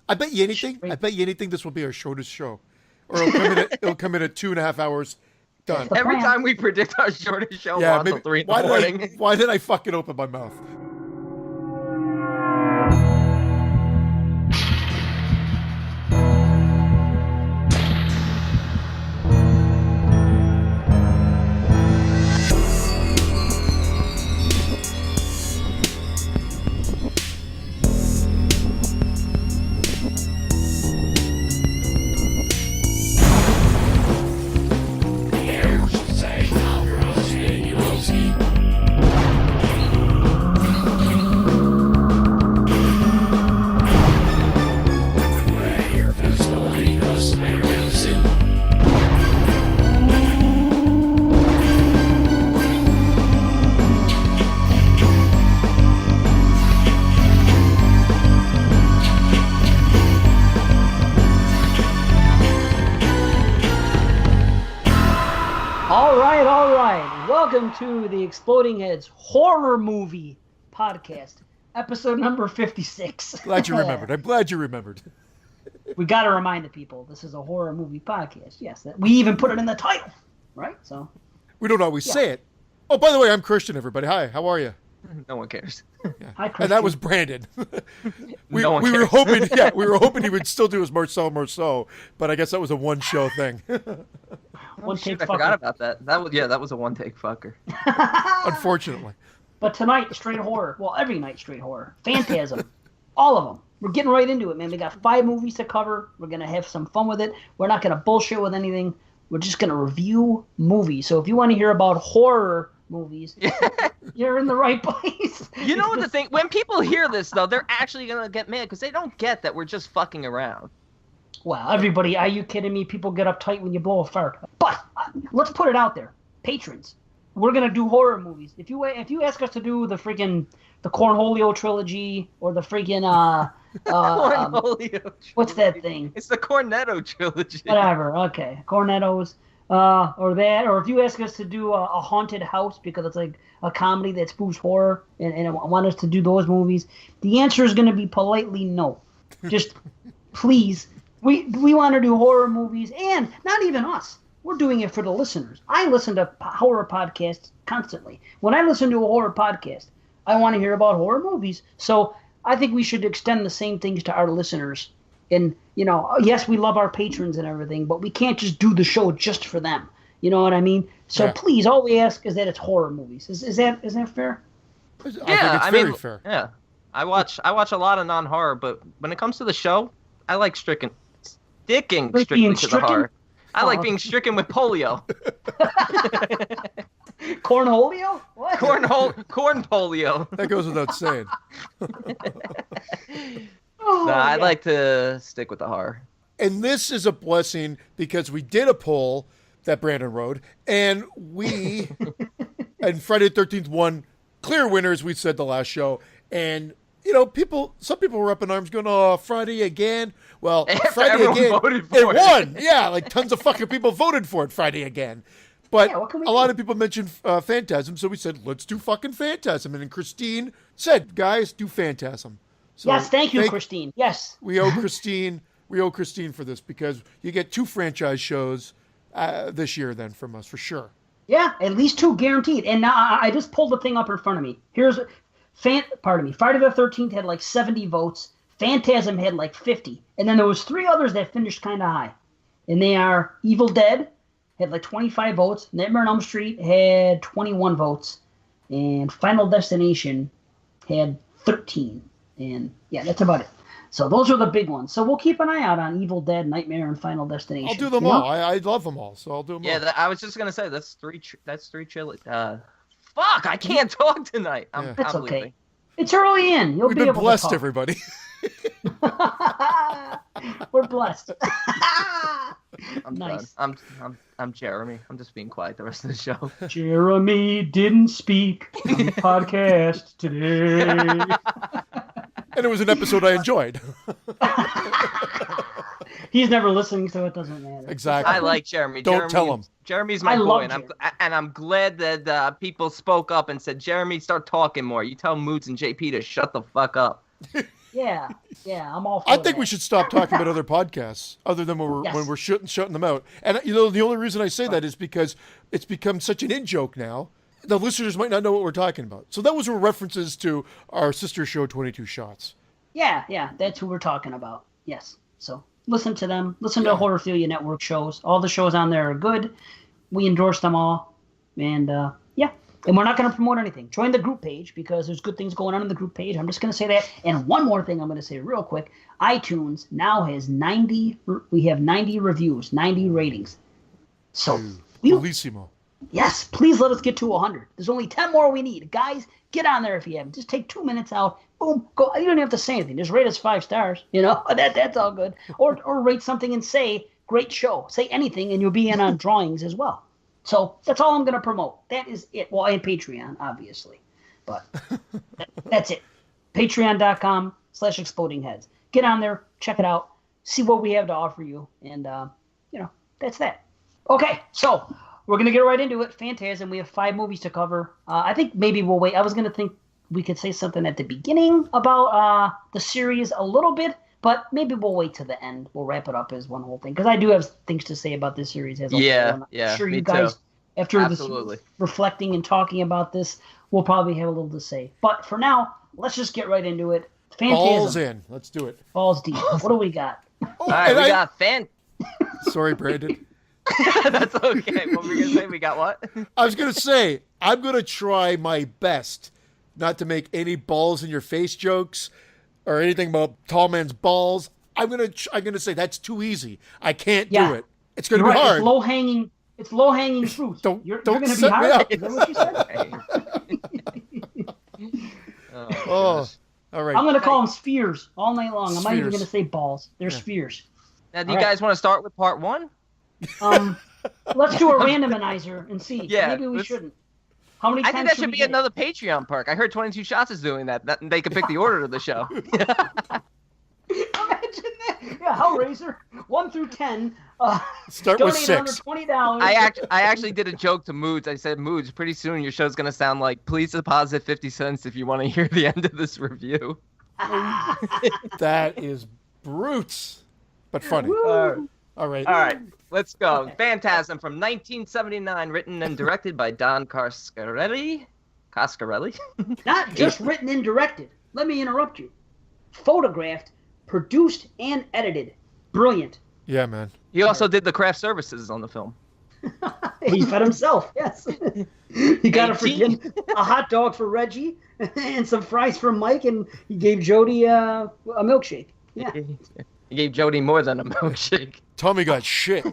I bet you anything. I bet you anything. This will be our shortest show, or it'll come in at 2.5 hours. Done. Every time we predict our shortest show, we're on till 3 in the morning. Why did I fucking open my mouth? Welcome to the Exploding Heads Horror Movie Podcast, episode number 56. Glad you remembered. I'm glad you remembered. We got to remind the people this is a horror movie podcast. Yes, we even put it in the title, right? So we don't always say it. Oh, by the way, I'm Christian, everybody. Hi, how are you? No one cares. Yeah. Hi, Christian. And that was Brandon. we were hoping he would still do his Marceau, but I guess that was a one-show thing. One take I forgot about that. That was a one-take fucker. Unfortunately. But tonight, straight horror. Well, every night, straight horror. Phantasm. All of them. We're getting right into it, man. We got 5 movies to cover. We're going to have some fun with it. We're not going to bullshit with anything. We're just going to review movies. So if you want to hear about horror movies, you're in the right place. You know what the thing? When people hear this, though, they're actually going to get mad because they don't get that we're just fucking around. Wow, everybody, are you kidding me? People get uptight when you blow a fart. But let's put it out there. Patrons, we're going to do horror movies. If you ask us to do the Cornholio trilogy or the freaking Cornholio trilogy. What's that thing? It's the Cornetto trilogy. Whatever. Okay. Cornettos. Or that, or if you ask us to do a haunted house because it's like a comedy that spoofs horror and want us to do those movies, the answer is going to be politely no. Just please, we want to do horror movies, and not even us. We're doing it for the listeners. I listen to horror podcasts constantly. When I listen to a horror podcast, I want to hear about horror movies. So I think we should extend the same things to our listeners. And, yes, we love our patrons and everything, but we can't just do the show just for them. You know what I mean? So please, all we ask is that it's horror movies. Is that fair? I think it's very fair. Yeah. I watch a lot of non-horror, but when it comes to the show, I like sticking strictly to the horror. I like being stricken with polio. Cornholio? What? Corn polio. That goes without saying. I like to stick with the horror. And this is a blessing because we did a poll that Brandon wrote, and and Friday the 13th won clear winners, we said the last show. And, some people were up in arms going, oh, Friday again. Well, Friday again, it won. Yeah, like tons of fucking people voted for it Friday again. But a lot of people mentioned Phantasm, so we said, let's do fucking Phantasm. And then Christine said, guys, do Phantasm. So yes, thank you, Christine. Yes. We owe Christine for this because you get 2 franchise shows this year then from us, for sure. Yeah, at least 2 guaranteed. And now I just pulled the thing up in front of me. Friday the 13th had like 70 votes. Phantasm had like 50. And then there was 3 others that finished kind of high. And they are Evil Dead had like 25 votes. Nightmare on Elm Street had 21 votes. And Final Destination had 13. And yeah, that's about it. So those are the big ones. So we'll keep an eye out on Evil Dead, Nightmare, and Final Destination. I'll do them all. I love them all, so I'll do them all. Yeah, I was just gonna say that's three trilogy. Fuck, I can't talk tonight. That's okay. Leaving. It's early in. You'll We've be been able blessed, to talk. everybody. We're blessed. I'm nice. Done. I'm Jeremy. I'm just being quiet the rest of the show. Jeremy didn't speak on the podcast today. And it was an episode I enjoyed. He's never listening, so it doesn't matter. Exactly. I like Jeremy. Don't tell him. Jeremy's my boy, and I'm glad that people spoke up and said, Jeremy, start talking more. You tell Moods and JP to shut the fuck up. Yeah, I'm all for I think that. we should stop talking about other podcasts other than when we're shutting them out. And the only reason I say that is because it's become such an in-joke now. The listeners might not know what we're talking about. So that was references to our sister show, 22 Shots. Yeah, that's who we're talking about. Yes. So listen to them. Listen to Horrorphilia Network shows. All the shows on there are good. We endorse them all. And and we're not going to promote anything. Join the group page because there's good things going on in the group page. I'm just going to say that. And one more thing I'm going to say real quick. iTunes now has 90 reviews, 90 ratings. So, Bellissimo. Yes, please let us get to 100. There's only 10 more we need. Guys, get on there if you haven't. Just take 2 minutes out. Boom, go. You don't even have to say anything. Just rate us 5 stars. That's all good. Or rate something and say, great show. Say anything and you'll be in on drawings as well. So that's all I'm going to promote. That is it. Well, and Patreon, obviously. But that's it. Patreon.com/explodingheads. Get on there. Check it out. See what we have to offer you. And, that's that. Okay, so we're going to get right into it. Phantasm. We have 5 movies to cover. I think maybe we'll wait. I was going to think we could say something at the beginning about the series a little bit. But maybe we'll wait to the end. We'll wrap it up as one whole thing. Because I do have things to say about this series as a whole. I'm sure you guys, after this reflecting and talking about this, will probably have a little to say. But for now, let's just get right into it. Phantasm. Balls in. Let's do it. Balls deep. What do we got? All right, we got Sorry, Brandon. That's okay. What were we going to say? We got what? I was going to say, I'm going to try my best not to make any balls in your face jokes or anything about tall man's balls. I'm gonna say that's too easy. I can't do it. It's gonna be hard. It's low hanging fruit. Don't gonna set be me up. Is that what you said? All right. I'm gonna call them spheres all night long. I'm not even gonna say balls. They're spheres. Now, do you guys want to start with part 1? Let's do a randomizer and see. Yeah, maybe we shouldn't. How many times I think that should be another Patreon perk. I heard 22 Shots is doing that. They could pick the order of the show. Imagine that. Yeah, Hellraiser, 1 through 10. Start with 6. Under $20. I actually did a joke to Moods. I said, Moods, pretty soon your show's going to sound like, please deposit 50 cents if you want to hear the end of this review. That is brutes, but funny. All right. Let's go. Okay. Phantasm from 1979, written and directed by Don Coscarelli. Not just written and directed. Let me interrupt you. Photographed, produced, and edited. Brilliant. Yeah, man. He also did the craft services on the film. He fed himself, yes. He got a hot dog for Reggie and some fries for Mike, and he gave Jody a milkshake. Yeah. He gave Jody more than a milkshake. Tommy got shit.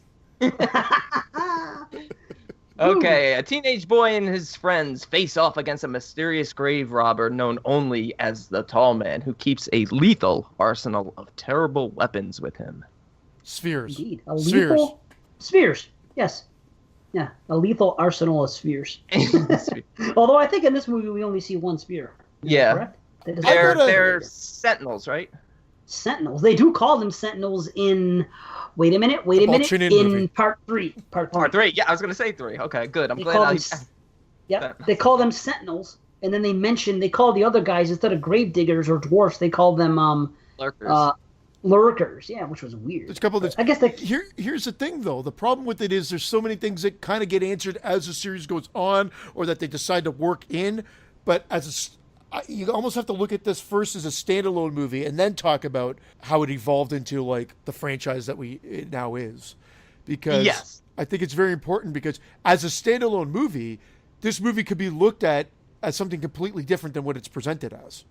Okay, a teenage boy and his friends face off against a mysterious grave robber known only as the Tall Man, who keeps a lethal arsenal of terrible weapons with him. Spheres. Indeed. Spheres. Yes. Yeah, a lethal arsenal of spheres. Although I think in this movie we only see one spear. Yeah. Correct? They're sentinels, right? Sentinels. They do call them sentinels in... Wait a minute. In part 3. Part 3. Yeah, I was going to say 3. Okay, good. I'm glad they call them sentinels, and then they call the other guys, instead of grave diggers or dwarfs, they call them lurkers. Yeah, which was weird. There's a couple of I guess here's the thing, though. The problem with it is there's so many things that kind of get answered as the series goes on, or that they decide to work in. But you almost have to look at this first as a standalone movie and then talk about how it evolved into like the franchise that it now is. Because I think it's very important, because as a standalone movie, this movie could be looked at as something completely different than what it's presented as.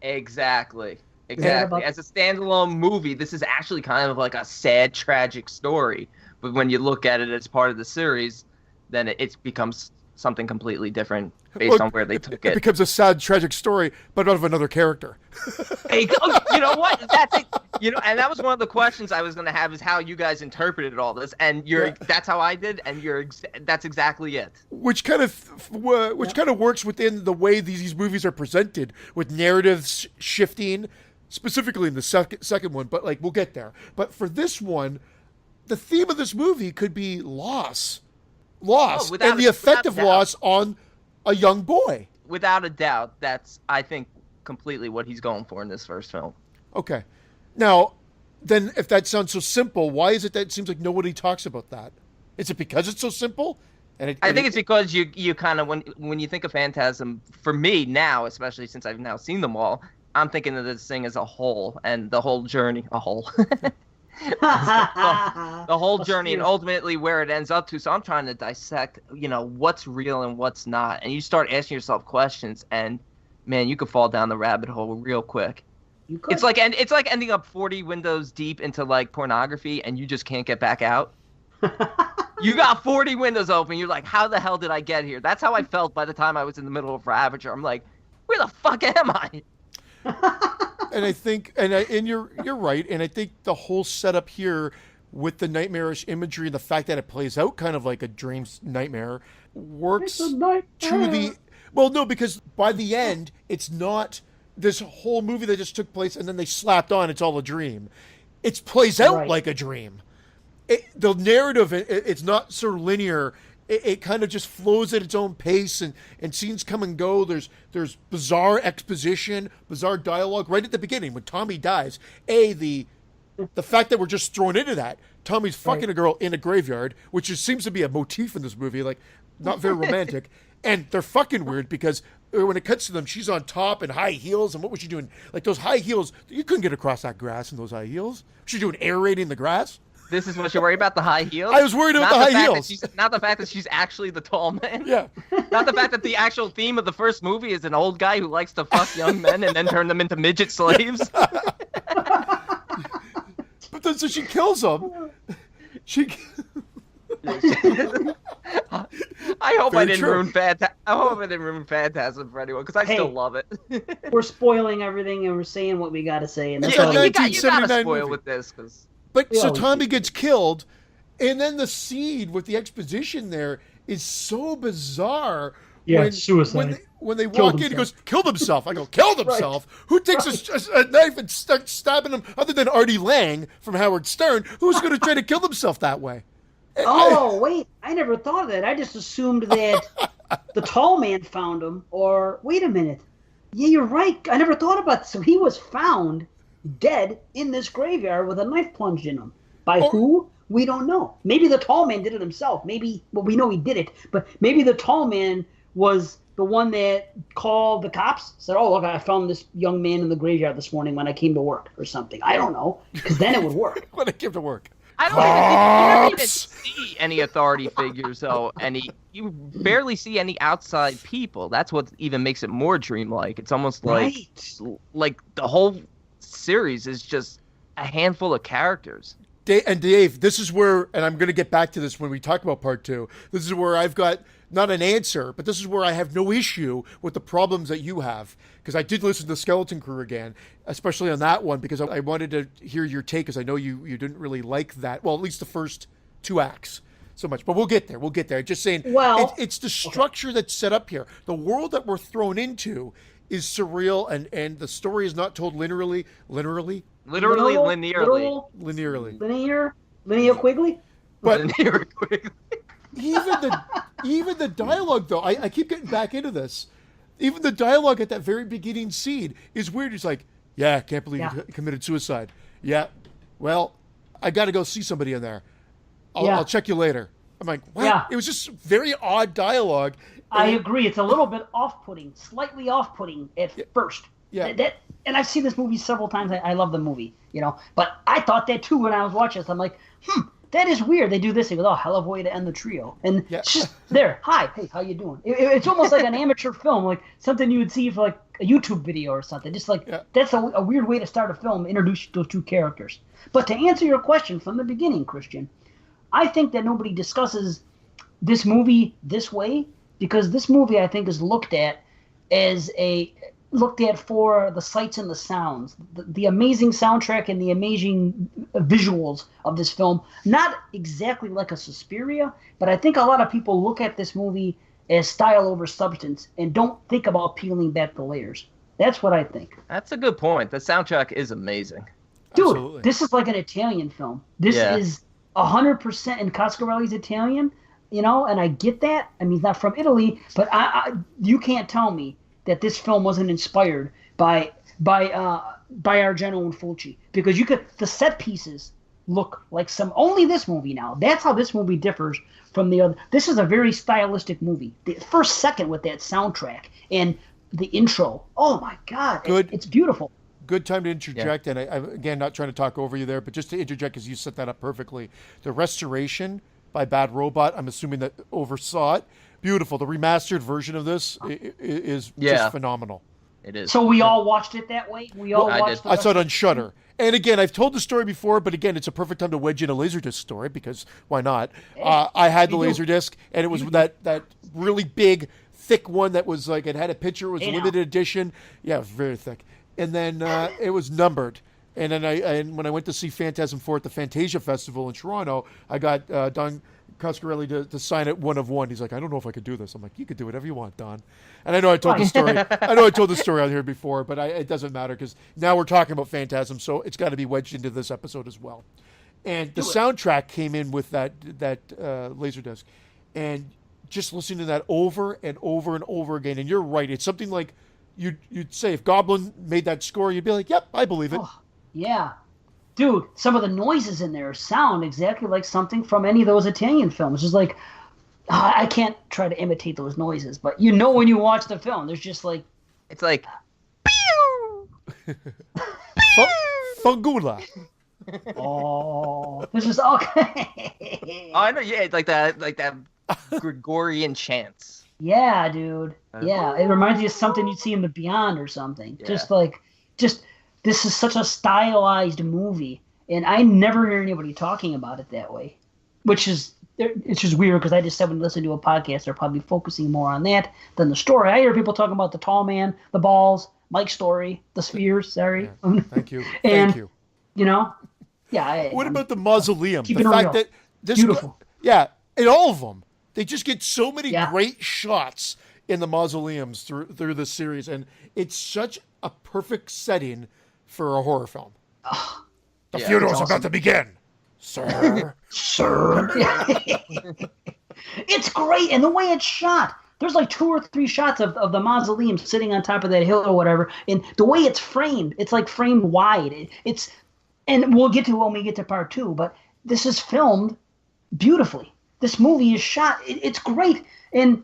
Exactly. As a standalone movie, this is actually kind of like a sad, tragic story. But when you look at it as part of the series, then it becomes something completely different based on where they took it. It becomes a sad, tragic story, but out of another character. Hey, you know what? That's it. And that was one of the questions I was going to have, is how you guys interpreted all this, and that's how I did, and that's exactly it. Which kind of works within the way these movies are presented, with narratives shifting, specifically in the second one. But we'll get there. But for this one, the theme of this movie could be loss, and the effect of loss on a young boy. Without a doubt, that's, I think, completely what he's going for in this first film. Okay. Now, then if that sounds so simple, why is it that it seems like nobody talks about that? Is it because it's so simple? I think it's because you kind of when you think of Phantasm, for me now, especially since I've now seen them all, I'm thinking of this thing as a whole and the whole journey, the whole journey and ultimately where it ends up to. So I'm trying to dissect, what's real and what's not. And you start asking yourself questions and man, you could fall down the rabbit hole real quick. It's like ending up 40 windows deep into like pornography and you just can't get back out. You got 40 windows open. You're like, how the hell did I get here? That's how I felt by the time I was in the middle of Ravager. I'm like, where the fuck am I? And I think, and you're right. And I think the whole setup here with the nightmarish imagery and the fact that it plays out kind of like a dream nightmare works to the. Well, no, because by the end, it's not this whole movie that just took place and then they slapped on it's all a dream. It plays out like a dream. The narrative, it's not sort of linear. It kind of just flows at its own pace, and scenes come and go. There's bizarre exposition, bizarre dialogue right at the beginning when Tommy dies. The fact that we're just thrown into that. Tommy's fucking a girl in a graveyard, which seems to be a motif in this movie, like not very romantic. And they're fucking weird because when it cuts to them, she's on top in high heels. And what was she doing? Like those high heels, you couldn't get across that grass in those high heels. Was she doing aerating the grass? This is what you're worried about, the high heels? I was worried about the high heels. Not the fact that she's actually the tall man. Yeah. Not the fact that the actual theme of the first movie is an old guy who likes to fuck young men and then turn them into midget slaves. But then so she kills them. I hope I didn't ruin Phantasm for anyone because I still love it. We're spoiling everything and we're saying what we got to say. And that's you got to spoil with this because. But so Tommy gets killed, and then the scene with the exposition there is so bizarre. Yeah, it's suicide. When they walk in, he goes, killed himself. I go, killed himself? Right. Who takes a knife and starts stabbing him other than Artie Lang from Howard Stern? Who's going to try to kill himself that way? Wait. I never thought of that. I just assumed that the tall man found him. Or, wait a minute. Yeah, you're right. I never thought about this. So he was found dead in this graveyard with a knife plunged in him. By who? We don't know. Maybe the tall man did it himself. Maybe, well, we know he did it, but maybe the tall man was the one that called the cops, said, oh, look, I found this young man in the graveyard this morning when I came to work or something. I don't know, because then it would work. When I came to work. I don't even see any authority figures, though. You barely see any outside people. That's what even makes it more dreamlike. It's almost like the whole series is just a handful of characters. Dave, this is where, and I'm going to get back to this when we talk about part 2, this is where I've got not an answer, but this is where I have no issue with the problems that you have. Because I did listen to Skeleton Crew again, especially on that one, because I wanted to hear your take, because I know you didn't really like that. Well, at least the first 2 acts so much. But we'll get there. Just saying, it's the structure that's set up here. The world that we're thrown into is surreal, and the story is not told linearly. Linear Quigley. But even the dialogue, though, I keep getting back into this. Even the dialogue at that very beginning scene is weird. It's like, yeah, I can't believe you committed suicide. Yeah, well, I got to go see somebody in there. I'll check you later. I'm like, what? Yeah. It was just very odd dialogue. I agree. It's a little bit off-putting, slightly off-putting at first. Yeah. And I've seen this movie several times. I love the movie, But I thought that too when I was watching this. I'm like, that is weird. They do this. They go, hell of a way to end the trio. And it's just there. Hi, hey, how you doing? It's almost like an amateur film, like something you would see for like a YouTube video or something. Just like that's a weird way to start a film, introduce those 2 characters. But to answer your question from the beginning, Christian, I think that nobody discusses this movie this way because this movie, I think, is looked at for the sights and the sounds, the amazing soundtrack and the amazing visuals of this film. Not exactly like a Suspiria, but I think a lot of people look at this movie as style over substance and don't think about peeling back the layers. That's what I think. That's a good point. The soundtrack is amazing. Dude, Absolutely. This is like an Italian film. This is 100%, and Coscarelli's Italian, and I get that. I mean, he's not from Italy, but you can't tell me that this film wasn't inspired by by Argento and Fulci, because the set pieces look like only this movie now. That's how this movie differs from the other. This is a very stylistic movie. The first second with that soundtrack and the intro. Oh my God. It's beautiful. Good time to interject, and I'm again not trying to talk over you there, but just to interject because you set that up perfectly. The restoration by Bad Robot, I'm assuming that oversaw it. Beautiful. The remastered version of this is just phenomenal. It is. So we all watched it that way? I saw it on Shudder. And again, I've told the story before, but again, it's a perfect time to wedge in a Laserdisc story because why not? I had the Laserdisc, and it was that really big, thick one that was like, it had a picture, it was limited edition. Yeah, it was very thick. And then it was numbered. And then when I went to see Phantasm IV at the Fantasia Festival in Toronto, I got Don Coscarelli to sign it 1 of 1. He's like, I don't know if I could do this. I'm like, you could do whatever you want, Don. And I know I told the story. I know I told the story out here before, but it doesn't matter because now we're talking about Phantasm, so it's got to be wedged into this episode as well. And the soundtrack came in with that Laserdisc, and just listening to that over and over and over again. And you're right, it's something like you'd say if Goblin made that score, you'd be like, yep, I believe it. Oh, yeah. Dude, some of the noises in there sound exactly like something from any of those Italian films. It's like, I can't try to imitate those noises, but when you watch the film, there's just like... It's like... Fungula. Oh, this is okay. I know, yeah, it's like that Gregorian chants. Yeah, dude. Yeah, it reminds you of something you'd see in The Beyond or something. Yeah. This is such a stylized movie, and I never hear anybody talking about it that way, it's just weird because I just said when you listen to a podcast, they're probably focusing more on that than the story. I hear people talking about the tall man, the balls, Mike's story, the spheres. Sorry. Yeah, thank you. And, thank you. What about the mausoleum? The fact that this, beautiful. In all of them, they just get so many great shots in the mausoleums through the series, and it's such a perfect setting for a horror film. The funeral is about to begin, sir. Sir. It's great, and the way it's shot. There's like 2 or 3 shots of the mausoleum sitting on top of that hill or whatever, and the way it's framed, it's like framed wide. And we'll get to when we get to part 2, but this is filmed beautifully. This movie is shot. It's great, and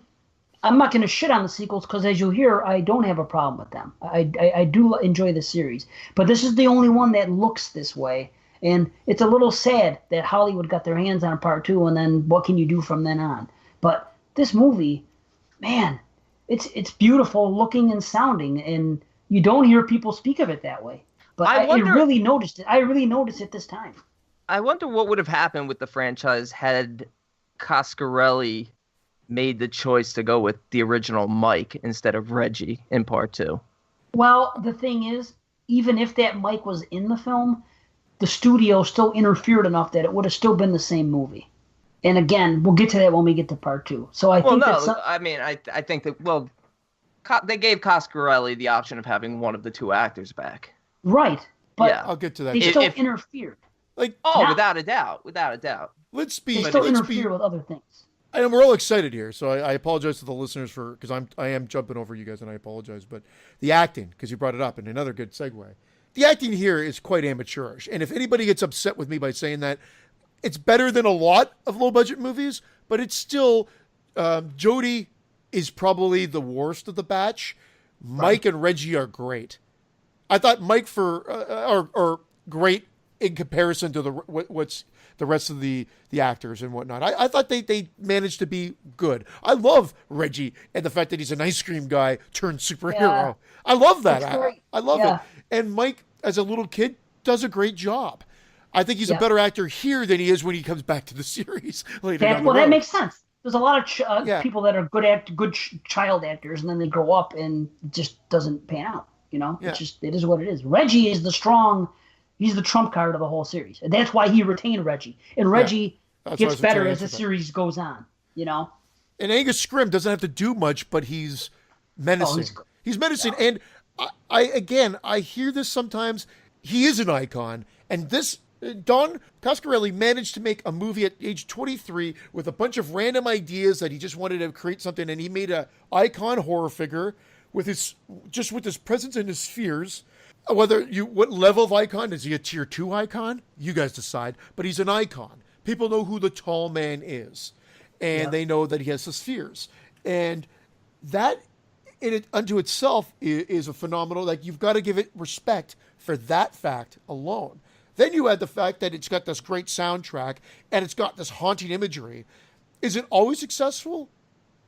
I'm not going to shit on the sequels because, as you'll hear, I don't have a problem with them. I do enjoy the series, but this is the only one that looks this way, and it's a little sad that Hollywood got their hands on part 2, and then what can you do from then on? But this movie, man, it's beautiful looking and sounding, and you don't hear people speak of it that way. But I really noticed it. I really noticed it this time. I wonder what would have happened with the franchise had Coscarelli made the choice to go with the original Mike instead of Reggie in part 2. Well, the thing is, even if that Mike was in the film, the studio still interfered enough that it would have still been the same movie. And again, we'll get to that when we get to part 2. So I think I think that they gave Coscarelli the option of having one of the 2 actors back. Right, but I'll get to that. They still interfered. Without a doubt. They still interfere with other things. And we're all excited here, so I apologize to the listeners because I am jumping over you guys, and I apologize. But the acting, because you brought it up, and another good segue. The acting here is quite amateurish, and if anybody gets upset with me by saying that, it's better than a lot of low-budget movies, but it's still Jodie is probably the worst of the batch. Mike and Reggie are great. I thought Mike are great in comparison to what's the rest of the actors and whatnot. I thought they managed to be good. I love Reggie and the fact that he's an ice cream guy turned superhero. Yeah. I love that. I love it. And Mike, as a little kid, does a great job. I think he's a better actor here than he is when he comes back to the series later down the road. That makes sense. There's a lot of people that are good child actors, and then they grow up and it just doesn't pan out. It is what it is. Reggie is he's the trump card of the whole series. And that's why he retained Reggie. And Reggie gets better as the series goes on, And Angus Scrimm doesn't have to do much, but he's menacing. He's menacing. And I hear this sometimes. He is an icon. And Don Coscarelli managed to make a movie at age 23 with a bunch of random ideas that he just wanted to create something. And he made an icon horror figure with his presence and his fears. What level of icon? Is he a tier 2 icon? You guys decide. But he's an icon. People know who the tall man is. And they know that he has the spheres. And that unto itself is a phenomenal, like, you've got to give it respect for that fact alone. Then you add the fact that it's got this great soundtrack and it's got this haunting imagery. Is it always successful?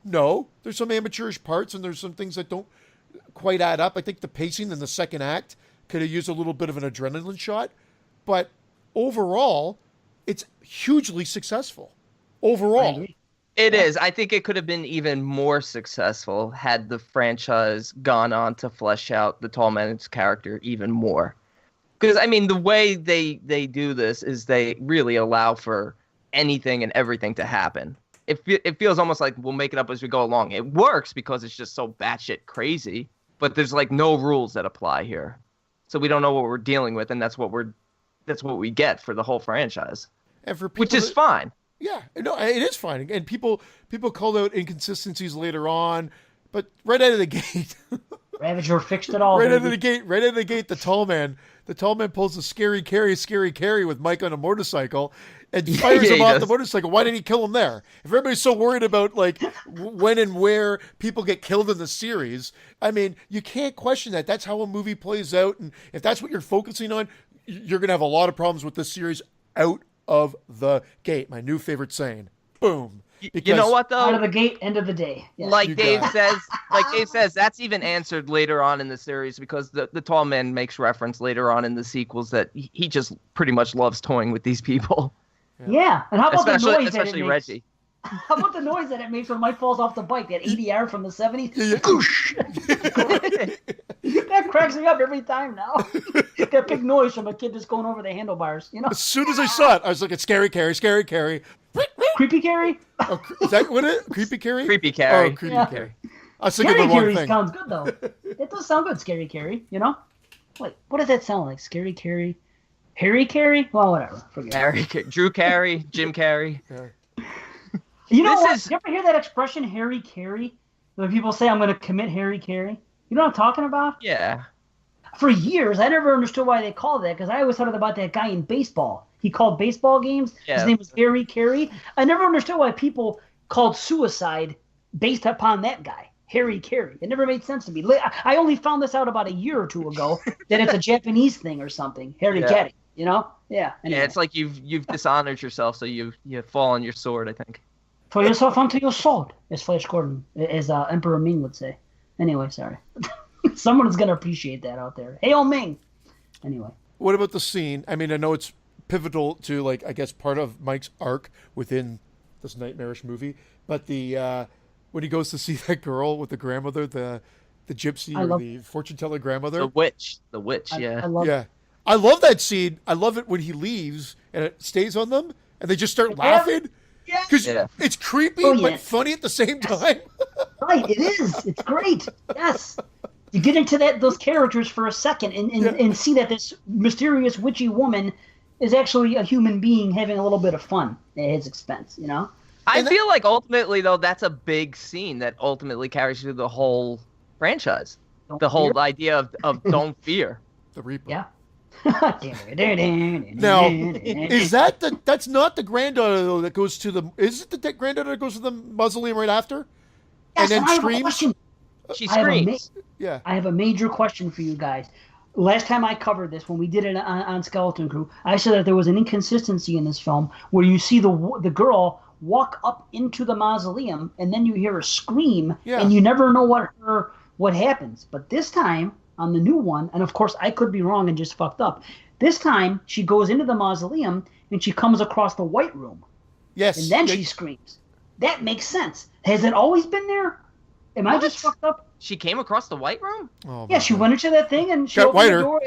No. There's some amateurish parts and there's some things that don't quite add up. I think the pacing in the second act could have used a little bit of an adrenaline shot. But overall, it's hugely successful. Overall. It is. I think it could have been even more successful had the franchise gone on to flesh out the Tall Man's character even more. Because, I mean, the way they do this is they really allow for anything and everything to happen. It feels almost like we'll make it up as we go along. It works because it's just so batshit crazy, but there's like no rules that apply here. So we don't know what we're dealing with, and that's what we get for the whole franchise. And for people which is fine. Yeah, no, it is fine. And people called out inconsistencies later on, but right out of the gate, Ravager fixed it all. Right out of the gate, the tall man pulls a scary carry with Mike on a motorcycle and fires him off the motorcycle. Why didn't he kill him there? If everybody's so worried about like when and where people get killed in the series, I mean, you can't question that. That's how a movie plays out, and if that's what you're focusing on, you're gonna have a lot of problems with this series out of the gate. My new favorite saying. Boom. Because you know what though? Out of the gate, end of the day. Yes. Like Dave says, that's even answered later on in the series because the tall man makes reference later on in the sequels that he just pretty much loves toying with these people. Yeah. And how about the noise especially that it makes? Reggie? How about the noise that it makes when Mike falls off the bike? That ADR from the 70s? That cracks me up every time now. That big noise from a kid just going over the handlebars, you know? As soon as I saw it, I was like, it's scary Carrie. Creepy Carrie? Oh, is that what it is? Creepy Carrie? Creepy Carrie. Oh, Creepy Carrie. I was Scary thinking the wrong Carrie thing. sounds good, though. It does sound good, Scary Carrie, you know? Wait, what does that sound like? Scary Carrie? Harry Carey? Well, whatever. Forget it. Drew Carey, Jim Carrey. Yeah. You know what? You ever hear that expression, Harry Carey? When people say, I'm going to commit Harry Carey? You know what I'm talking about? Yeah. For years, I never understood why they called that, because I always thought about that guy in baseball. He called baseball games. Yeah. His name was Harry Carey. I never understood why people called suicide based upon that guy, Harry Carey. It never made sense to me. I only found this out about a year or two ago, that it's a Japanese thing or something, Harry Carey, you know? Yeah. Anyway. Yeah, it's like you've dishonored yourself, so you fall on your sword, I think. Throw yourself onto your sword, as Flash Gordon, as Emperor Ming would say. Anyway, sorry. Someone's going to appreciate that out there. Hail Ming! Anyway. What about the scene? I mean, I know it's pivotal to, like, I guess part of Mike's arc within this nightmarish movie, but the when he goes to see that girl with the grandmother, the gypsy or the fortune teller grandmother. The witch, yeah. I love that scene. I love it when he leaves and it stays on them and they just start laughing. Because it's creepy but funny at the same time. Right, it is. It's great. Yes. You get into those characters for a second and see that this mysterious witchy woman is actually a human being having a little bit of fun at his expense, you know? I feel like ultimately, though, that's a big scene that ultimately carries through the whole franchise. The whole idea of don't fear. The Reaper. Yeah. Now, is that's not the granddaughter though that goes to the? Is it the granddaughter that goes to the mausoleum right after, yes, and then screams? She screams. I have a major question for you guys. Last time I covered this, when we did it on Skeleton Crew, I said that there was an inconsistency in this film where you see the girl walk up into the mausoleum and then you hear her scream and you never know what happens. But this time, on the new one, and of course I could be wrong and just fucked up, this time she goes into the mausoleum and she comes across the White Room. Yes. And then she screams. That makes sense. Has it always been there? Am I just fucked up? She came across the White Room? Oh, yeah, she went into that thing and she opened the door.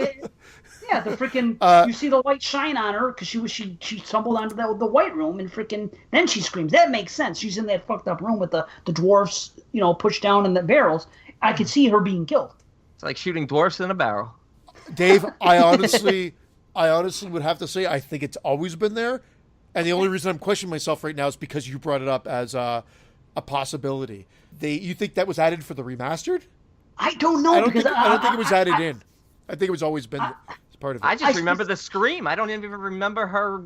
Yeah, the freaking you see the light shine on her because she stumbled onto the White Room and freaking then she screams. That makes sense. She's in that fucked up room with the dwarfs, pushed down in the barrels. I could see her being killed. It's like shooting dwarfs in a barrel. Dave, I honestly would have to say I think it's always been there, and the only reason I'm questioning myself right now is because you brought it up as a possibility. You think that was added for the remastered? I don't know. I don't think it was added in. I think it was always been part of it. I just remember the scream. I don't even remember her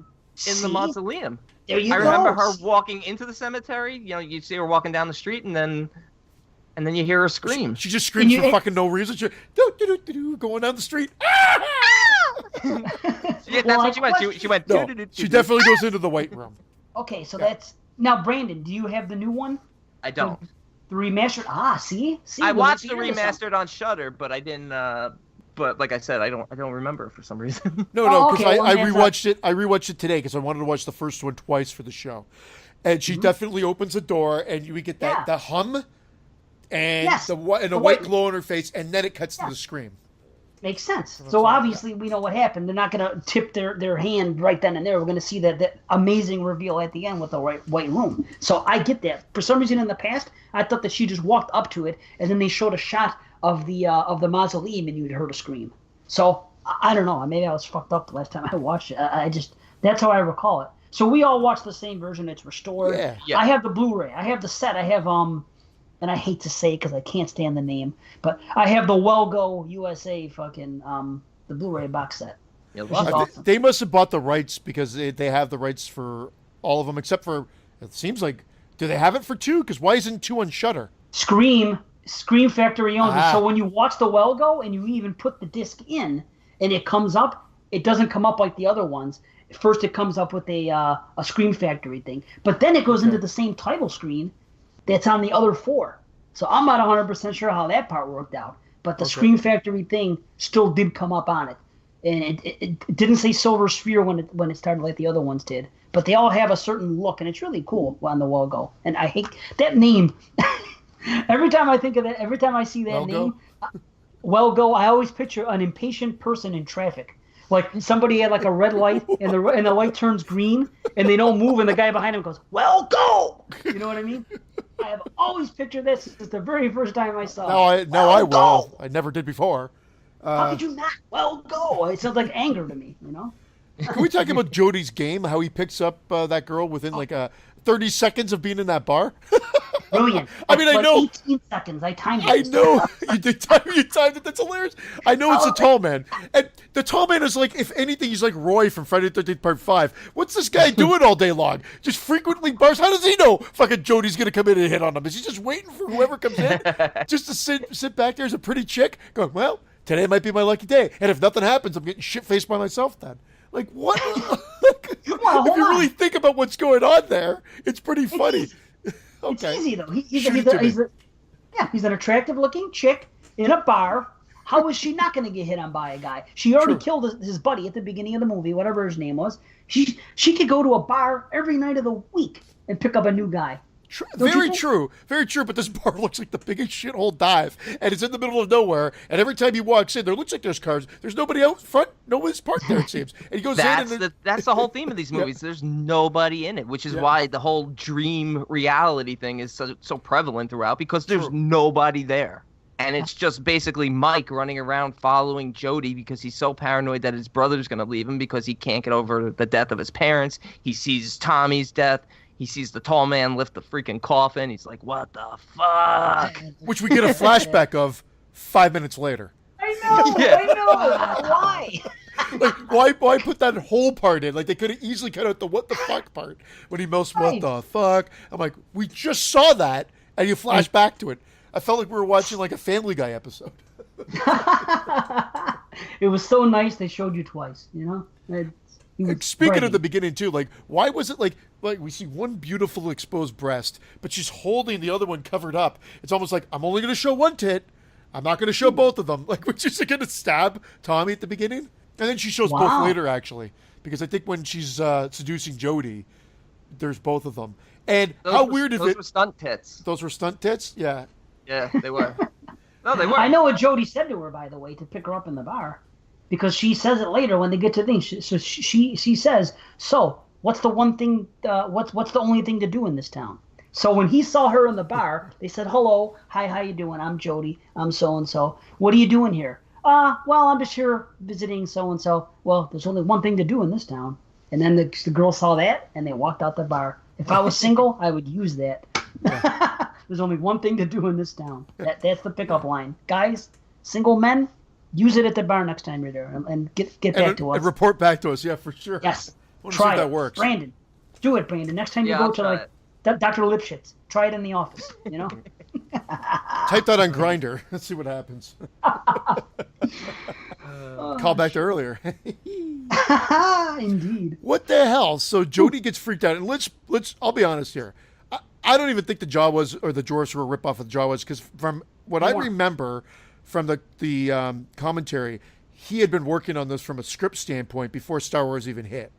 in the mausoleum. There you go. I remember her walking into the cemetery. You know, you see her walking down the street, and then you hear her scream. She just screams for fucking no reason. She going down the street. Yeah, that's what she went. She went. No, she definitely goes into the white room. Okay, so that's now, Brandon. Do you have the new one? I don't. The remastered. See. I watched the remastered on Shudder, but I didn't. But like I said, I don't remember for some reason. No, because I rewatched it. I rewatched it today because I wanted to watch the first one twice for the show, and she definitely opens the door, and we get that the hum, and the white glow on her face, and then it cuts to the scream. Makes sense. So obviously we know what happened. They're not going to tip their hand right then and there. We're going to see that amazing reveal at the end with the white room. So I get that. For some reason in the past, I thought that she just walked up to it, and then they showed a shot of the mausoleum, and you'd heard a scream. So I don't know. Maybe I was fucked up the last time I watched it. I just that's how I recall it. So we all watched the same version. It's restored. Yeah. I have the Blu-ray. I have the set. I have and I hate to say it because I can't stand the name, but I have the Well-Go USA fucking the Blu-ray box set. Awesome. They must have bought the rights because they have the rights for all of them except for, it seems like, do they have it for 2? Because why isn't 2 on Shudder? Scream Factory owns it. So when you watch the Well-Go and you even put the disc in and it comes up, it doesn't come up like the other ones. First it comes up with a Scream Factory thing, but then it goes into the same title screen that's on the other 4. So I'm not 100% sure how that part worked out. But the Scream Factory thing still did come up on it. And it didn't say Silver Sphere when it started like the other ones did. But they all have a certain look, and it's really cool on the Well-Go. And I hate that name. Every time I think of that, every time I see that name, Well-Go, I always picture an impatient person in traffic. Like somebody had like a red light and the light turns green and they don't move and the guy behind him goes, "Well, go!" You know what I mean? I have always pictured this since the very first time I saw it. I will. I never did before. How could you not? Well, go! It sounds like anger to me, you know? Can we talk about Jody's game? How he picks up that girl within 30 seconds of being in that bar? Brilliant. I mean, I know. 18 seconds. I timed it. I know. You timed it. That's hilarious. I know it's a tall man. And the tall man is like, if anything, he's like Roy from Friday the 13th Part 5. What's this guy doing all day long? Just frequently bars. How does he know fucking Jody's going to come in and hit on him? Is he just waiting for whoever comes in? Just to sit back there as a pretty chick going, well, today might be my lucky day. And if nothing happens, I'm getting shit-faced by myself then. Like, what? If you really think about what's going on there, it's pretty funny. Okay. It's easy, though. He's an attractive-looking chick in a bar. How is she not going to get hit on by a guy? She already killed his buddy at the beginning of the movie, whatever his name was. She could go to a bar every night of the week and pick up a new guy. Very true. But this bar looks like the biggest shithole dive, and it's in the middle of nowhere. And every time he walks in, there looks like there's cars. There's nobody out front. Nobody's parked there, it seems. And he goes that's in. That's the whole theme of these movies. There's nobody in it, which is why the whole dream reality thing is so prevalent throughout, because there's nobody there. And it's just basically Mike running around following Jody because he's so paranoid that his brother's going to leave him because he can't get over the death of his parents. He sees Tommy's death. He sees the tall man lift the freaking coffin. He's like, what the fuck? Which we get a flashback of 5 minutes later. I know. Why? Like, why put that whole part in? Like, they could have easily cut out the what the fuck part when he melts what the fuck. I'm like, we just saw that, and you flash back to it. I felt like we were watching like a Family Guy episode. It was so nice they showed you twice, you know? Speaking of the beginning too, like why was it like we see one beautiful exposed breast, but she's holding the other one covered up? It's almost like I'm only going to show one tit. I'm not going to show both of them. Like, was she going to stab Tommy at the beginning? And then she shows both later, actually, because I think when she's seducing Jody, there's both of them. And how weird is it? Those were stunt tits. Those were stunt tits? Yeah. Yeah, they were. No, they were. I know what Jody said to her, by the way, to pick her up in the bar. Because she says it later when they get to things. She says, so what's the one thing? What's the only thing to do in this town? So when he saw her in the bar, they said, hello, hi, how you doing? I'm Jody. I'm so and so. What are you doing here? Well, I'm just here visiting so and so. Well, there's only one thing to do in this town. And then the girl saw that and they walked out the bar. If I was single, I would use that. There's only one thing to do in this town. That's the pickup line, guys. Single men. Use it at the bar next time you're there, and get back to us. And report back to us, yeah, for sure. Yes. Try it. That works. Brandon, do it, Brandon. Next time you go to like Dr. Lipschitz, try it in the office. You know. Type that on Grindr. Let's see what happens. Call back to earlier. Indeed. What the hell? So Jody gets freaked out, and let's. I'll be honest here. I don't even think the Jawas or the dwarves were a ripoff of the Jawas, because from what I remember from the commentary, he had been working on this from a script standpoint before Star Wars even hit.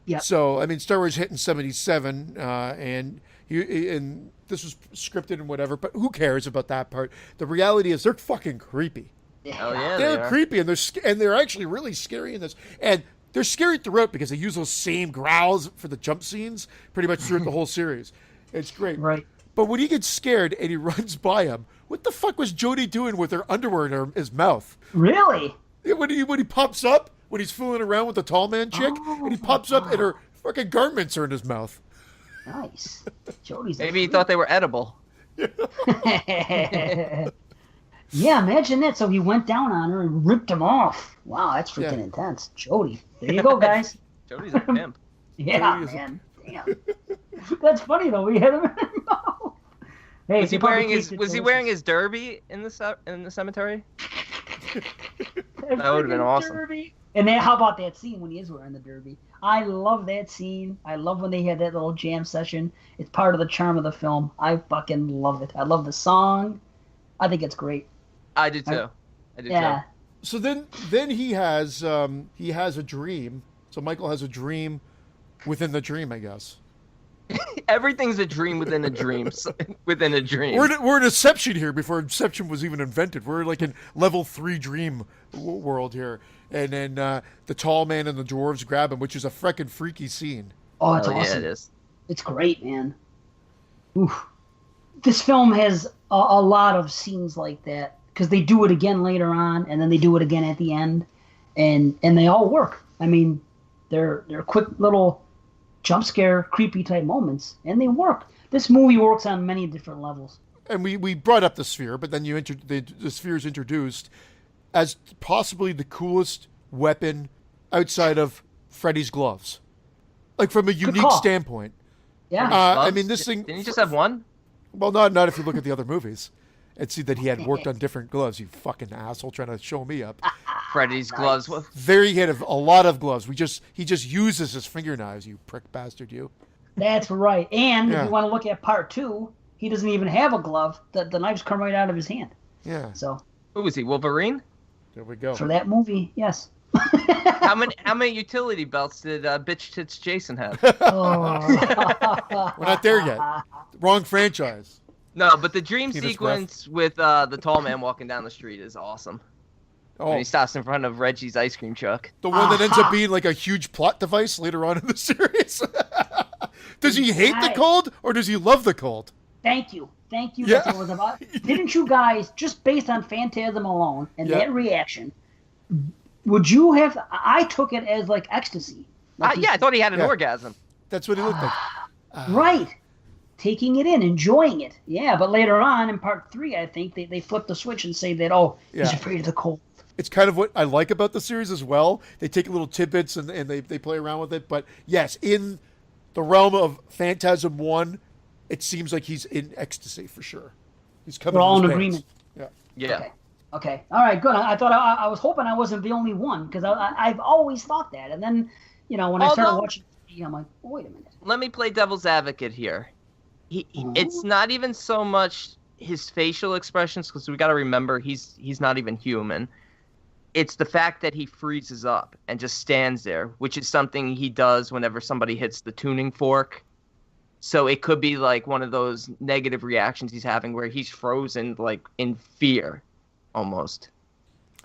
Yeah. So I mean, Star Wars hit in '77, and this was scripted and whatever. But who cares about that part? The reality is they're fucking creepy. Oh yeah, they're creepy, and they're actually really scary in this. And they're scary throughout because they use those same growls for the jump scenes pretty much throughout the whole series. It's great. Right. But when he gets scared and he runs by him, what the fuck was Jody doing with her underwear in his mouth? Really? When he pops up, when he's fooling around with the tall man chick, and he pops up and her fucking garments are in his mouth. Nice. Jody's maybe he thought they were edible. Yeah, imagine that. So he went down on her and ripped him off. Wow, that's freaking intense. Jody. There you go, guys. Jody's a pimp. Yeah, man. Damn. That's funny though. We had him in his mouth. Hey, was he wearing his derby in the cemetery? That would have been awesome. Derby. And then how about that scene when he is wearing the derby? I love that scene. I love when they had that little jam session. It's part of the charm of the film. I fucking love it. I love the song. I think it's great. I do too. Too. So then he has a dream. So Michael has a dream within the dream, I guess. Everything's a dream within a dream. Within a dream. We're in Inception here before Inception was even invented. We're like in level 3 dream world here. And then the tall man and the dwarves grab him, which is a freaking freaky scene. Oh, it's awesome. Yeah, it is. It's great, man. Oof. This film has a lot of scenes like that, because they do it again later on, and then they do it again at the end, and they all work. I mean, they're quick little jump scare, creepy type moments, and they work. This movie works on many different levels. And we brought up the sphere, but then the sphere is introduced as possibly the coolest weapon outside of Freddy's gloves, like from a unique standpoint. Yeah. I mean, this thing. Didn't he just have one? Well, not if you look at the other movies and see that he had worked on different gloves. You fucking asshole, trying to show me up. Freddy's gloves. There he had a lot of gloves. He just uses his finger knives. You prick bastard, you. That's right. And if you want to look at part 2, he doesn't even have a glove. The knives come right out of his hand. Yeah. So. Who was he? Wolverine? There we go. For that movie, yes. How many utility belts did Bitch Tits Jason have? We're not there yet. Wrong franchise. No, but the dream sequence with the tall man walking down the street is awesome. Oh. When he stops in front of Reggie's ice cream truck. The one that ends up being like a huge plot device later on in the series. Does he hate the cold or does he love the cold? Thank you. Yeah. That's what it was about. Didn't you guys, just based on Phantasm alone and that reaction, would you have... I took it as like ecstasy. Like I thought he had an orgasm. That's what he looked like. Right. Taking it in, enjoying it. Yeah, but later on in part 3, I think, they flip the switch and say that, he's afraid of the cold. It's kind of what I like about the series as well. They take little tidbits and they play around with it. But yes, in the realm of Phantasm 1, it seems like he's in ecstasy for sure. He's coming. We're all in agreement. Yeah. Okay. All right. Good. I thought I was hoping I wasn't the only one, because I've always thought that, and then when I started watching TV, I'm like, wait a minute. Let me play devil's advocate here. It's not even so much his facial expressions, because we got to remember he's not even human. It's the fact that he freezes up and just stands there, which is something he does whenever somebody hits the tuning fork. So it could be like one of those negative reactions he's having where he's frozen, like in fear, almost.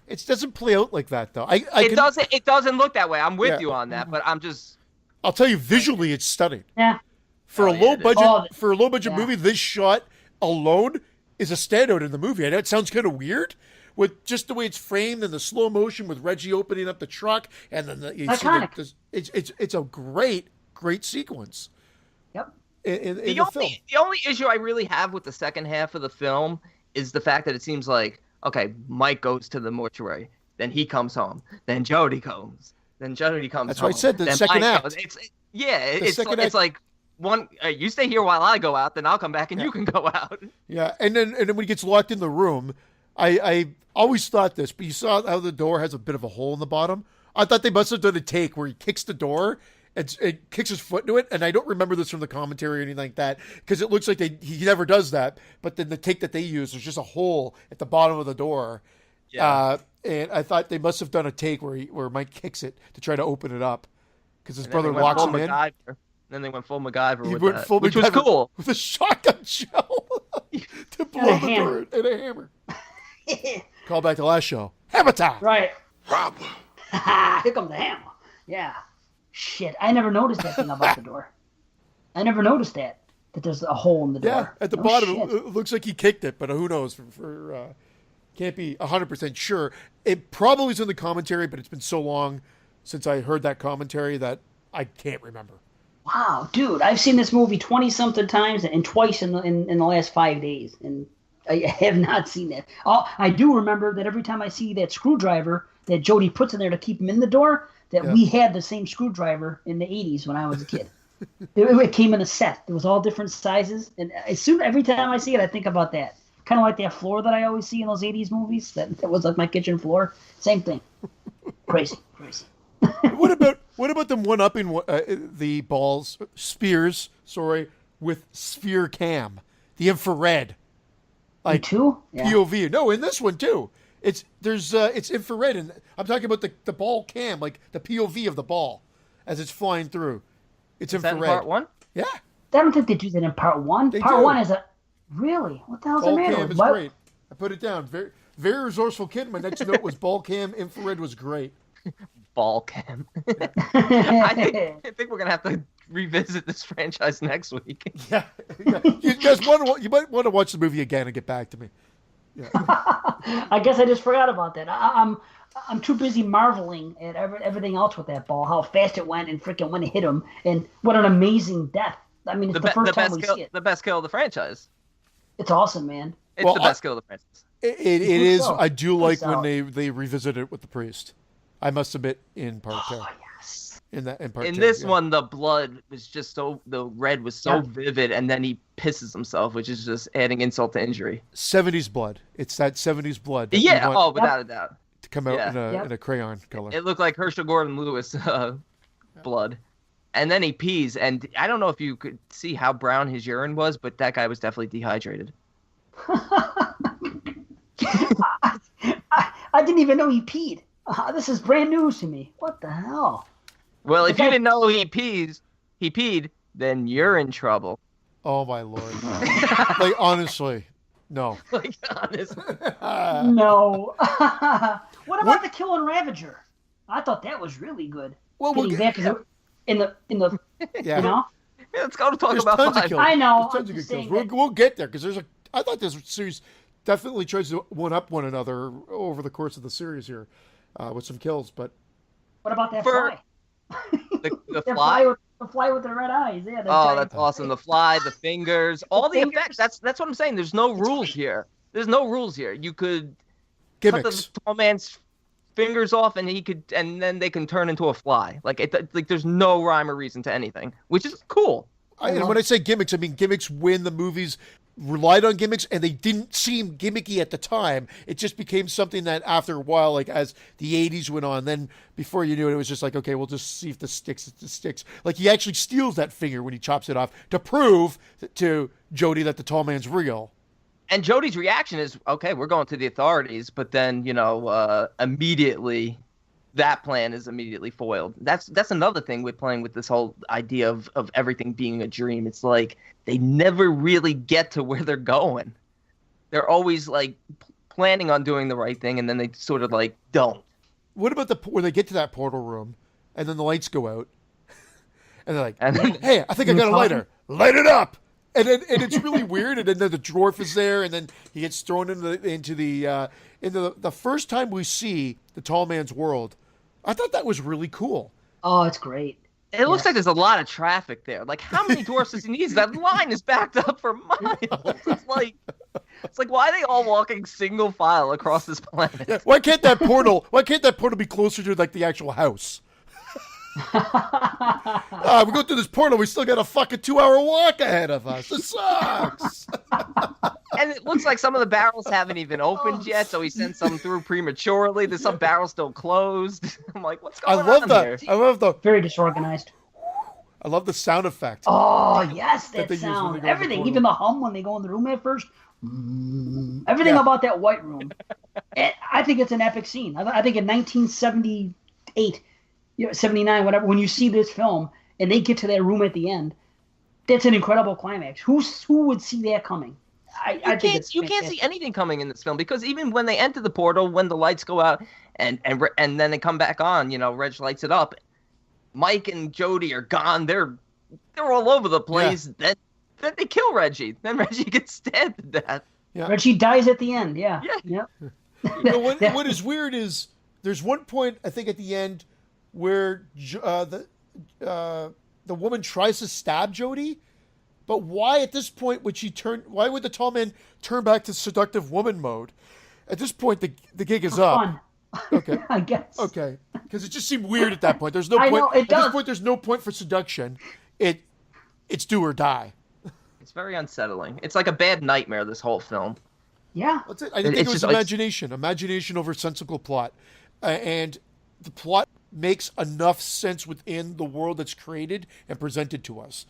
It doesn't play out like that, though. It doesn't look that way. I'm with you on that, but I'm just. I'll tell you, visually, it's stunning. Yeah. For a low budget movie, this shot alone is a standout in the movie. I know it sounds kind of weird, with just the way it's framed and the slow motion with Reggie opening up the truck, and then it's a great sequence. Yep. In the film. The only issue I really have with the second half of the film is the fact that it seems like, okay, Mike goes to the mortuary. Then he comes home. Then Jody comes. Then Jody comes That's home. why I said the then second Mike act. Goes. It's like one. You stay here while I go out. Then I'll come back and you can go out. Yeah, and then when he gets locked in the room, I always thought this, but you saw how the door has a bit of a hole in the bottom. I thought they must have done a take where he kicks the door and kicks his foot into it, and I don't remember this from the commentary or anything like that because it looks like he never does that. But then the take that they use, there's just a hole at the bottom of the door. Yeah. And I thought they must have done a take where Mike kicks it to try to open it up because his brother locks him in. Then they went full MacGyver with that, which was cool. With a shotgun shell to blow the door and a hammer. Call back to last show. Hammer time. Right. Rob. Here comes the hammer. Yeah. Shit, I never noticed that thing about the door. I never noticed that there's a hole in the door. Yeah, at the bottom, it looks like he kicked it, but who knows? Can't be 100% sure. It probably is in the commentary, but it's been so long since I heard that commentary that I can't remember. Wow, dude, I've seen this movie 20-something times and twice in the last 5 days, and I have not seen that. I do remember that every time I see that screwdriver that Jody puts in there to keep him in the door, we had the same screwdriver in the 80s when I was a kid. It came in a set. It was all different sizes, and every time I see it, I think about that. Kind of like that floor that I always see in those 80s movies. That was like my kitchen floor. Same thing. Crazy. What about them one-upping the spears with sphere cam, the infrared, like too? Yeah. POV? No, in this one too. It's infrared, and I'm talking about the ball cam, like the POV of the ball as it's flying through. It's infrared. Is that in part 1? Yeah. I don't think they do that in part 1. Part 1 is really? What the hell's the matter? Ball cam is great. I put it down. Very, very resourceful kid. My next note was ball cam. Infrared was great. Ball cam. I think we're gonna have to revisit this franchise next week. Yeah. You guys you might want to watch the movie again and get back to me. Yeah. I guess I just forgot about that. I'm too busy marveling at everything else with that ball, how fast it went and freaking when it hit him, and what an amazing death. I mean, it's the first time we see it. The best kill of the franchise. It's awesome, man. It's the best kill of the franchise. It is. So. I do like when they revisit it with the priest. I must admit, in part 2. Oh, yes. In part 2. In this one, the blood was just the red was so vivid, and then he pisses himself, which is just adding insult to injury. 70s blood. It's that 70s blood. That without a doubt. To come out in a crayon color. It looked like Herschel Gordon Lewis blood. And then he pees, and I don't know if you could see how brown his urine was, but that guy was definitely dehydrated. I didn't even know he peed. This is brand news to me. What the hell? Well, if you didn't know he peed, then you're in trouble. Oh my Lord! Like honestly, no. Like honestly, no. What about the kill in Ravager? I thought that was really good. Well, in the you know. Yeah, let's go to talk about tons 5. Of kills. I know. There's tons of good kills. We'll get there because I thought this series definitely tries to one-up one another over the course of the series here with some kills. But what about that fly? The fly? The fly with the red eyes. Yeah. That's awesome. The fly, the fingers, all the effects. That's what I'm saying. There's no rules here. You could cut the tall man's fingers off, and then they can turn into a fly. Like there's no rhyme or reason to anything, which is cool. And when I say gimmicks, I mean gimmicks when the movies relied on gimmicks and they didn't seem gimmicky at the time. It just became something that after a while, like as the 80s went on, then before you knew it, it was just like, okay, we'll just see if this sticks. It sticks. Like he actually steals that finger when he chops it off to prove to Jody that the tall man's real. And Jody's reaction is, okay, we're going to the authorities, but then, immediately that plan is immediately foiled. That's another thing with playing with this whole idea of everything being a dream. It's like they never really get to where they're going. They're always like planning on doing the right thing, and then they sort of like don't. What about when they get to that portal room and then the lights go out and they're like, hey, I think I got a lighter. Light it up. And it's really weird. And then the dwarf is there, and then he gets thrown into the first time we see the tall man's world. I thought that was really cool. Oh, it's great. It looks like there's a lot of traffic there. Like, how many dwarfs does he need? That line is backed up for miles. It's like It's like, why are they all walking single file across this planet? Yeah, why can't that portal be closer to like the actual house? We go through this portal, we still got a fucking 2-hour walk ahead of us. It sucks. And it looks like some of the barrels haven't even opened yet, so he sent some through prematurely. There's some barrels still closed. I'm like, what's going on here? I love the Very disorganized. I love the sound effect. Oh yes, that they use when sound. they go in the Everything, portal. even the hum when they go in the room at first. Everything about that white room. I think it's an epic scene. I think in 1978, 79, whatever, when you see this film and they get to that room at the end, that's an incredible climax. Who would see that coming? I think it's you can't see anything coming in this film, because even when they enter the portal, when the lights go out and then they come back on, Reg lights it up. Mike and Jody are gone. They're all over the place. Yeah. Then they kill Reggie. Then Reggie gets stabbed to death. Yeah. Reggie dies at the end. Yeah. What is weird is there's one point, I think, at the end where the woman tries to stab Jody, but why at this point would why would the tall man turn back to seductive woman mode? At this point, the gig is up. Fun. Okay. I guess. Okay. Because it just seemed weird at that point. There's no point. Know, at this point, there's no point for seduction. It's do or die. It's very unsettling. It's like a bad nightmare, this whole film. Yeah. That's it. I think it was imagination. Imagination over sensible plot. And the plot makes enough sense within the world that's created and presented to us.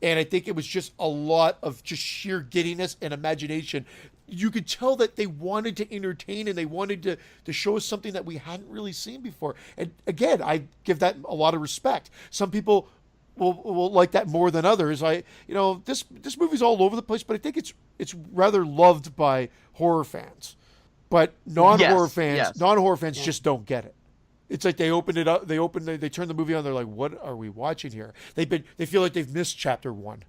And I think it was just a lot of just sheer giddiness and imagination. You could tell that they wanted to entertain and they wanted to show us something that we hadn't really seen before. And again, I give that a lot of respect. Some people will like that more than others. This movie's all over the place, but I think it's rather loved by horror fans. But non-horror fans just don't get it. It's like they open it up, they turn the movie on, they're like, what are we watching here? They feel like they've missed chapter 1,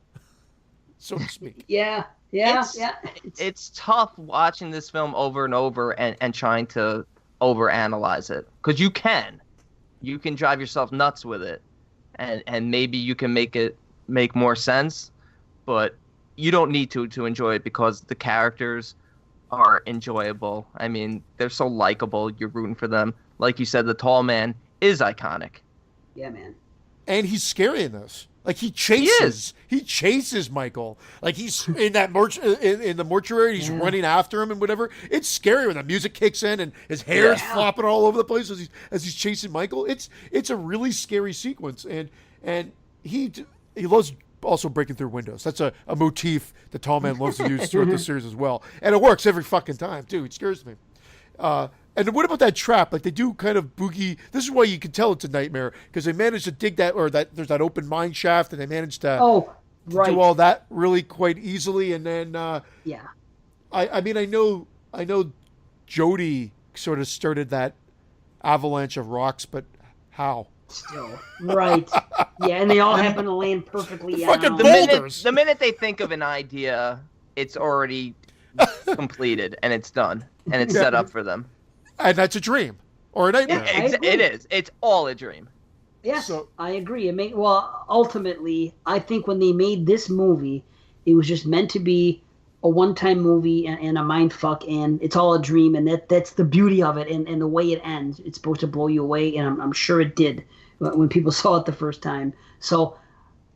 so to speak. Yeah. It's tough watching this film over and over and trying to overanalyze it, because you can drive yourself nuts with it, and maybe you can make more sense, but you don't need to enjoy it, because the characters are enjoyable. I mean, they're so likable. You're rooting for them. Like you said, the tall man is iconic. Yeah, man. And he's scary in this. Like he chases Michael. Like he's in that in the mortuary. He's running after him and whatever. It's scary when the music kicks in and his hair is flopping all over the place as he's chasing Michael. It's a really scary sequence, and he loves also breaking through windows. That's a motif the tall man loves to use throughout the series as well, and it works every fucking time, dude. It scares me. And what about that trap? Like they do kind of boogie. This is why you can tell it's a nightmare, because they managed to dig that, or that there's that open mine shaft, and they managed to do all that really quite easily. And then I mean I know Jody sort of started that avalanche of rocks, but how? Still right. Yeah, and they all happen to land perfectly. Fucking boulders. The minute they think of an idea, it's already completed and it's done and it's set up for them. And that's a dream or a nightmare. It is. It's all a dream. Yes, I agree. Ultimately, I think when they made this movie, it was just meant to be a one-time movie and a mind fuck, and it's all a dream, and that's the beauty of it, and the way it ends. It's supposed to blow you away, and I'm sure it did when people saw it the first time. So,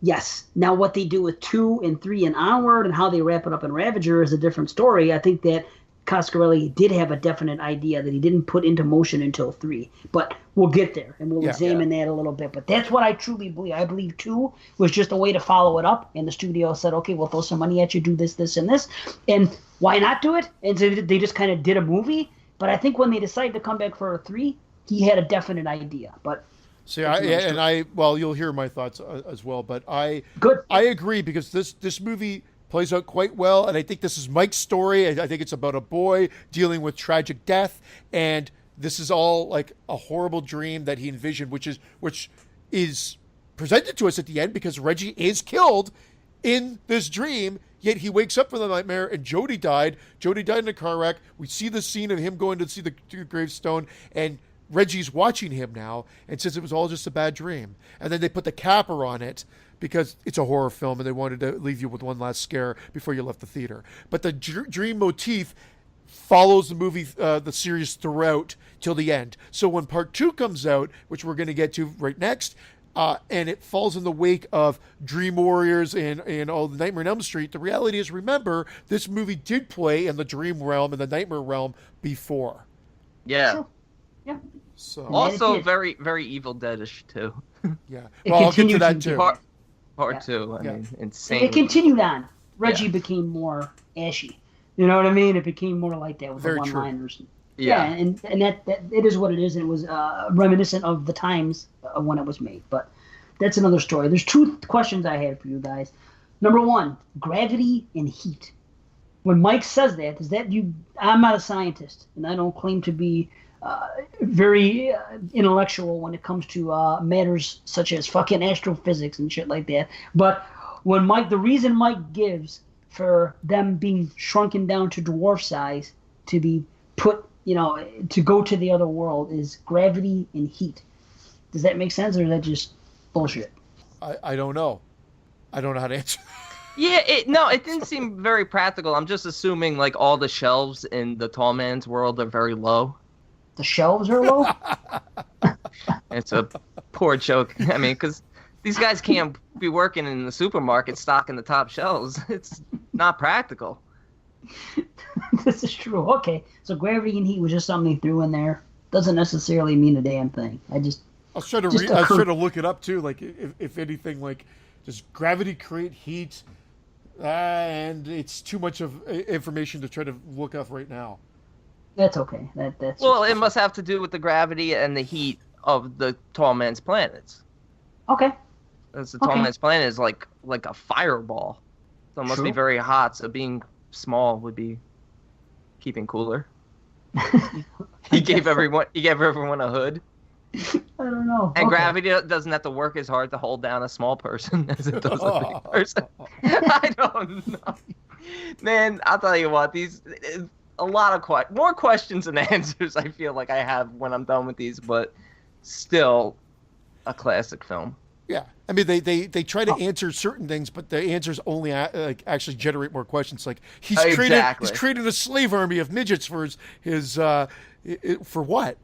yes. Now, what they do with 2 and 3 and onward, and how they wrap it up in Ravager is a different story. I think that Coscarelli did have a definite idea that he didn't put into motion until 3. But we'll get there, and we'll examine that a little bit. But that's what I truly believe. I believe 2 was just a way to follow it up, and the studio said, okay, we'll throw some money at you, do this, and this. And why not do it? And so they just kind of did a movie. But I think when they decided to come back for a 3, he had a definite idea. But see, you'll hear my thoughts as well. But I agree, because this movie plays out quite well, and I think this is Mike's story. I think it's about a boy dealing with tragic death, and this is all like a horrible dream that he envisioned, which is presented to us at the end, because Reggie is killed in this dream, yet he wakes up from the nightmare, and Jody died. Jody died in a car wreck. We see the scene of him going to see the gravestone, and Reggie's watching him now and says it was all just a bad dream. And then they put the capper on it because it's a horror film and they wanted to leave you with one last scare before you left the theater. But the dream motif follows the movie, the series throughout till the end. So when part 2 comes out, which we're going to get to right next, and it falls in the wake of Dream Warriors and all the Nightmare on Elm Street, the reality is, remember, this movie did play in the dream realm and the nightmare realm before. Yeah. Sure. Yeah. So Also very, very Evil Dead-ish too. Yeah. Well, I'll get to that too. Part 2. I mean, insane. It continued on. Reggie became more ashy. You know what I mean? It became more like that with Very the one-liners. Yeah. And that it is what it is, and it was reminiscent of the times when it was made. But that's another story. There's 2 questions I had for you guys. Number 1, gravity and heat. When Mike says that, is that you? I'm not a scientist, and I don't claim to be very intellectual when it comes to matters such as fucking astrophysics and shit like that. But when the reason Mike gives for them being shrunken down to dwarf size to be put, to go to the other world is gravity and heat. Does that make sense, or is that just bullshit? I don't know. I don't know how to answer. Yeah, it didn't seem very practical. I'm just assuming like all the shelves in the tall man's world are very low. The shelves are low? It's a poor joke. I mean, because these guys can't be working in the supermarket stocking the top shelves. It's not practical. This is true. Okay, so gravity and heat was just something they threw in there. Doesn't necessarily mean a damn thing. I was trying to look it up too. Like if anything, like does gravity create heat? And it's too much of information to try to look up right now. That's okay. That's well, it must have to do with the gravity and the heat of the tall man's planets. Okay. Because the tall man's planet is like a fireball, so it must be very hot. So being small would be keeping cooler. He gave everyone a hood. I don't know. And gravity doesn't have to work as hard to hold down a small person as it does a big person. I don't know. Man, I'll tell you what, these a lot of more questions than answers I feel like I have when I'm done with these, but still a classic film. Yeah. I mean, they try to answer certain things, but the answers only actually generate more questions. Like he's created a slave army of midgets for his for what?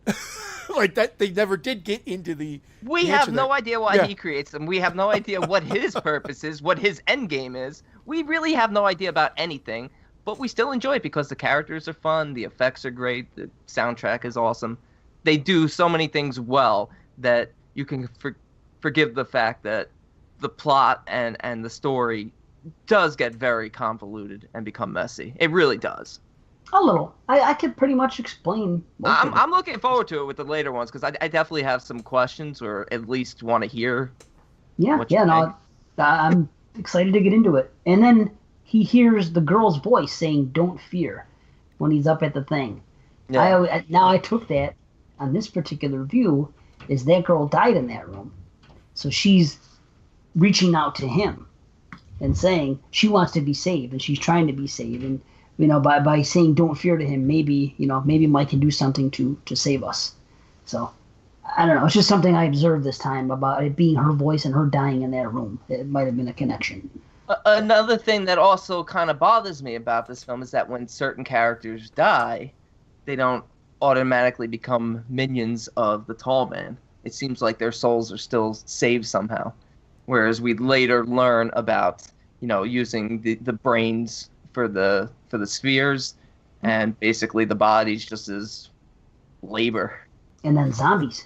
Like that, they never did get into the. We have no idea why he creates them. We have no idea what his purpose is, what his end game is. We really have no idea about anything, but we still enjoy it because the characters are fun, the effects are great, the soundtrack is awesome. They do so many things well that you can forgive the fact that the plot and the story does get very convoluted and become messy. It really does. A little. I could pretty much explain. I'm looking forward to it with the later ones because I definitely have some questions or at least want to hear. I'm excited to get into it. And then he hears the girl's voice saying "Don't fear" when he's up at the thing. Yeah. I took that on this particular view is that girl died in that room, so she's reaching out to him and saying she wants to be saved and she's trying to be saved and. By saying "don't fear" to him, maybe Mike can do something to save us. So, I don't know. It's just something I observed this time about it being her voice and her dying in that room. It might have been a connection. Another thing that also kind of bothers me about this film is that when certain characters die, they don't automatically become minions of the Tall Man. It seems like their souls are still saved somehow. Whereas we later learn about, using the brains for the spheres, and basically the body's just as labor. And then zombies.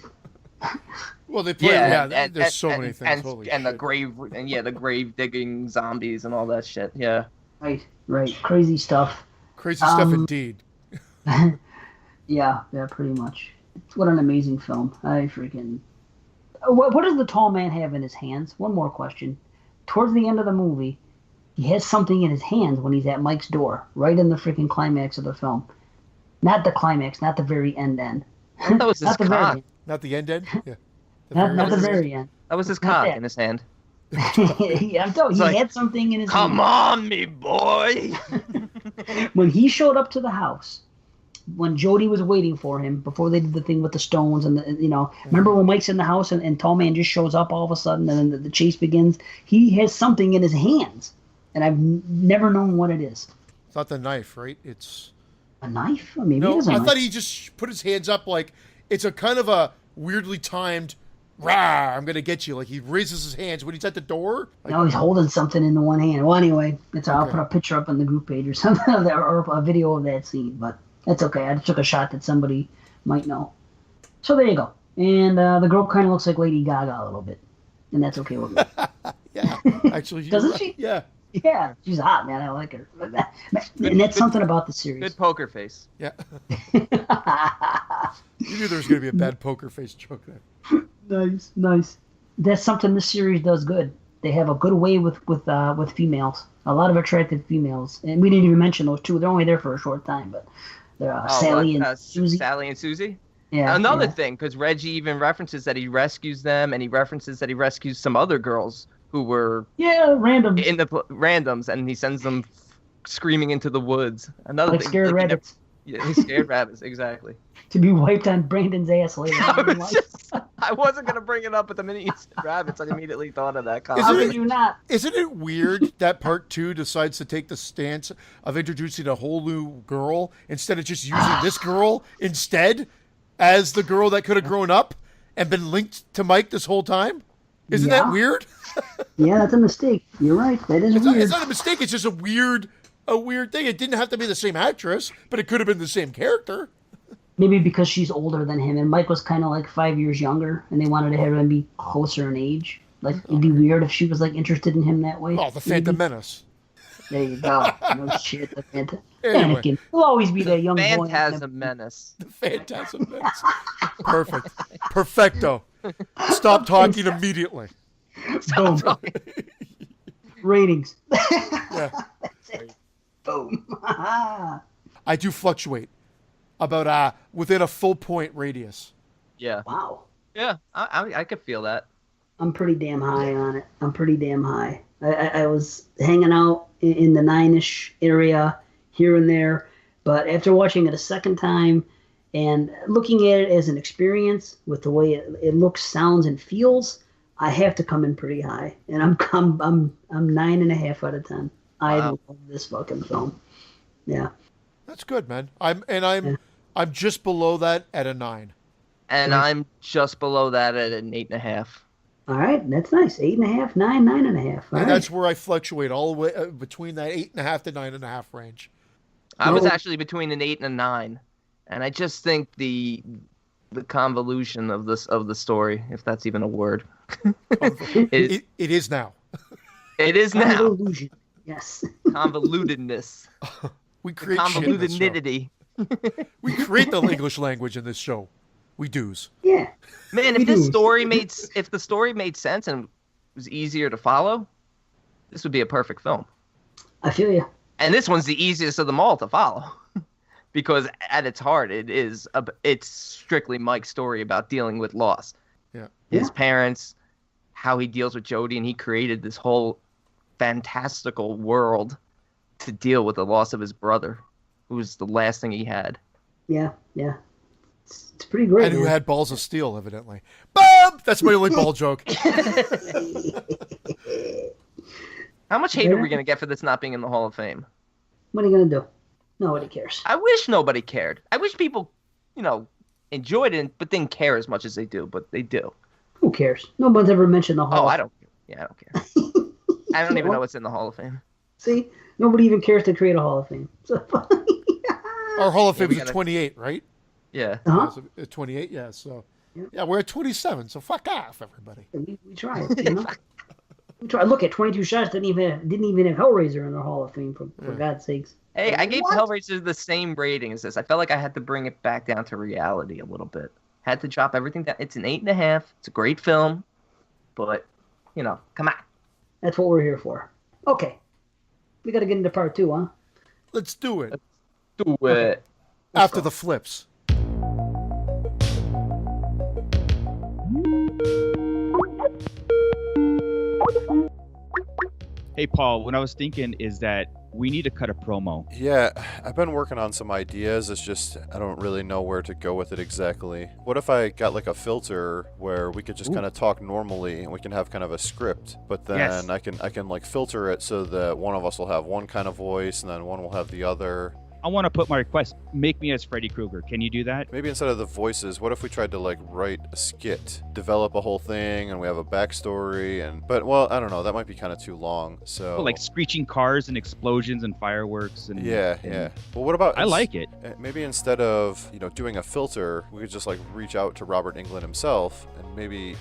Well, they play. There's so many things. The grave digging zombies and all that shit. Yeah. Right. Crazy stuff. Crazy stuff indeed. Yeah, pretty much. What an amazing film. What does the Tall Man have in his hands? One more question. Towards the end of the movie, he has something in his hands when he's at Mike's door, right in the freaking climax of the film. Not the climax, not the very end. That was his cock. Not the end? Yeah. Not the very end. That was his cock in his hand. Yeah, I'm telling you, he had something in his hand. Come on, me boy! When he showed up to the house, when Jody was waiting for him before they did the thing with the stones and remember when Mike's in the house and Tall Man just shows up all of a sudden and then the chase begins. He has something in his hands, and I've never known what it is. It's not the knife, right? It's a knife. Maybe no. It is a I knife. thought he just put his hands up like it's a kind of a weirdly timed. Rah! I'm gonna get you. Like he raises his hands when he's at the door. Like, No, he's holding something in the one hand. Well, anyway, I'll Okay. put a picture up on the group page or something of that, or a video of that scene. But that's okay. I just took a shot that somebody might know. So there you go. And the girl kind of looks like Lady Gaga a little bit, and that's okay with me. yeah, actually, you're Doesn't right. she? Yeah, Yeah, she's hot, man. I like her. And that's something about the series. Good poker face. yeah. You knew there was gonna be a bad poker face joke there. Nice. That's something this series does good. They have a good way with females. A lot of attractive females, and we didn't even mention those two. They're only there for a short time, but they're Sally and Susie. Sally and Susie. Yeah. Another thing, because Reggie even references that he rescues them, and he references that he rescues some other girls who were random in the randoms, and he sends them screaming into the woods. Another like thing, scared rabbits he scared rabbits, exactly. to be wiped on Brandon's ass later. I wasn't gonna bring it up, but the minute you said rabbits, I immediately thought of that comment. How could you not? Isn't it weird that part 2 decides to take the stance of introducing a whole new girl instead of just using this girl instead as the girl that could have grown up and been linked to Mike this whole time? Isn't that weird? Yeah, that's a mistake. You're right. That is weird. It's not a mistake. It's just a weird thing. It didn't have to be the same actress, but it could have been the same character. Maybe because she's older than him, and Mike was kind of like 5 years younger, and they wanted to have him be closer in age. Like, it'd be weird if she was like interested in him that way. Oh, the Phantom Menace. There you go. No shit. The Phantom. Anyway. Anakin will always be that young boy. Phantasm Menace. The Phantasm Menace. Perfect. Perfecto. Stop talking immediately. Boom. Ratings. Yeah. That's it. Boom. I do fluctuate about within a full point radius. Yeah. Wow. Yeah, I could feel that. I'm pretty damn high on it. I'm pretty damn high. I was hanging out in the 9-ish area here and there, but after watching it a second time and looking at it as an experience with the way it looks, sounds, and feels, I have to come in pretty high, and I'm 9.5 out of 10. I love this fucking film. Yeah. That's good, man. I'm just below that at a 9. And I'm just below that at an 8.5. All right, that's nice. 8.5, 9, 9.5. And that's where I fluctuate all the way between that 8.5 to 9.5 range. I was actually between an 8 and a 9, and I just think the convolution of the story, if that's even a word, It is now. It is now. Convolution. Yes. Convolutedness. We create shit in this show. Convolutedness. We create the English language in this show. We do's. Yeah. Man, if the story made sense and was easier to follow, this would be a perfect film. I feel you. And this one's the easiest of them all to follow, because at its heart, it's strictly Mike's story about dealing with loss. Yeah. His parents, how he deals with Jody, and he created this whole fantastical world to deal with the loss of his brother, who was the last thing he had. Yeah. It's pretty great. And who had balls of steel, evidently. Boom! That's my only ball joke. How much hate are we going to get for this not being in the Hall of Fame? What are you going to do? Nobody cares. I wish nobody cared. I wish people, enjoyed it, but didn't care as much as they do, but they do. Who cares? No one's ever mentioned the Hall. Oh, I don't care. I don't even know what's in the Hall of Fame. See? Nobody even cares to create a Hall of Fame. So, Our Hall of Fame is at 28, right? Yeah. uh-huh. At 28, yeah. So, yeah, we're at 27. So fuck off, everybody. We try it, We try. Look at 22 Shots. Didn't even have Hellraiser in our Hall of Fame, for God's sakes. Hey, I gave What? Hellraiser the same rating as this. I felt like I had to bring it back down to reality a little bit. Had to drop everything down. It's an 8.5. It's a great film, but come on. That's what we're here for. Okay, we got to get into part 2, huh? Let's do it. Do it. After the flips. Hey, Paul, what I was thinking is that we need to cut a promo. Yeah, I've been working on some ideas. It's just I don't really know where to go with it exactly. What if I got like a filter where we could just kind of talk normally and we can have kind of a script, but then I can like filter it so that one of us will have one kind of voice and then one will have the other. I want to put my request, make me as Freddy Krueger. Can you do that? Maybe instead of the voices, what if we tried to like write a skit, develop a whole thing, and we have a backstory, but I don't know, that might be kind of too long. So like screeching cars and explosions and fireworks and yeah. Well, what about I like it. Maybe instead of doing a filter, we could just like reach out to Robert Englund himself, and maybe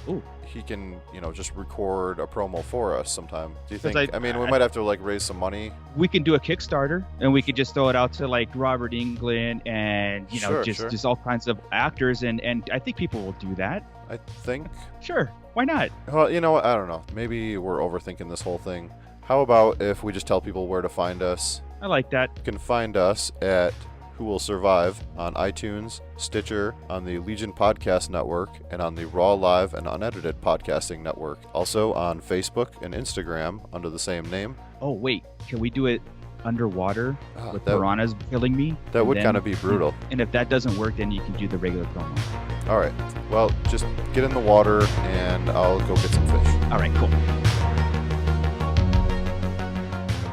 he can just record a promo for us sometime. Do you think? I mean, we might have to like raise some money. We can do a Kickstarter, and we could just throw it out to like Robert Englund and just all kinds of actors, and I think people will do that. I think. Sure, why not? Well, you know what? I don't know. Maybe we're overthinking this whole thing. How about if we just tell people where to find us? I like that. You can find us at Who Will Survive on iTunes, Stitcher, on the Legion Podcast Network, and on the Raw Live and Unedited Podcasting Network. Also on Facebook and Instagram under the same name. Oh, wait. Can we do it underwater with piranhas killing me? That would kind of be brutal. And if that doesn't work, then you can do the regular promo. All right. Well, just get in the water, and I'll go get some fish. All right, cool.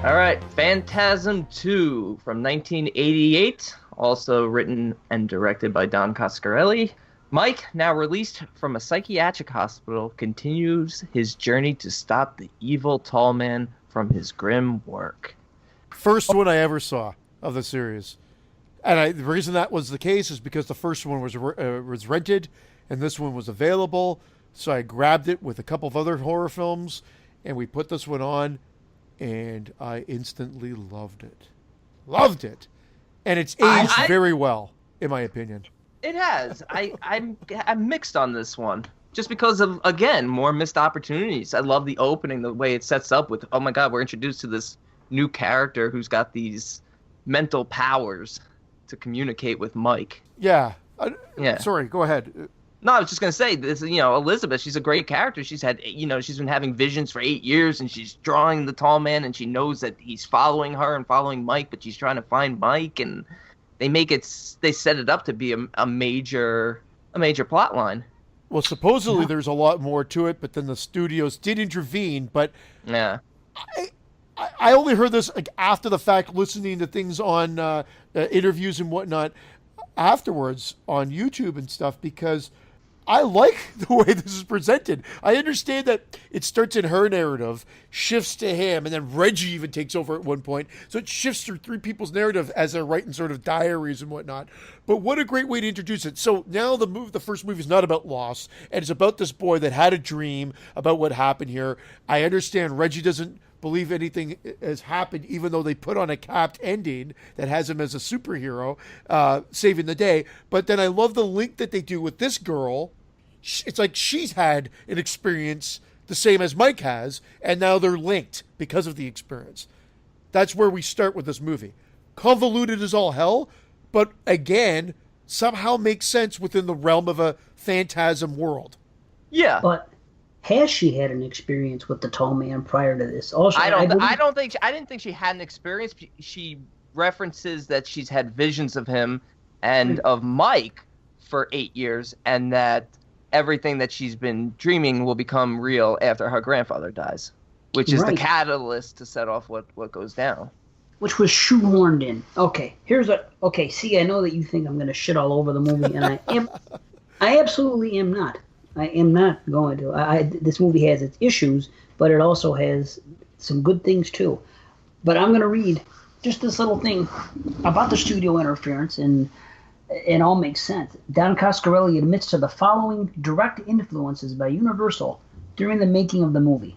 All right, Phantasm II from 1988, also written and directed by Don Coscarelli. Mike, now released from a psychiatric hospital, continues his journey to stop the evil tall man from his grim work. First one I ever saw of the series. And the reason that was the case is because the first one was rented, and this one was available. So I grabbed it with a couple of other horror films, and we put this one on. And I instantly loved it. Loved it. And it's aged very well, in my opinion. It has. I'm mixed on this one. Just because of, again, more missed opportunities. I love the opening, the way it sets up with, oh my God, we're introduced to this new character who's got these mental powers to communicate with Mike. Yeah. Yeah. Sorry, go ahead. No, I was just going to say, this, Elizabeth, she's a great character. She's had, she's been having visions for 8 years, and she's drawing the tall man, and she knows that he's following her and following Mike, but she's trying to find Mike, and they set it up to be a major plot line. Well, supposedly there's a lot more to it, but then the studios did intervene, but yeah. I only heard this after the fact, listening to things on interviews and whatnot afterwards on YouTube and stuff, because I like the way this is presented. I understand that it starts in her narrative, shifts to him, and then Reggie even takes over at one point. So it shifts through three people's narrative as they're writing sort of diaries and whatnot. But what a great way to introduce it. So now the first movie is not about loss, and it's about this boy that had a dream about what happened here. I understand Reggie doesn't believe anything has happened, even though they put on a capped ending that has him as a superhero saving the day. But then I love the link that they do with this girl. It's like she's had an experience the same as Mike has, and now they're linked because of the experience. That's where we start with this movie. Convoluted as all hell, but again, somehow makes sense within the realm of a phantasm world. Yeah. But has she had an experience with the tall man prior to this? Also, I didn't think she had an experience. She references that she's had visions of him and of Mike for 8 years, and that everything that she's been dreaming will become real after her grandfather dies, which is the catalyst to set off what goes down. Which was shoehorned in. Okay, see, I know that you think I'm going to shit all over the movie, and I absolutely am not. I am not going to. This movie has its issues, but it also has some good things too. But I'm going to read just this little thing about the studio interference, and it all makes sense. Don Coscarelli admits to the following direct influences by Universal during the making of the movie.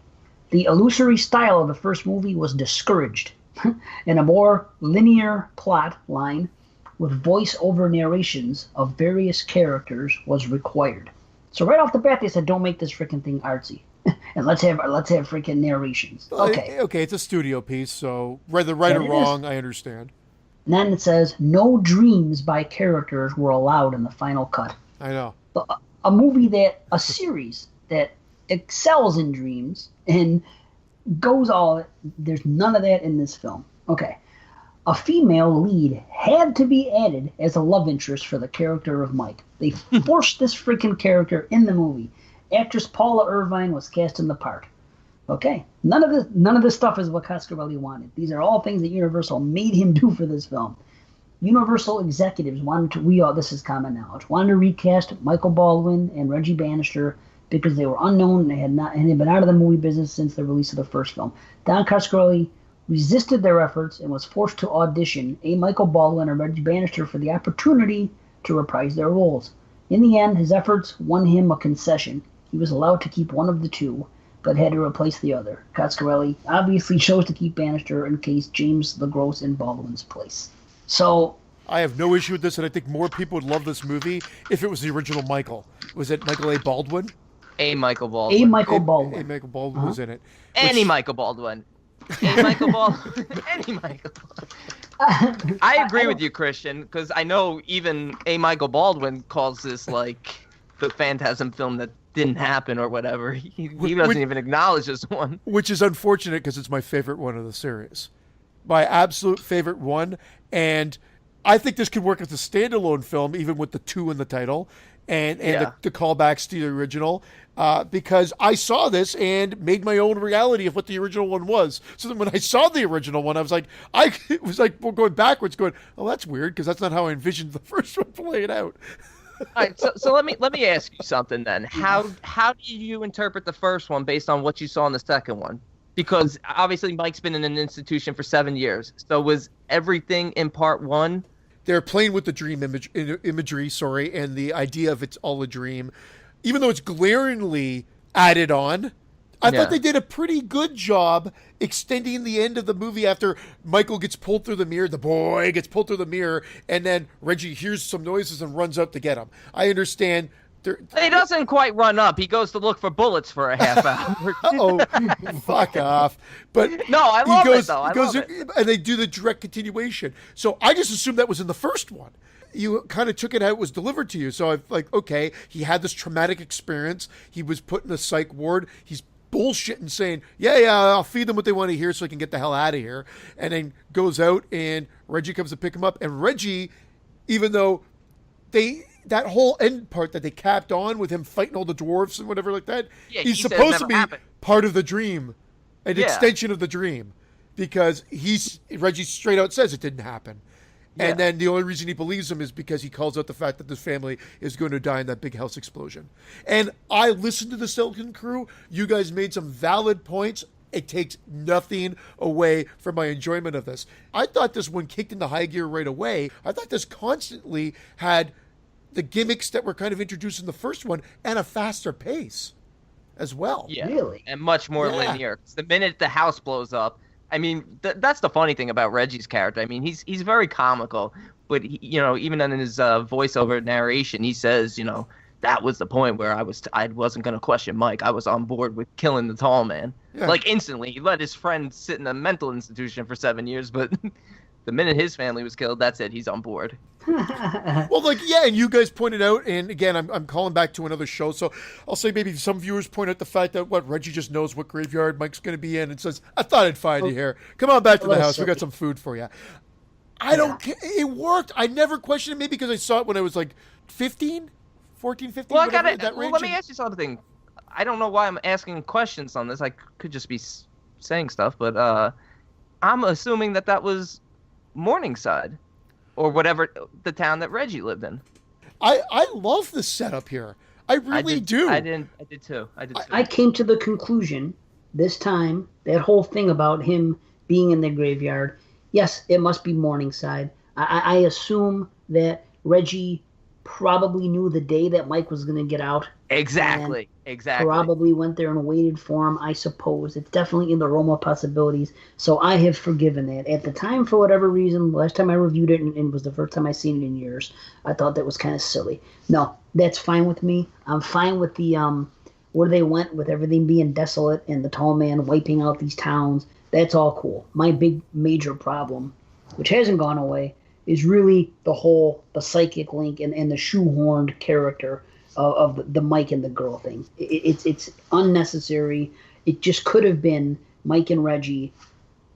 The illusory style of the first movie was discouraged, and a more linear plot line with voice-over narrations of various characters was required. So right off the bat, they said, "Don't make this freaking thing artsy, and let's have freaking narrations." Okay, it's a studio piece, so whether right or wrong, I understand. And then it says, "No dreams by characters were allowed in the final cut." I know. A series that excels in dreams and goes all. There's none of that in this film. Okay. A female lead had to be added as a love interest for the character of Mike. They forced this freaking character in the movie. Actress Paula Irvine was cast in the part. Okay. None of this stuff is what Coscarelli wanted. These are all things that Universal made him do for this film. Universal executives wanted to, this is common knowledge, wanted to recast Michael Baldwin and Reggie Bannister because they were unknown and had been out of the movie business since the release of the first film. Don Coscarelli resisted their efforts and was forced to audition a Michael Baldwin or Reggie Bannister for the opportunity to reprise their roles. In the end, his efforts won him a concession. He was allowed to keep one of the two, but had to replace the other. Coscarelli obviously chose to keep Bannister in case James LaGrosse in Baldwin's place. So I have no issue with this, and I think more people would love this movie if it was the original Michael. Was it Michael A. Baldwin? A. Michael Baldwin. A. Michael Baldwin. A. Michael Baldwin was in it. Any Michael Baldwin. A. Michael Baldwin. Any Michael Baldwin. I agree with you, Christian, because I know even A. Michael Baldwin calls this like the Phantasm film that didn't happen or whatever. He doesn't even acknowledge this one. Which is unfortunate because it's my favorite one of the series. My absolute favorite one. And I think this could work as a standalone film, even with the 2 in the title and the callbacks to the original, because I saw this and made my own reality of what the original one was. So then when I saw the original one, it was like we're going backwards, going, oh, that's weird, because that's not how I envisioned the first one playing out. All right, so let me ask you something then. How do you interpret the first one based on what you saw in the second one? Because obviously Mike's been in an institution for 7 years. So was everything in part 1? They're playing with the dream imagery, and the idea of it's all a dream. Even though it's glaringly added on, I thought they did a pretty good job extending the end of the movie after Michael gets pulled through the mirror, the boy gets pulled through the mirror, and then Reggie hears some noises and runs out to get him. I understand. He doesn't quite run up. He goes to look for bullets for a half hour. Oh, fuck off. But no, I love it, though. I love it. And they do the direct continuation. So I just assumed that was in the first one. You kind of took it how it was delivered to you. So I'm like, okay, he had this traumatic experience. He was put in a psych ward. He's bullshitting saying, yeah, I'll feed them what they want to hear so I can get the hell out of here. And then goes out and Reggie comes to pick him up. And Reggie, even though that whole end part that they capped on with him fighting all the dwarves and whatever like that, he's supposed to be part of the dream, an extension of the dream, because Reggie straight out says it didn't happen. Yeah. And then the only reason he believes him is because he calls out the fact that this family is going to die in that big house explosion. And I listened to the Silicon Crew. You guys made some valid points. It takes nothing away from my enjoyment of this. I thought this one kicked into high gear right away. I thought this constantly had the gimmicks that were kind of introduced in the first one and a faster pace as well. Yeah, really? And much more linear. The minute the house blows up, I mean, that's the funny thing about Reggie's character. I mean, he's very comical, but even in his voiceover narration, he says, that was the point where I wasn't going to question Mike. I was on board with killing the tall man. Yeah. Like instantly, he let his friend sit in a mental institution for 7 years, but the minute his family was killed, that's it. He's on board. Well, and you guys pointed out, and again, I'm calling back to another show, so I'll say maybe some viewers point out the fact that Reggie just knows what graveyard Mike's going to be in and says, I thought I'd find you here. Come on back to the house. We got some food for you. I don't care. It worked. I never questioned it, maybe because I saw it when I was like 15, 14, 15. Well, let me ask you something. I don't know why I'm asking questions on this. I could just be saying stuff, but I'm assuming that was Morningside. Or whatever the town that Reggie lived in. I love the setup here. I really do. I did too. I came to the conclusion this time, that whole thing about him being in the graveyard, yes, it must be Morningside. I assume that Reggie probably knew the day that Mike was going to get out. Exactly. Probably went there and waited for him, I suppose. It's definitely in the realm of possibilities. So I have forgiven that. At the time, for whatever reason, last time I reviewed it, and it was the first time I've seen it in years, I thought that was kind of silly. No, that's fine with me. I'm fine with the where they went with everything being desolate and the tall man wiping out these towns. That's all cool. My big major problem, which hasn't gone away, is really the psychic link and the shoehorned character of the Mike and the girl thing. It's unnecessary. It just could have been Mike and Reggie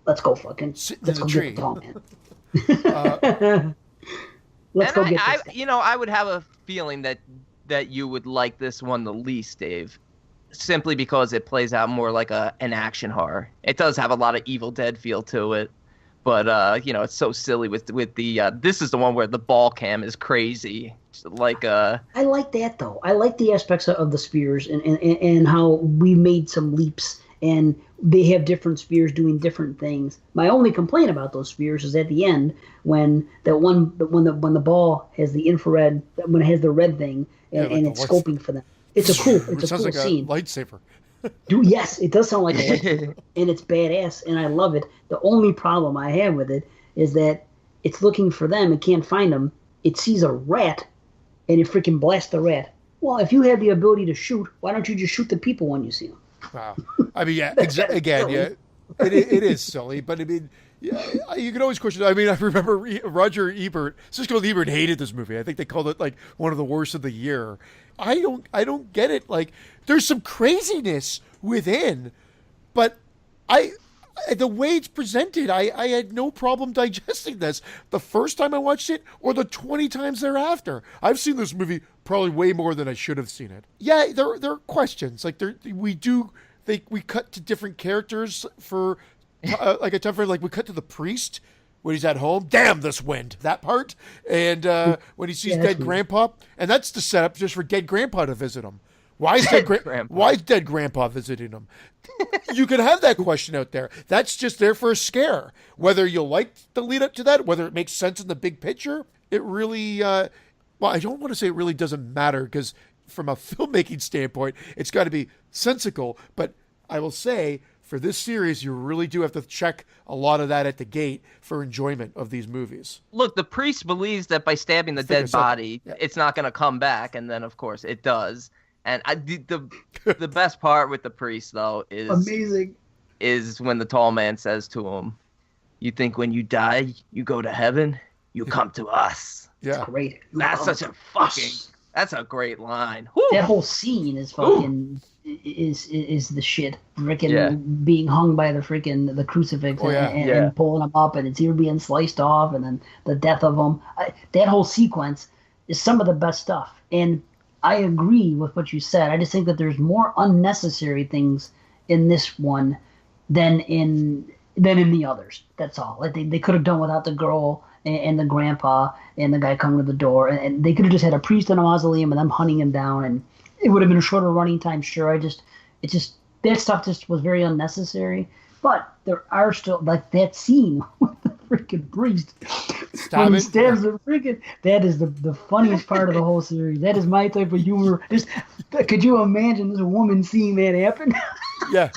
let's go fucking. Let's go get the tall man. Let's go get this. I would have a feeling that you would like this one the least, Dave, simply because it plays out more like an action horror. It does have a lot of Evil Dead feel to it, but it's so silly with the this is the one where the ball cam is crazy. I like that though. I like the aspects of the spears and how we made some leaps and they have different spears doing different things. My only complaint about those spears is at the end when the ball has the infrared, when it has the red thing and it's scoping for them. It's a cool scene. Lightsaber. Yes, it does sound like a lightsaber, and it's badass, and I love it. The only problem I have with it is that it's looking for them, it can't find them. It sees a rat, and it freaking blasts the rat. Well, if you have the ability to shoot, why don't you just shoot the people when you see them? Wow. I mean, yeah, again, yeah, it is silly, but I mean, yeah, you can always question. I mean, I remember Roger Ebert, Siskel Ebert hated this movie. I think they called it like one of the worst of the year. I don't get it. Like, there's some craziness within, but the way it's presented, I had no problem digesting this the first time I watched it or the 20 times thereafter. I've seen this movie probably way more than I should have seen it. Yeah, there are questions. Like we cut to different characters for like a time frame. Like we cut to the priest when he's at home. Damn this wind! That part, and when he sees dead grandpa, and that's the setup just for dead grandpa to visit him. Why is dead grandpa visiting him? You can have that question out there. That's just there for a scare. Whether you like the lead up to that, whether it makes sense in the big picture, it really, I don't want to say it really doesn't matter because from a filmmaking standpoint, it's got to be sensical. But I will say for this series, you really do have to check a lot of that at the gate for enjoyment of these movies. Look, the priest believes that by stabbing the dead body, it's not going to come back. And then, of course, it does. And the best part with the priest, though, is amazing. Is when the tall man says to him, "You think when you die, you go to heaven? You come to us." Yeah, that's great. That's a great line. Woo! That whole scene is fucking is the shit. Freaking being hung by the crucifix and pulling him up, and it's ear being sliced off, and then the death of him. That whole sequence is some of the best stuff. And I agree with what you said. I just think that there's more unnecessary things in this one than in the others. That's all. Like they could have done without the girl and the grandpa and the guy coming to the door, and they could have just had a priest in a mausoleum and them hunting him down, and it would have been a shorter running time. Sure, that stuff just was very unnecessary. But there are still like that scene with the freaking priest when he stabs the freaking. That is the funniest part of the whole series. That is my type of humor. Could you imagine this woman seeing that happen? Yeah.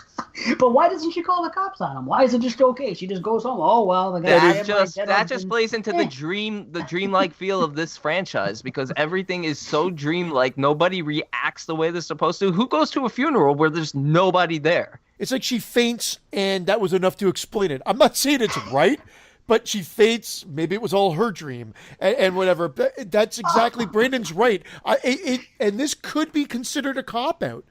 But why doesn't she call the cops on him? Why is it just okay? She just goes home. Oh well, the guy. That just plays into the dreamlike feel of this franchise because everything is so dreamlike. Nobody reacts the way they're supposed to. Who goes to a funeral where there's nobody there? It's like she faints, and that was enough to explain it. I'm not saying it's right, but she faints. Maybe it was all her dream, and whatever. But that's exactly Brandon's right. And this could be considered a cop-out.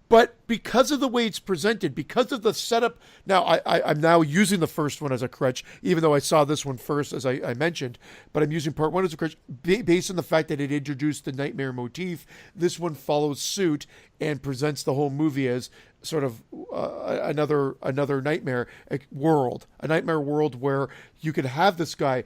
But because of the way it's presented, because of the setup, now I'm now using the first one as a crutch, even though I saw this one first, as I mentioned, but I'm using part one as a crutch, based on the fact that it introduced the nightmare motif. This one follows suit and presents the whole movie as sort of another nightmare world, a nightmare world where you could have this guy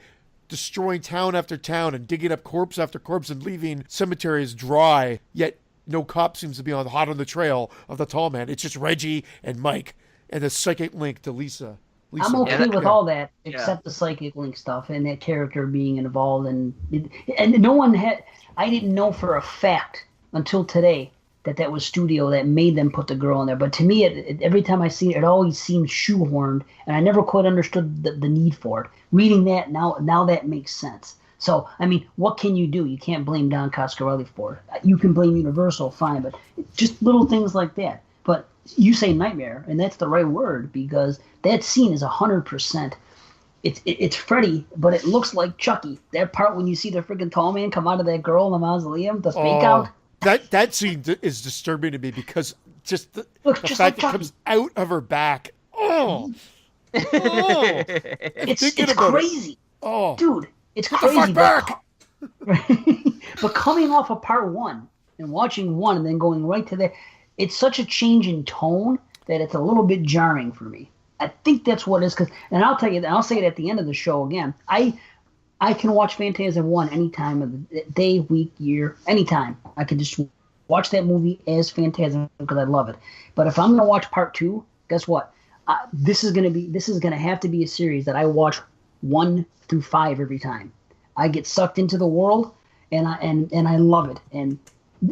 destroying town after town and digging up corpse after corpse and leaving cemeteries dry, yet no cop seems to be hot on the trail of the tall man. It's just Reggie and Mike and the psychic link to Lisa. I'm okay with all that except the psychic link stuff and that character being involved. And no one had. I didn't know for a fact until today that was studio that made them put the girl in there. But to me, every time I see it, it always seems shoehorned, and I never quite understood the need for it. Reading that now that makes sense. So, I mean, what can you do? You can't blame Don Coscarelli for it. You can blame Universal, fine, but just little things like that. But you say nightmare, and that's the right word, because that scene is 100%. It's Freddy, but it looks like Chucky. That part when you see the freaking tall man come out of that girl in the mausoleum, the fake out. That scene is disturbing to me because just the fact that it comes out of her back. Oh. It's crazy. Oh, dude, it's get crazy. The fuck back. But coming off of part 1 and watching 1 and then going right to that, it's such a change in tone that it's a little bit jarring for me. I think that's what it is. And I'll tell you, I'll say it at the end of the show again. I can watch Phantasm 1 any time of the day, week, year, anytime. I can just watch that movie as Phantasm because I love it. But if I'm going to watch part 2, guess what? This is going to have to be a series that I watch 1 through 5 every time. I get sucked into the world, and I love it. And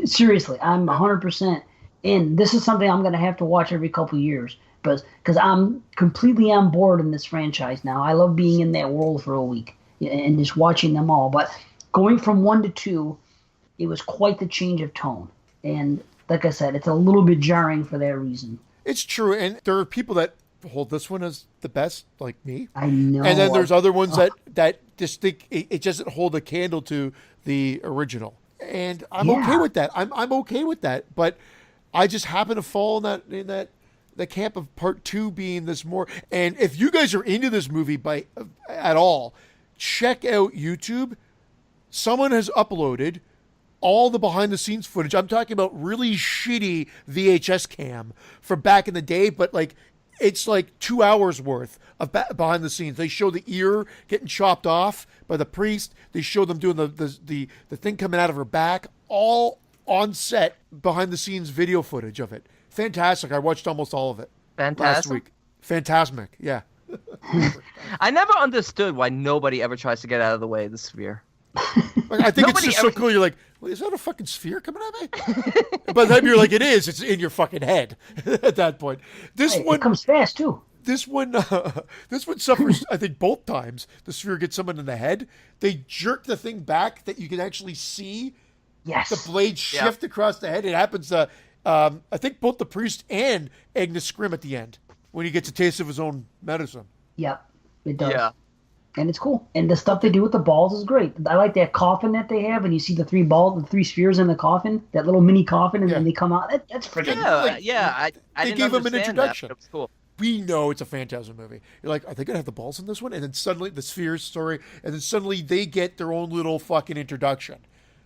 seriously, I'm 100% in. This is something I'm going to have to watch every couple of years, because I'm completely on board in this franchise now. I love being in that world for a week and just watching them all. But going from 1 to 2, it was quite the change of tone. And like I said, it's a little bit jarring for that reason. It's true, and there are people that hold this one as the best, like me. I know. And then there's other ones that just think it doesn't hold a candle to the original. And I'm okay with that. I'm okay with that. But I just happen to fall in that the camp of part 2 being this more. And if you guys are into this movie at all, check out YouTube. Someone has uploaded all the behind-the-scenes footage. I'm talking about really shitty VHS cam from back in the day, but it's 2 hours worth of behind the scenes. They show the ear getting chopped off by the priest. They show them doing the thing coming out of her back, all on set behind-the-scenes video footage of it. Fantastic. I watched almost all of it last week. Phantasmic, yeah. I never understood why nobody ever tries to get out of the way of the sphere. I think it's just so cool. You're like, well, is that a fucking sphere coming at me? But then you're like, it is. It's in your fucking head at that point. It comes fast too. This one suffers. I think both times the sphere gets someone in the head. They jerk the thing back that you can actually see. Yes. The blade shift across the head. It happens to, I think, both the priest and Agnes Scrim at the end when he gets a taste of his own medicine. Yep, it does. Yeah. And it's cool. And the stuff they do with the balls is great. I like that coffin that they have, and you see the 3 spheres in the coffin, that little mini coffin, and then they come out. That's freaking cool. I they gave him an introduction. That, but it was cool. We know it's a Phantasm movie. You're like, are they going to have the balls in this one? And then suddenly, the spheres story, and then suddenly they get their own little fucking introduction.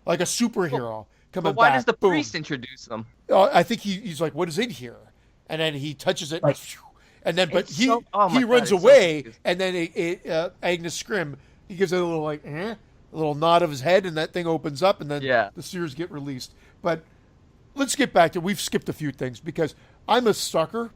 Like a superhero coming back. But why does the boom. priest introduce them? I think he's like, what is in here? And then he touches it, and then, but he runs away, and then Agnes Scrim, he gives it a little a little nod of his head, and that thing opens up, and then the spheres get released. But let's get back to, we've skipped a few things, because I'm a sucker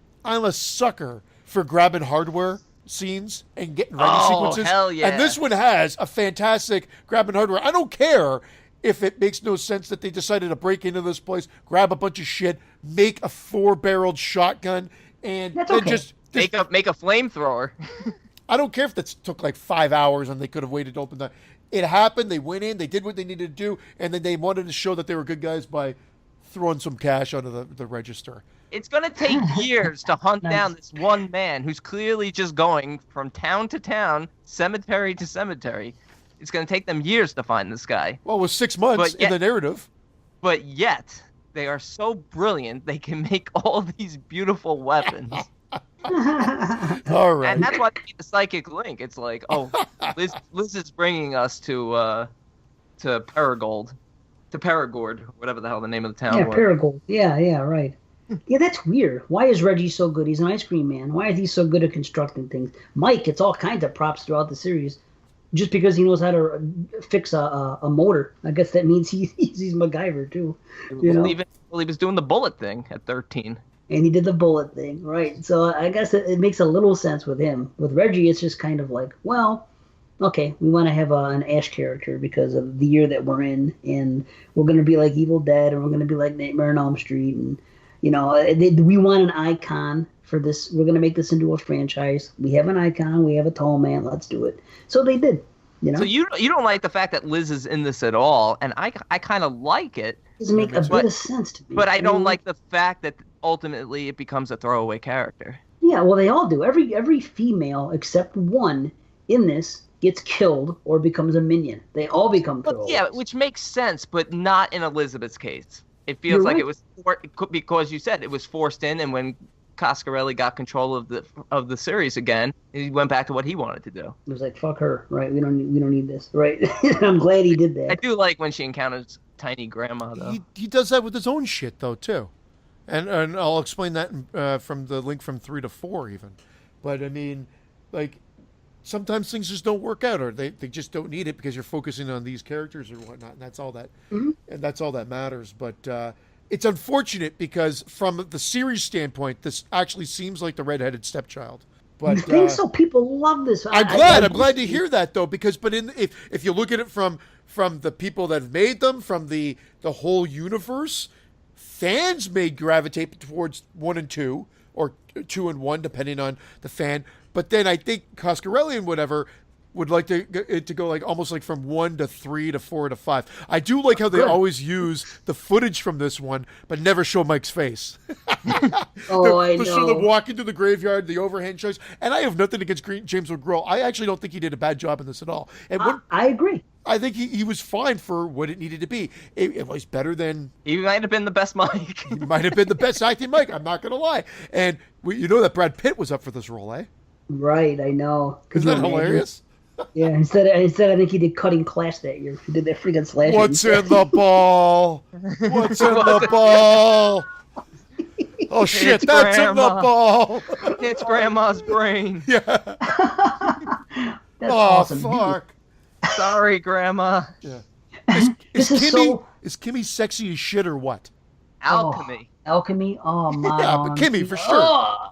for grabbing hardware scenes and getting ready sequences. Hell yeah. And this one has a fantastic grabbing hardware. I don't care if it makes no sense that they decided to break into this place, grab a bunch of shit, make a 4-barreled shotgun, and then just make a flamethrower. I don't care if that took 5 hours and they could have waited to open that. It happened. They went in. They did what they needed to do, and then they wanted to show that they were good guys by throwing some cash onto the register. It's going to take years to hunt down this one man who's clearly just going from town to town, cemetery to cemetery. It's going to take them years to find this guy. Well, it was 6 months in the narrative. But yet, they are so brilliant, they can make all these beautiful weapons. All right. And that's why they need the psychic link. It's like, Liz is bringing us to Perigord, whatever the hell the name of the town was. Perigord. Yeah, right. Yeah, that's weird. Why is Reggie so good? He's an ice cream man. Why is he so good at constructing things? Mike gets all kinds of props throughout the series just because he knows how to fix a motor. I guess that means he's MacGyver, too. He was doing the bullet thing at 13. And he did the bullet thing, right? So I guess it makes a little sense with him. With Reggie, it's just kind of like, well, okay, we want to have an Ash character because of the year that we're in, and we're going to be like Evil Dead, and we're going to be like Nightmare on Elm Street, and we want an icon for this. We're going to make this into a franchise. We have an icon. We have a tall man. Let's do it. So they did. So you don't like the fact that Liz is in this at all, and I kind of like it. It doesn't make a bit of sense to me. But I don't like the fact that ultimately it becomes a throwaway character. Yeah, well, they all do. Every female except one in this gets killed or becomes a minion. They all become throwaways. Yeah, which makes sense, but not in Elizabeth's case. It feels like it was because you said it was forced in, and when Coscarelli got control of the series again, he went back to what he wanted to do. It was like, fuck her, right? We don't need this, right? I'm glad he did that. I do like when she encounters Tiny Grandma, though. He does that with his own shit, though, too. And I'll explain that from the link from 3 to 4, even. But, I mean, like, sometimes things just don't work out, or they just don't need it because you're focusing on these characters or whatnot, and that's all that, and that's all that matters. But it's unfortunate because from the series standpoint, this actually seems like the redheaded stepchild. But, you think so? People love this. I'm glad to hear that, though, because if you look at it from the people that have made them, from the whole universe, fans may gravitate towards 1 and 2, or 2 and 1, depending on the fan. But then I think Coscarelli and whatever would like to go like almost like from 1 to 3 to 4 to 5. I do like how they always use the footage from this one, but never show Mike's face. I know. Show them walking through the graveyard, the overhand shots. And I have nothing against James McGraw. I actually don't think he did a bad job in this at all. And I agree. I think he was fine for what it needed to be. It was better than... He might have been the best Mike. He might have been the best acting Mike, I'm not going to lie. And you know that Brad Pitt was up for this role, eh? Right, I know. Isn't that hilarious? Yeah, instead I think he did Cutting Class that year. He did that freaking slash. What's in the ball? What's in the ball? Oh shit, It's that's Grandma. in the ball. It's Grandma's brain. Yeah. That's awesome. Fuck. Sorry, Grandma. Yeah. This is Kimmy sexy as shit or what? Alchemy. Alchemy? Oh, my. Yeah, but Kimmy for sure.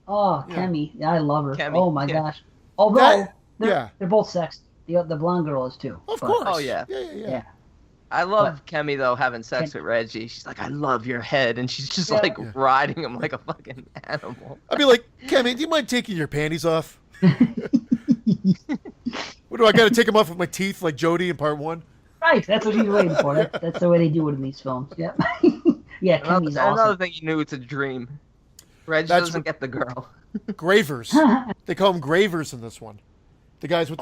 Oh, Kimmy. Yeah, I love her. Kimmy, Oh, my gosh. Although, they're both sexy. The blonde girl is too. Of course. Oh, yeah. Yeah. I love Kemi, though, having sex with Reggie. She's like, I love your head. And she's just riding him like a fucking animal. I'd be like, Kemi, do you mind taking your panties off? What do I got to take them off with my teeth like Jody in part 1? Right, that's what he's waiting for. That's the way they do it in these films. Yeah. Yeah, Kemi's awesome. Another thing you knew, it's a dream. Reggie doesn't get the girl. Gravers. They call them gravers in this one. The guys with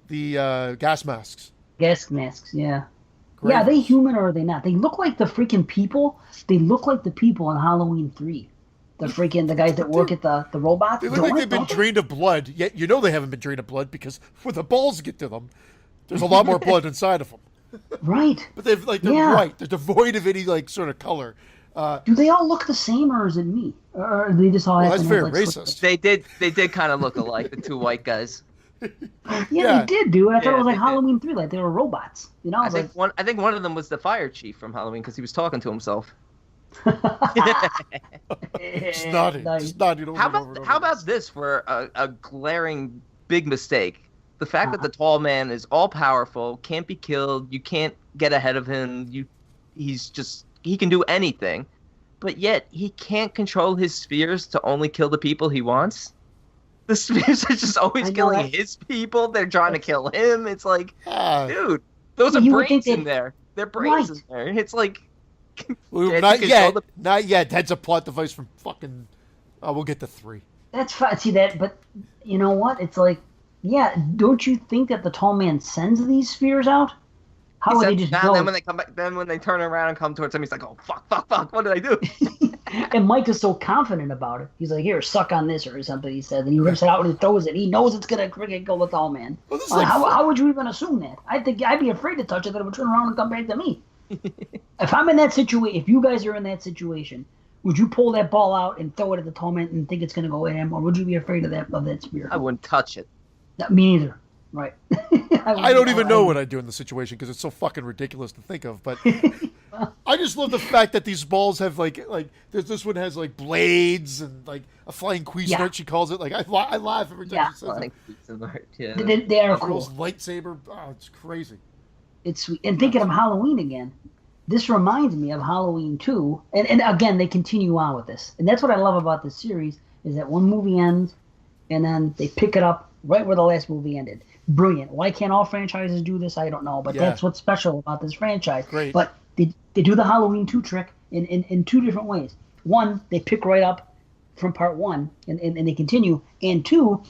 the gas masks. Gas masks, yeah. Gravers. Yeah, are they human or are they not? They look like the freaking people. They look like the people in Halloween 3. The guys that work at the robots. They look like they've been drained of blood, yet you know they haven't been drained of blood because when the balls get to them, there's a lot more blood inside of them. Right. But they're white. They're devoid of any sort of color. Do they all look the same, or is it me? Or are they just all? Well, that's very racist. They did kind of look alike, the two white guys. Yeah, they did, dude. I thought it was like Halloween 3, like they were robots. You know, I think one of them was the fire chief from Halloween because he was talking to himself. Snotty. Nice. How about this for a glaring big mistake? The fact that the tall man is all powerful, can't be killed, you can't get ahead of him. He can do anything, but yet he can't control his spheres to only kill the people he wants. The spheres are just always killing his people. They're trying to kill him. It's like, dude, those are brains in there. They're brains in there. It's like, not yet. Not yet. That's a plot device from fucking. We'll get to 3. That's fine. See that, but you know what? It's like, yeah. Don't you think that the tall man sends these spheres out? How would they just go? Then when they come back, then when they turn around and come towards him, he's like, "Oh fuck! What did I do?" And Mike is so confident about it. He's like, "Here, suck on this," or something. He says, and he rips it out and he throws it. He knows it's gonna freaking kill the tall man. Well, how would you even assume that? I think I'd be afraid to touch it. That it would turn around and come back to me. If I'm in that situation, if you guys are in that situation, would you pull that ball out and throw it at the tall man and think it's gonna go at him, or would you be afraid of that spear? I wouldn't touch it. No, me neither. Right. I don't even know what I'd do in the situation because it's so fucking ridiculous to think of. But I just love the fact that these balls have like this one has like blades and like a flying Cuisinart. She calls it. Like I laugh every time she says it. Yeah, they are cool. Lightsaber. Oh, it's crazy. It's sweet. And thinking of Halloween again, this reminds me of Halloween 2. And again, they continue on with this. And that's what I love about this series is that one movie ends and then they pick it up right where the last movie ended. Brilliant. Why can't all franchises do this? I don't know. But that's what's special about this franchise. Great. But they do the Halloween 2 trick in 2 different ways. One, they pick right up from part 1 and they continue. And 2,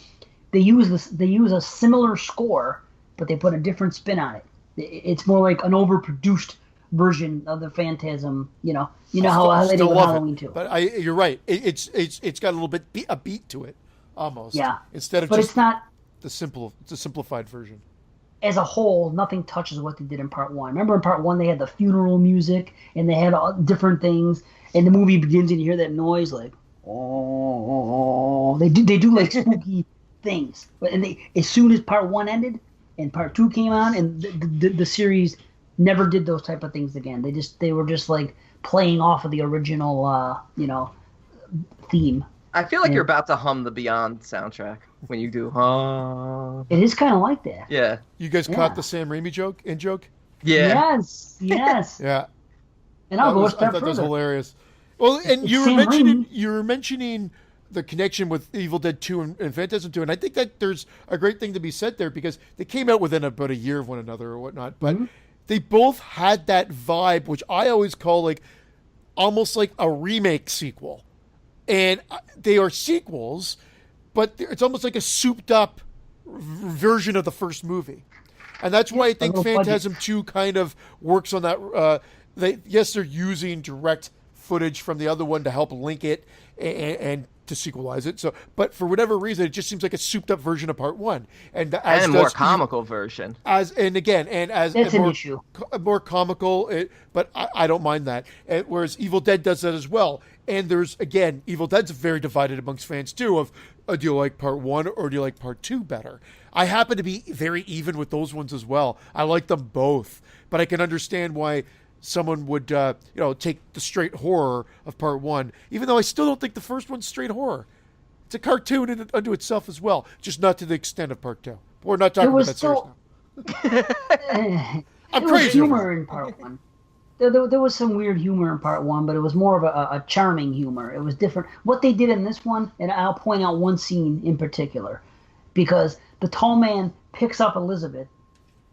they use a similar score, but they put a different spin on it. It's more like an overproduced version of the Phantasm. You know how they did with Halloween too. But you're right. It's got a little bit a beat to it, almost. Yeah. Instead of but just it's not the simplified version. As a whole, nothing touches what they did in part one. Remember in part one they had the funeral music and they had all different things, and the movie begins and you hear that noise like oh. They do like spooky things. And as soon as part one ended and part two came on, and the series never did those type of things again. They were just like playing off of the original theme. I feel like you're about to hum the Beyond soundtrack when you do It is kind of like that. Yeah. You guys caught the Sam Raimi joke? Yeah. Yes. Yeah. And I'll go a I step thought further. that was hilarious. Well, and you were mentioning the connection with Evil Dead 2 and Phantasm 2, and I think that there's a great thing to be said there because they came out within about a year of one another or whatnot, but they both had that vibe, which I always call like almost like a remake sequel. And they are sequels, but it's almost like a souped-up version of the first movie. And that's why I think Phantasm II kind of works on that. They're using direct footage from the other one to help link it and to sequelize it. So, but for whatever reason, it just seems like a souped-up version of part one, and a more comical version. That's an issue. More comical, but I don't mind that. Whereas Evil Dead does that as well. And there's, again, Evil Dead's very divided amongst fans, too, of do you like part one or do you like part two better? I happen to be very even with those ones as well. I like them both. But I can understand why someone would, take the straight horror of part one, even though I still don't think the first one's straight horror. It's a cartoon unto itself as well, just not to the extent of part two. We're not talking about that series now. There was humor in part one. There was some weird humor in part one, but it was more of a charming humor. It was different. What they did in this one, and I'll point out one scene in particular, because the tall man picks up Elizabeth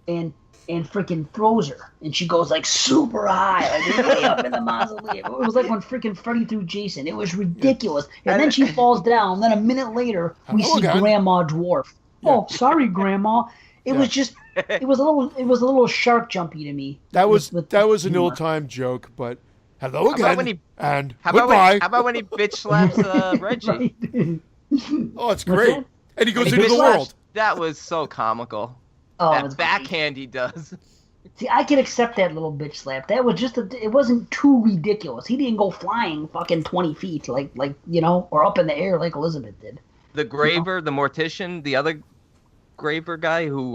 and freaking throws her, and she goes like super high, like way up in the mausoleum. It was like when freaking Freddy threw Jason. It was ridiculous. And then she falls down. Then a minute later, we see Grandma Dwarf. Yeah. Oh, sorry, Grandma. It was just. It was a little shark jumpy to me. That was an old-time joke, but hello again. How about when he bitch slaps Reggie? Oh, it's great. And he goes into the world. That was so comical. Oh, that backhand he does. See, I can accept that little bitch slap. That was just it wasn't too ridiculous. He didn't go flying fucking 20 feet like or up in the air like Elizabeth did. The Graver, the Mortician, the other Graver guy who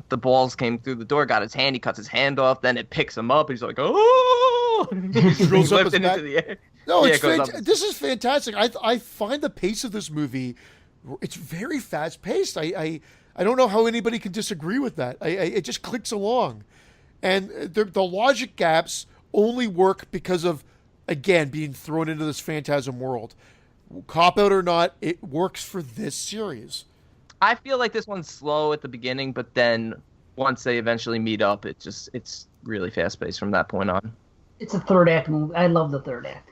the balls came through the door, got his hand, he cuts his hand off, then it picks him up, he's like, oh! He drills up his back. Into the air. No, this is fantastic. I find the pace of this movie, it's very fast-paced. I don't know how anybody can disagree with that. It just clicks along. And the logic gaps only work because of, again, being thrown into this Phantasm world. Cop-out or not, it works for this series. I feel like this one's slow at the beginning, but then once they eventually meet up, it's really fast-paced from that point on. It's a third act movie. I love the third act.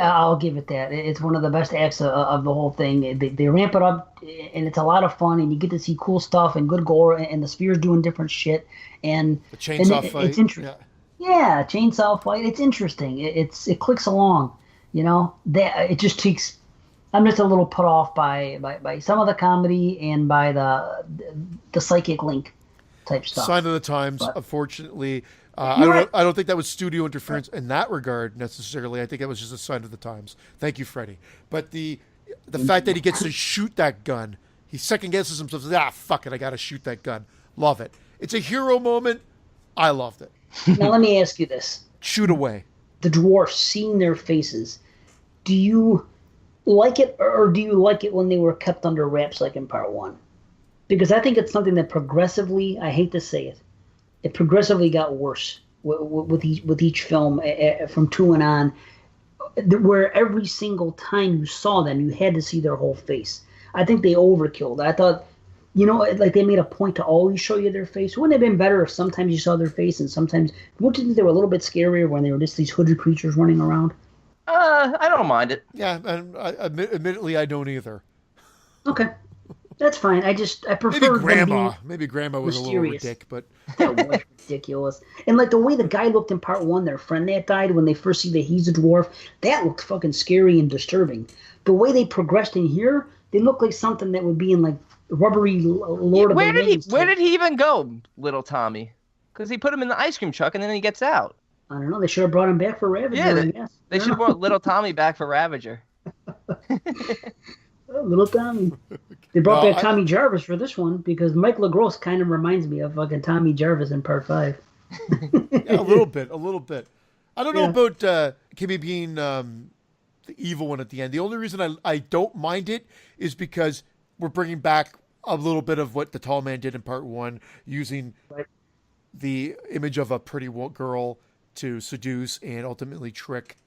I'll give it that. It's one of the best acts of the whole thing. They ramp it up, and it's a lot of fun, and you get to see cool stuff and good gore, and the Sphere's doing different shit. And the chainsaw fight. It's interesting. Yeah, chainsaw fight. It's interesting. It clicks along. It just takes. I'm just a little put off by some of the comedy and by the psychic link type stuff. Sign of the times, unfortunately. I don't think that was studio interference in that regard necessarily. I think that was just a sign of the times. Thank you, Freddie. But the fact that he gets to shoot that gun, he second guesses himself. Fuck it, I got to shoot that gun. Love it. It's a hero moment. I loved it. Now let me ask you this: shoot away. The dwarfs, seeing their faces, do you like it, or do you like it when they were kept under wraps like in part one? Because I think it's something that progressively, I hate to say it, it progressively got worse with each film from two and on, where every single time you saw them, you had to see their whole face. I think they overkilled. I thought, like they made a point to always show you their face. Wouldn't it have been better if sometimes you saw their face and sometimes, wouldn't you think they were a little bit scarier when they were just these hooded creatures running around? I don't mind it. Yeah, and admittedly, I don't either. Okay. That's fine. I prefer Maybe Grandma was a little ridiculous, but that was ridiculous. And like the way the guy looked in part 1, their friend that died, when they first see that he's a dwarf, that looked fucking scary and disturbing. The way they progressed in here, they look like something that would be in like rubbery Lord of the Rings. Where did he even go, little Tommy? Because he put him in the ice cream truck and then he gets out. I don't know. They should have brought him back for Ravager. Yeah, they should have brought little Tommy back for Ravager. Oh, little Tommy. They brought back Tommy Jarvis for this one because Mike LaGrosse kind of reminds me of fucking Tommy Jarvis in part 5. Yeah, a little bit. I don't know about Kimmy being the evil one at the end. The only reason I don't mind it is because we're bringing back a little bit of what the tall man did in part 1, using the image of a pretty girl to seduce and ultimately trick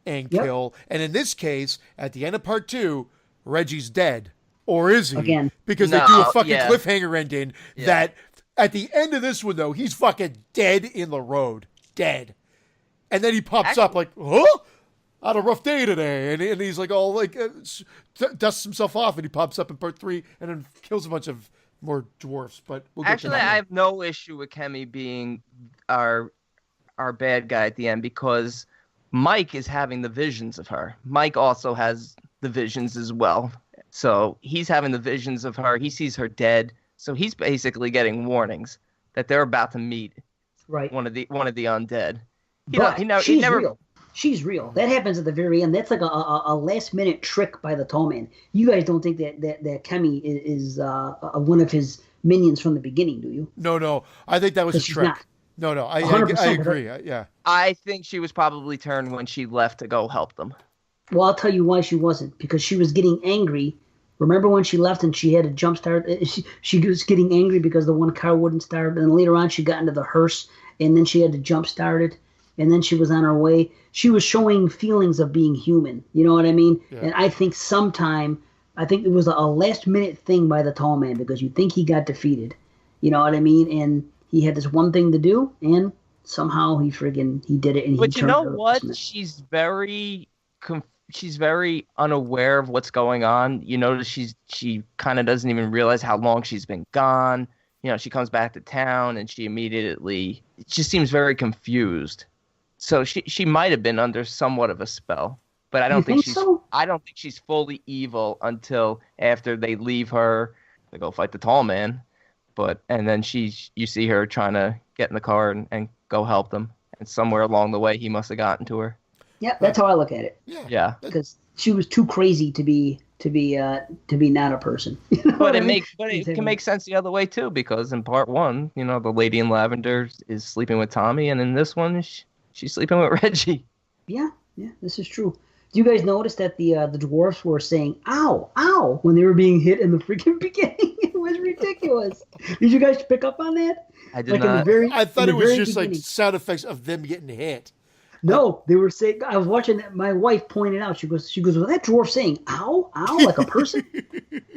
and kill. And in this case, at the end of part 2, Reggie's dead. Or is he? Again. Because they do a fucking cliffhanger ending that at the end of this one, though, he's fucking dead in the road. Dead. And then he pops up like, huh? I had a rough day today. And he's like, all like, dusts himself off, and he pops up in part 3 and then kills a bunch of more dwarfs. But we'll get to that. I have no issue with Kemi being our bad guy at the end because Mike is having the visions of her. Mike also has the visions as well. So he's having the visions of her. He sees her dead. So he's basically getting warnings that they're about to meet one of the undead. Real. She's real. That happens at the very end. That's like a last minute trick by the tall man. You guys don't think that Kemi is one of his minions from the beginning, do you? No. I think that was a trick. Not. No. I agree. Yeah. I think she was probably turned when she left to go help them. Well, I'll tell you why she wasn't. Because she was getting angry. Remember when she left and she had to jump start? She was getting angry because the one car wouldn't start. And then later on she got into the hearse and then she had to jump start it. And then she was on her way. She was showing feelings of being human. You know what I mean? Yeah. And I think it was a last minute thing by the tall man because you think he got defeated. You know what I mean? And he had this one thing to do and somehow he did it. And but you know what? She's very unaware of what's going on. You notice she kind of doesn't even realize how long she's been gone. You know, she comes back to town and it just seems very confused. So she might have been under somewhat of a spell, but I don't think she's fully evil until after they leave her to go fight the tall man. And then you see her trying to get in the car and go help them. And somewhere along the way, he must have gotten to her. Yeah, that's how I look at it. Yeah. Because she was too crazy to be not a person. You know but it can make sense the other way too, because in part 1, you know, the lady in lavender is sleeping with Tommy, and in this one, she's sleeping with Reggie. Yeah, this is true. Do you guys notice that the dwarfs were saying "ow, ow" when they were being hit in the freaking beginning? It was ridiculous. Did you guys pick up on that? I did not. I thought it was just like sound effects of them getting hit. No, they were saying. I was watching that. My wife pointed out. She goes, "Was that dwarf saying ow, ow, like a person?"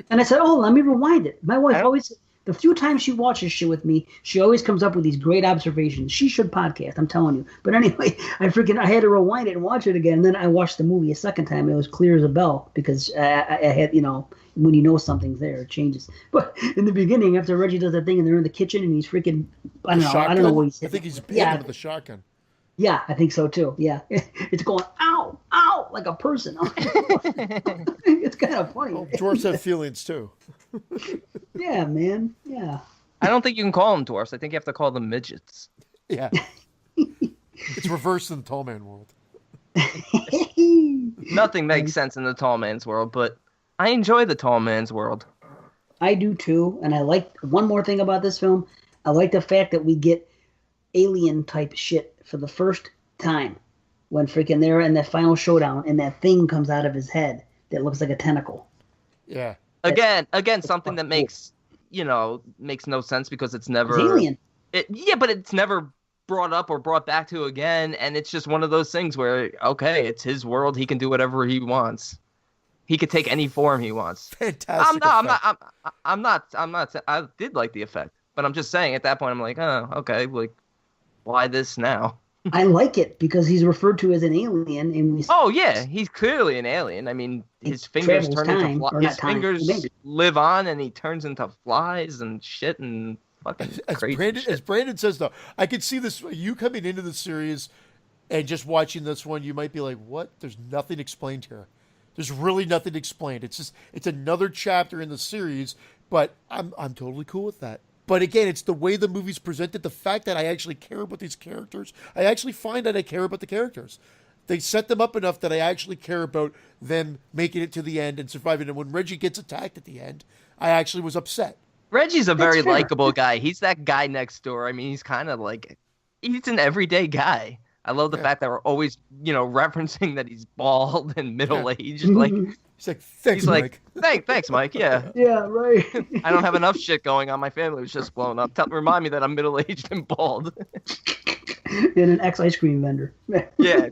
And I said, "Oh, let me rewind it." My wife always, the few times she watches shit with me, she always comes up with these great observations. She should podcast, I'm telling you. But anyway, I had to rewind it and watch it again. And then I watched the movie a second time. It was clear as a bell because I had, you know, when you know something's there, it changes. But in the beginning, after Reggie does that thing and they're in the kitchen and he's freaking, I don't know what he's saying. I think he's hitting him with the shotgun. Yeah, I think so too. Yeah, it's going ow, ow, like a person. It's kind of funny. Well, dwarfs have feelings too. Yeah, man. Yeah. I don't think you can call them dwarfs. I think you have to call them midgets. Yeah. It's reversed in the tall man world. Nothing makes sense in the tall man's world, but I enjoy the tall man's world. I do too, and I like one more thing about this film. I like the fact that we get alien type shit for the first time when freaking they're in that final showdown and that thing comes out of his head that looks like a tentacle. Yeah. Again, something that makes no sense because it's never it's alien. But it's never brought up or brought back to again, and it's just one of those things where it's his world, he can do whatever he wants. He could take any form he wants. Fantastic. I'm not I did like the effect, but I'm just saying at that point I'm like, oh, okay, like why this now? I like it because he's referred to as an alien, and we. Oh yeah, he's clearly an alien. I mean, his fingers turn into flies. His fingers live on, and he turns into flies and shit and fucking crazy shit. As Brandon says, though, I could see this. You coming into the series and just watching this one, you might be like, "What? There's nothing explained here. There's really nothing explained. It's another chapter in the series." But I'm totally cool with that. But again, it's the way the movie's presented, the fact that I actually care about these characters. I actually find that I care about the characters. They set them up enough that I actually care about them making it to the end and surviving. And when Reggie gets attacked at the end, I actually was upset. Reggie's a very likable guy. He's that guy next door. I mean, he's kind of like, he's an everyday guy. I love the fact that we're always, referencing that he's bald and middle-aged. Like, He's like, thanks, Mike. Yeah. Yeah, right. I don't have enough shit going on. My family was just blown up. Remind me that I'm middle-aged and bald. And an ex-ice cream vendor. Yeah.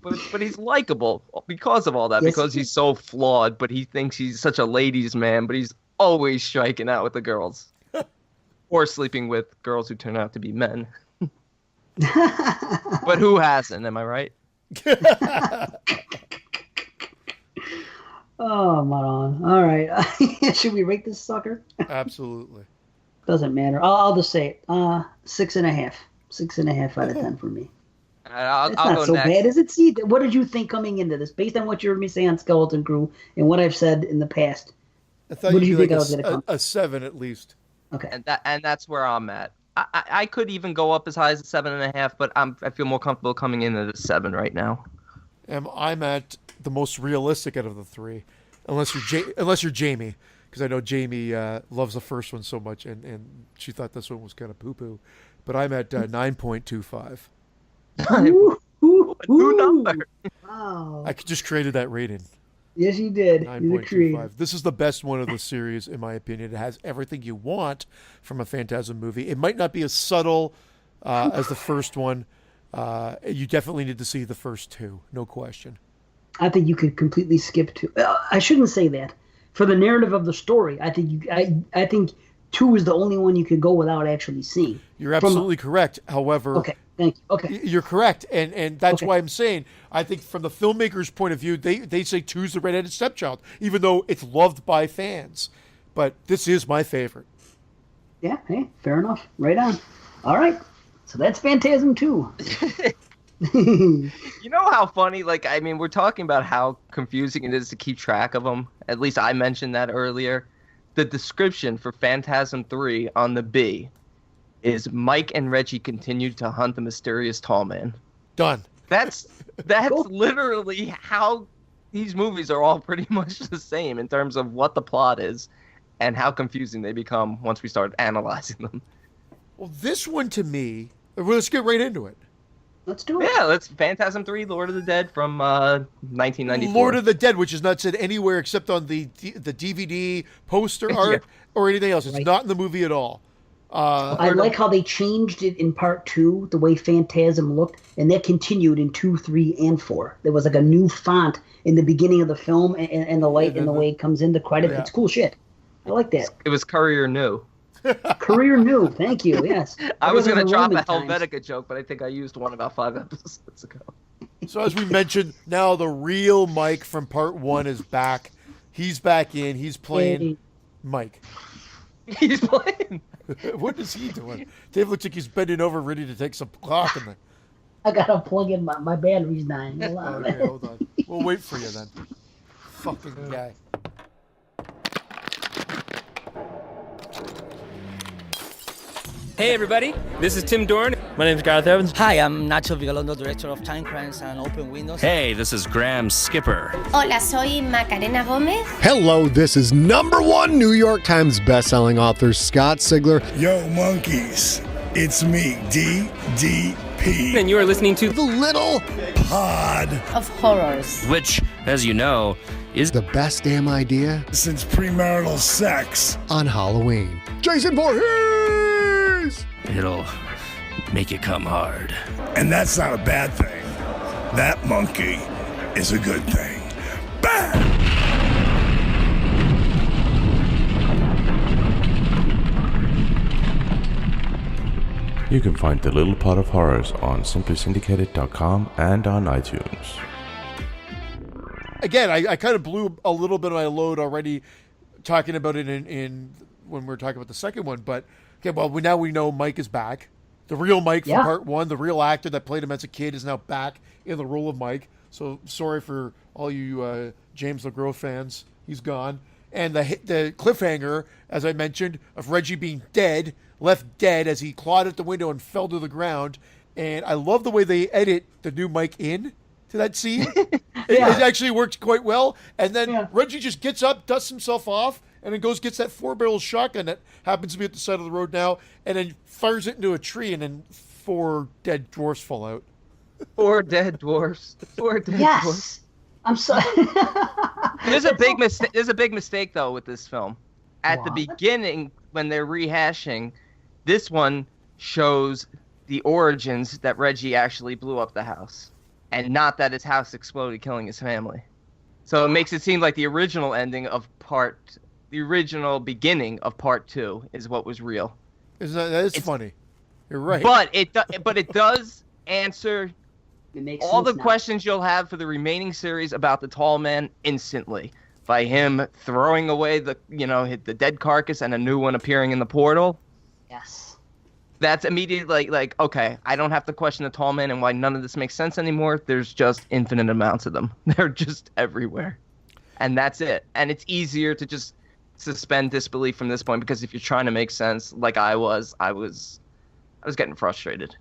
But he's likable because of all that, because he's so flawed, but he thinks he's such a ladies' man, but he's always striking out with the girls. Or sleeping with girls who turn out to be men. But who hasn't? Am I right? Oh, Maron. All right. Should we rate this sucker? Absolutely. Doesn't matter. I'll just say it. 6.5. 6.5 out of 10 for me. I'll it's not go so next. bad, is it? See, what did you think coming into this? Based on what you heard me say on Skeleton Crew and what I've said in the past. I thought what did you think like I was going to come? A 7 at least. Okay. And that's where I'm at. I could even go up as high as a 7.5, but I feel more comfortable coming in at a 7 right now. I'm at the most realistic out of the three, unless you're Jamie, because I know Jamie loves the first one so much, and she thought this one was kind of poo-poo. But I'm at 9.25. New number. Wow. I just created that rating. Yes, you did. 9.25. This is the best one of the series, in my opinion. It has everything you want from a Phantasm movie. It might not be as subtle as the first one. You definitely need to see the first two, no question. I think you could completely skip two. I shouldn't say that. For the narrative of the story, I think I think 2 is the only one you could go without actually seeing. You're absolutely correct. However, okay, thank you. Okay, you're correct, and that's why I'm saying I think from the filmmaker's point of view, they say 2's the redheaded stepchild, even though it's loved by fans. But this is my favorite. Yeah, hey, fair enough. Right on. All right, so that's Phantasm II. You know how funny, we're talking about how confusing it is to keep track of them. At least I mentioned that earlier. The description for Phantasm III on the B is Mike and Reggie continue to hunt the mysterious tall man. Done. That's literally how these movies are all pretty much the same in terms of what the plot is and how confusing they become once we start analyzing them. Well, this one to me, let's get right into it. Let's do it. Yeah, let's Phantasm III, Lord of the Dead from 1994. Lord of the Dead, which is not said anywhere except on the DVD poster art or anything else. It's not in the movie at all. I like how they changed it in part 2, the way Phantasm looked, and that continued in 2, 3, and 4. There was like a new font in the beginning of the film, and the light and the way it comes in the credit. Yeah. It's cool shit. I like that. It was Courier New. Career New, thank you. Yes, I was going to drop a Helvetica joke, but I think I used one about 5 episodes ago. So as we mentioned, now the real Mike from part 1 is back. He's back in. He's playing Mike. He's playing. What is he doing? Dave looks like he's bending over, ready to take some clock in there. I gotta plug in my battery's dying. Okay, hold on. We'll wait for you then. Fucking guy. Hey everybody, this is Tim Dorn. My name is Gareth Evans. Hi, I'm Nacho Vigalondo, Director of Time Crimes and Open Windows. Hey, this is Graham Skipper. Hola, soy Macarena Gómez. Hello, this is #1 New York Times bestselling author Scott Sigler. Yo, monkeys, it's me, DDP. And you are listening to The Little Pod of Horrors. Which, as you know, is the best damn idea since premarital sex on Halloween. Jason Voorhees! It'll make it come hard. And that's not a bad thing. That monkey is a good thing. Bam! You can find The Little Pot of Horrors on simplysyndicated.com and on iTunes. Again, I kind of blew a little bit of my load already talking about it in when we were talking about the second one. But, okay, well, now we know Mike is back. The real Mike from part one, the real actor that played him as a kid, is now back in the role of Mike. So sorry for all you James LeGros fans. He's gone. And the cliffhanger, as I mentioned, of Reggie being dead, left dead as he clawed at the window and fell to the ground. And I love the way they edit the new Mike in to that scene. It actually works quite well. And then Reggie just gets up, dusts himself off, and then gets that 4-barrel shotgun that happens to be at the side of the road now, and then fires it into a tree, and then 4 dead dwarfs fall out. 4 dead dwarfs. 4 dead dwarfs. I'm sorry. There's a big mistake though with this film. At the beginning, when they're rehashing, this one shows the origins that Reggie actually blew up the house, and not that his house exploded, killing his family. So it makes it seem like the original beginning of part 2 is what was real. That is funny. You're right. But it does answer all the questions you'll have for the remaining series about the tall man instantly by him throwing away the dead carcass and a new one appearing in the portal. Yes. That's immediately like, okay, I don't have to question the tall man and why none of this makes sense anymore. There's just infinite amounts of them. They're just everywhere. And that's it. And it's easier to just suspend disbelief from this point, because if you're trying to make sense like I was getting frustrated.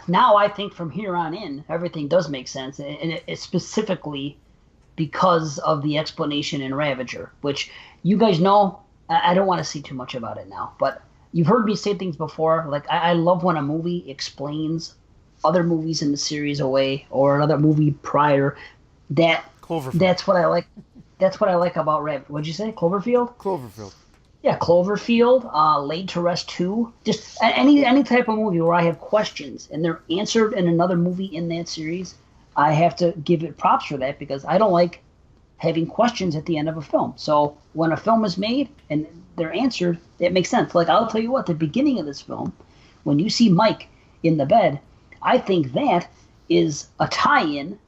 Now I think from here on in, everything does make sense, and it's specifically because of the explanation in Ravager, which you guys know. I don't want to see too much about it now, but you've heard me say things before. Like I love when a movie explains other movies in the series away, or another movie prior. That's what I like. That's what I like about Ravager. What'd you say? Cloverfield? Cloverfield. Yeah, Cloverfield, Laid to Rest 2, just any type of movie where I have questions and they're answered in another movie in that series, I have to give it props for that, because I don't like having questions at the end of a film. So when a film is made and they're answered, it makes sense. Like, I'll tell you what, the beginning of this film, when you see Mike in the bed, I think that is a tie-in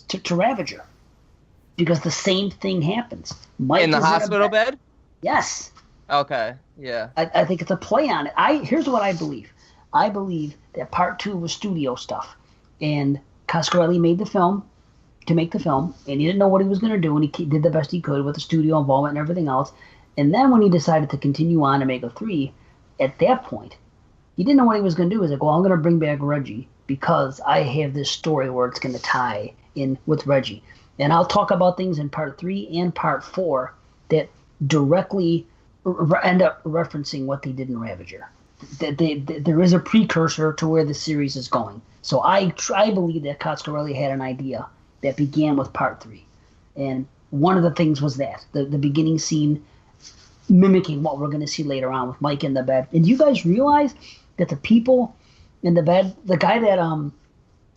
to Ravager, because the same thing happens. Mike in the hospital bed? Yes. Okay, yeah. I think it's a play on it. Here's what I believe. I believe that part 2 was studio stuff, and Coscarelli made the film to make the film, and he didn't know what he was going to do, and he did the best he could with the studio involvement and everything else. And then when he decided to continue on and make a 3, at that point, he didn't know what he was going to do. He was like, well, I'm going to bring back Reggie because I have this story where it's going to tie in with Reggie. And I'll talk about things in part 3 and part 4 that directly end up referencing what they did in Ravager. There is a precursor to where the series is going. So I believe that Coscarelli had an idea that began with part 3. And one of the things was that, the beginning scene mimicking what we're going to see later on with Mike in the bed. And you guys realize that the people in the bed, the guy that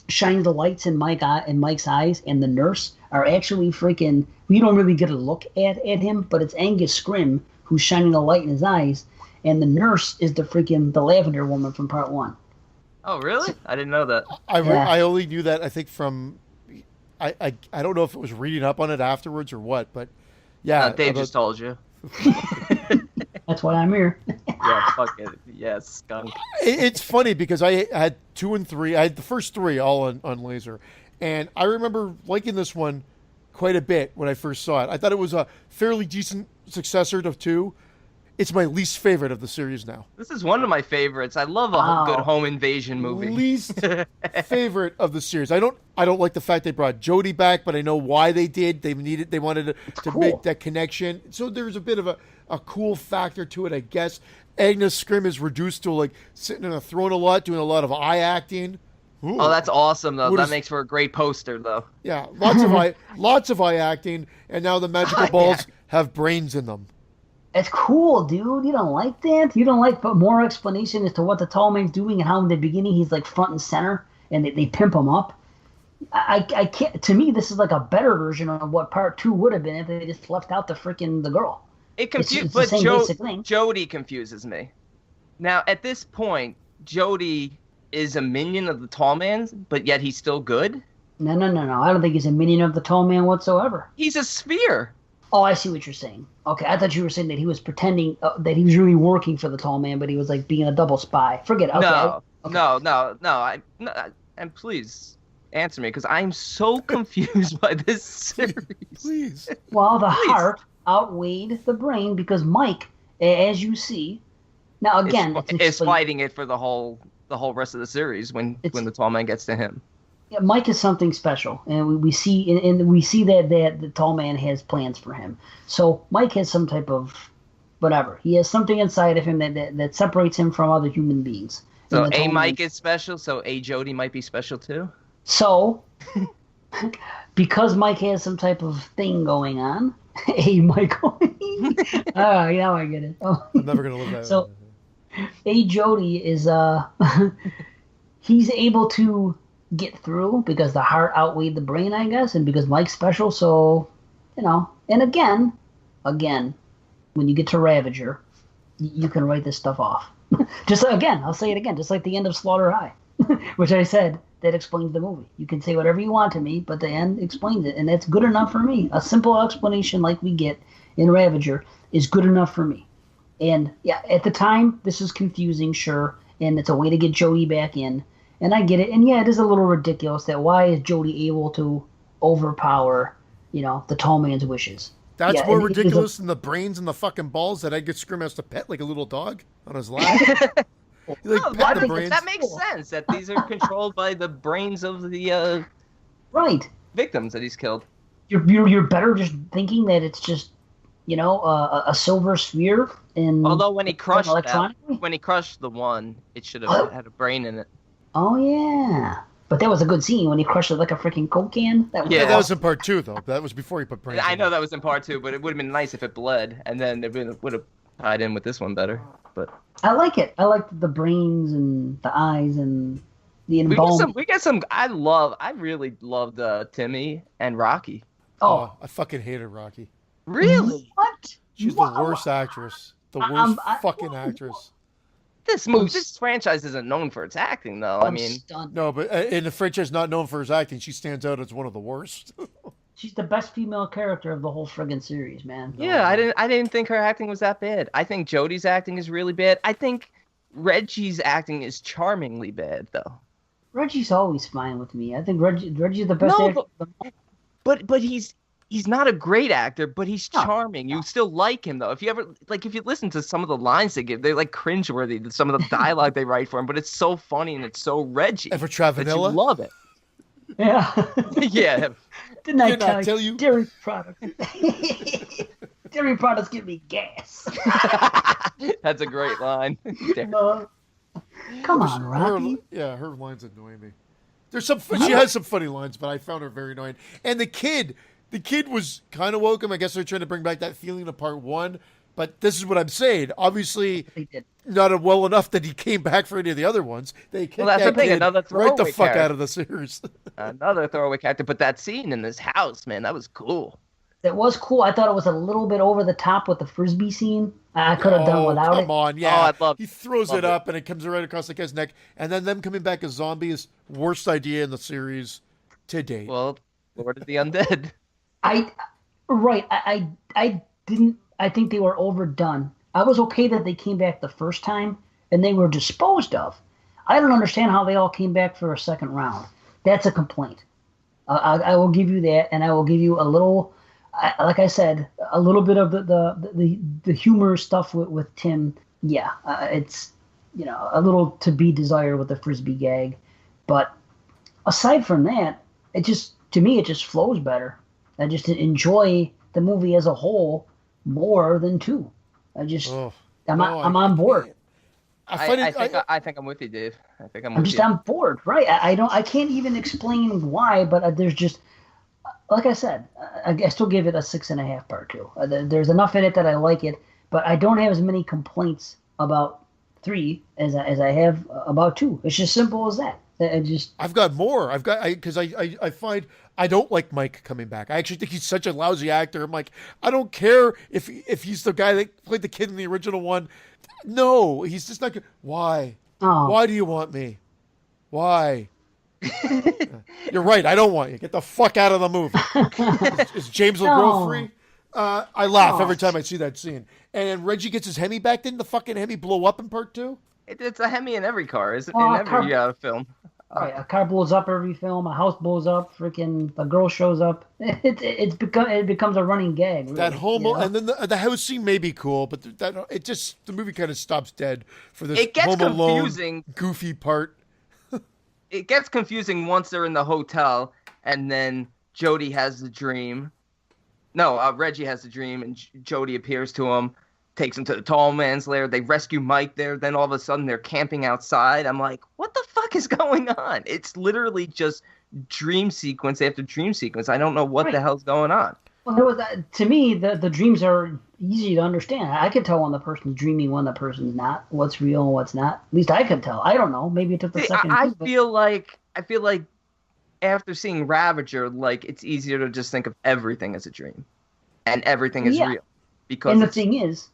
shines the lights in Mike's eyes, and the nurse are actually freaking, we don't really get a look at him, but it's Angus Scrim who's shining the light in his eyes, and the nurse is the Lavender Woman from part 1. Oh, really? I didn't know that. I only knew that, I think, from I don't know if it was reading up on it afterwards or what, but yeah. Dave just told you. That's why I'm here. Yeah, fuck it. Yes, skunk. It's funny because I had 2 and 3. I had the first 3 all on laser, and I remember liking this one quite a bit when I first saw it. I thought it was a fairly decent successor to 2. It's my least favorite of the series now. This is one of my favorites. I love a good home invasion movie. Least favorite of the series. I don't like the fact they brought Jodie back, but I know why they did. They wanted to make that connection. So there's a bit of a cool factor to it, I guess. Agnes Scrim is reduced to like sitting in a throne a lot, doing a lot of eye acting. Ooh. Oh, that's awesome though. That makes for a great poster though. Yeah, lots of eye acting, and now the magical balls have brains in them. It's cool, dude. You don't like that? You don't like more explanation as to what the tall man's doing and how in the beginning he's like front and center and they pimp him up? I can't. To me, this is like a better version of what part 2 would have been if they just left out the girl. It confuses, but Jodie confuses me. Now, at this point, Jody is a minion of the Tall Man, but yet he's still good? No. I don't think he's a minion of the Tall Man whatsoever. He's a sphere. Oh, I see what you're saying. Okay, I thought you were saying that he was pretending that he was really working for the Tall Man, but he was like being a double spy. Forget it. Okay. No. And please answer me, because I'm so confused by this series. Please. Well, the heart outweighed the brain because Mike, as you see, now again, is fighting it for the whole rest of the series when the Tall Man gets to him. Yeah, Mike is something special, and we see that the Tall Man has plans for him. So Mike has some type of whatever. He has something inside of him that separates him from other human beings. So Mike is special, so Jody might be special too? So, because Mike has some type of thing going on, Michael. Now I get it. Oh. I'm never going to live that. So, Jody is, he's able to get through because the heart outweighed the brain, I guess, and because Mike's special, so, and again, when you get to Ravager, you can write this stuff off. I'll say it again, just like the end of Slaughter High, which I said, that explains the movie. You can say whatever you want to me, but the end explains it, and that's good enough for me. A simple explanation like we get in Ravager is good enough for me. And yeah, at the time, this is confusing, sure, and it's a way to get Jody back in, and I get it. And yeah, it is a little ridiculous that why is Jody able to overpower, the Tall Man's wishes? That's more ridiculous than the brains and the fucking balls that Edgar Scrim has to pet like a little dog on his lap. That makes sense, that these are controlled by the brains of the victims that he's killed. You're better just thinking that it's just a silver sphere. Although when he crushed the one, it should have had a brain in it. Oh yeah, but that was a good scene when he crushed it like a freaking Coke can. That was in part 2 though. That was before he put brains. I know that was in part 2, but it would have been nice if it bled, and then it would have tied in with this one better. But I like it. I like the brains and the eyes and the embalming. We get some. I really loved Timmy and Rocky. Oh, I fucking hated Rocky. Really? What? She's the worst actress. The worst fucking actress. This franchise isn't known for its acting, though. Stunned. No, but in the franchise not known for his acting, she stands out as one of the worst. She's the best female character of the whole friggin' series, man. Yeah, I didn't think her acting was that bad. I think Jodie's acting is really bad. I think Reggie's acting is charmingly bad, though. Reggie's always fine with me. I think Reggie's the best actor. But he's not a great actor, but he's charming. You still like him, though. If you listen to some of the lines they give, they're like cringeworthy. Some of the dialogue they write for him, but it's so funny and it's so Reggie. And for Travanilla? You love it. Yeah. Yeah. Didn't I tell you? Dairy products. Dairy products give me gas. That's a great line. Come on, Rocky. Her lines annoy me. She has some funny lines, but I found her very annoying. And the kid was kind of welcome. I guess they're trying to bring back that feeling of part 1. But this is what I'm saying. Obviously, not well enough that he came back for any of the other ones. They kicked that kid right the fuck out of the series. Another throwaway character. But that scene in this house, man, that was cool. It was cool. I thought it was a little bit over the top with the Frisbee scene. I could have done without it. Come on, yeah. He throws it up and it comes right across the guy's neck. And then them coming back as zombies, worst idea in the series to date. Well, Lord of the Undead. I think they were overdone. I was okay that they came back the first time and they were disposed of. I don't understand how they all came back for a second round. That's a complaint. I will give you that, and I will give you a little, like I said, a little bit of the humor stuff with Tim. Yeah, it's a little to be desired with the Frisbee gag, but aside from that, it just flows better. I just enjoy the movie as a whole more than 2. I'm on board. I think I'm with you, Dave. I'm on board, right? I can't even explain why, but there's just, like I said, I still give it a 6.5 part 2. There's enough in it that I like it, but I don't have as many complaints about 3 as I have about 2. It's just simple as that. I've got more. Because I find I don't like Mike coming back. I actually think he's such a lousy actor. I'm like, I don't care if he's the guy that played the kid in the original one. No, he's just not good. Why? Oh. Why do you want me? Why? You're right. I don't want you. Get the fuck out of the movie. Is James LeGros free? I laugh every time I see that scene. And Reggie gets his Hemi back. Didn't the fucking Hemi blow up in part 2? It's a Hemi in every car, isn't in every film. Right, a car blows up every film. A house blows up. Freaking a girl shows up. It becomes a running gag. Really, that and then the house scene may be cool, but the movie kind of stops dead for this. It gets Home confusing. Alone goofy part. It gets confusing once they're in the hotel, and then Jody has the dream. No, Reggie has the dream, and Jody appears to him, takes him to the tall man's lair. They rescue Mike there. Then all of a sudden they're camping outside. I'm like, what the fuck is going on? It's literally just dream sequence after dream sequence. I don't know what the hell's going on. Well, to me, the dreams are easy to understand. I could tell when the person's dreaming, when the person's not. What's real and what's not. At least I could tell. I don't know. Maybe it took the second. I feel like after seeing Ravager, like it's easier to just think of everything as a dream, and everything is real. Because the thing is,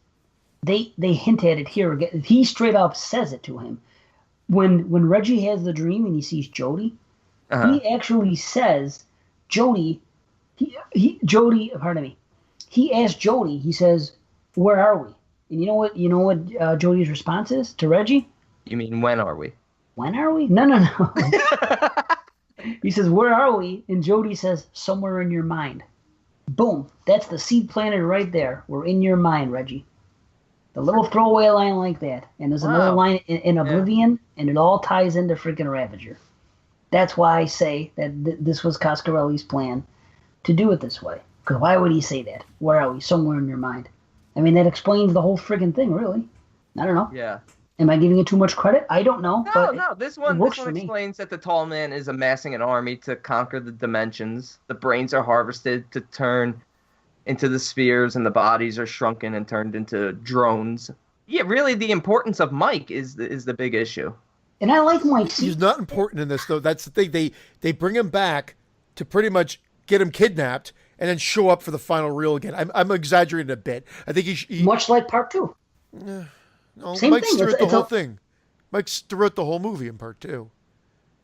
they hint at it here again. He straight up says it to him when Reggie has the dream and he sees Jody. He actually says, Jody. Pardon me. He asked Jody. He says, "Where are we?" And you know what Jody's response is to Reggie? You mean when are we? When are we? No. He says, "Where are we?" And Jody says, "Somewhere in your mind." Boom. That's the seed planted right there. We're in your mind, Reggie. The little throwaway line like that. And there's another line in Oblivion, and it all ties into freaking Ravager. That's why I say that this was Coscarelli's plan to do it this way. Because why would he say that? Where are we? Somewhere in your mind. I mean, that explains the whole friggin' thing, really. I don't know. Yeah. Am I giving it too much credit? I don't know. No. This one explains that the tall man is amassing an army to conquer the dimensions. The brains are harvested to turn into the spheres, and the bodies are shrunken and turned into drones. Yeah, really, the importance of Mike is the big issue. And I like Mike. He's not important in this, though. That's the thing. They bring him back to pretty much get him kidnapped and then show up for the final reel again. I'm exaggerating a bit. I think he much like part 2. No, Same Mike's thing. throughout the whole thing. Mike's throughout the whole movie in part 2.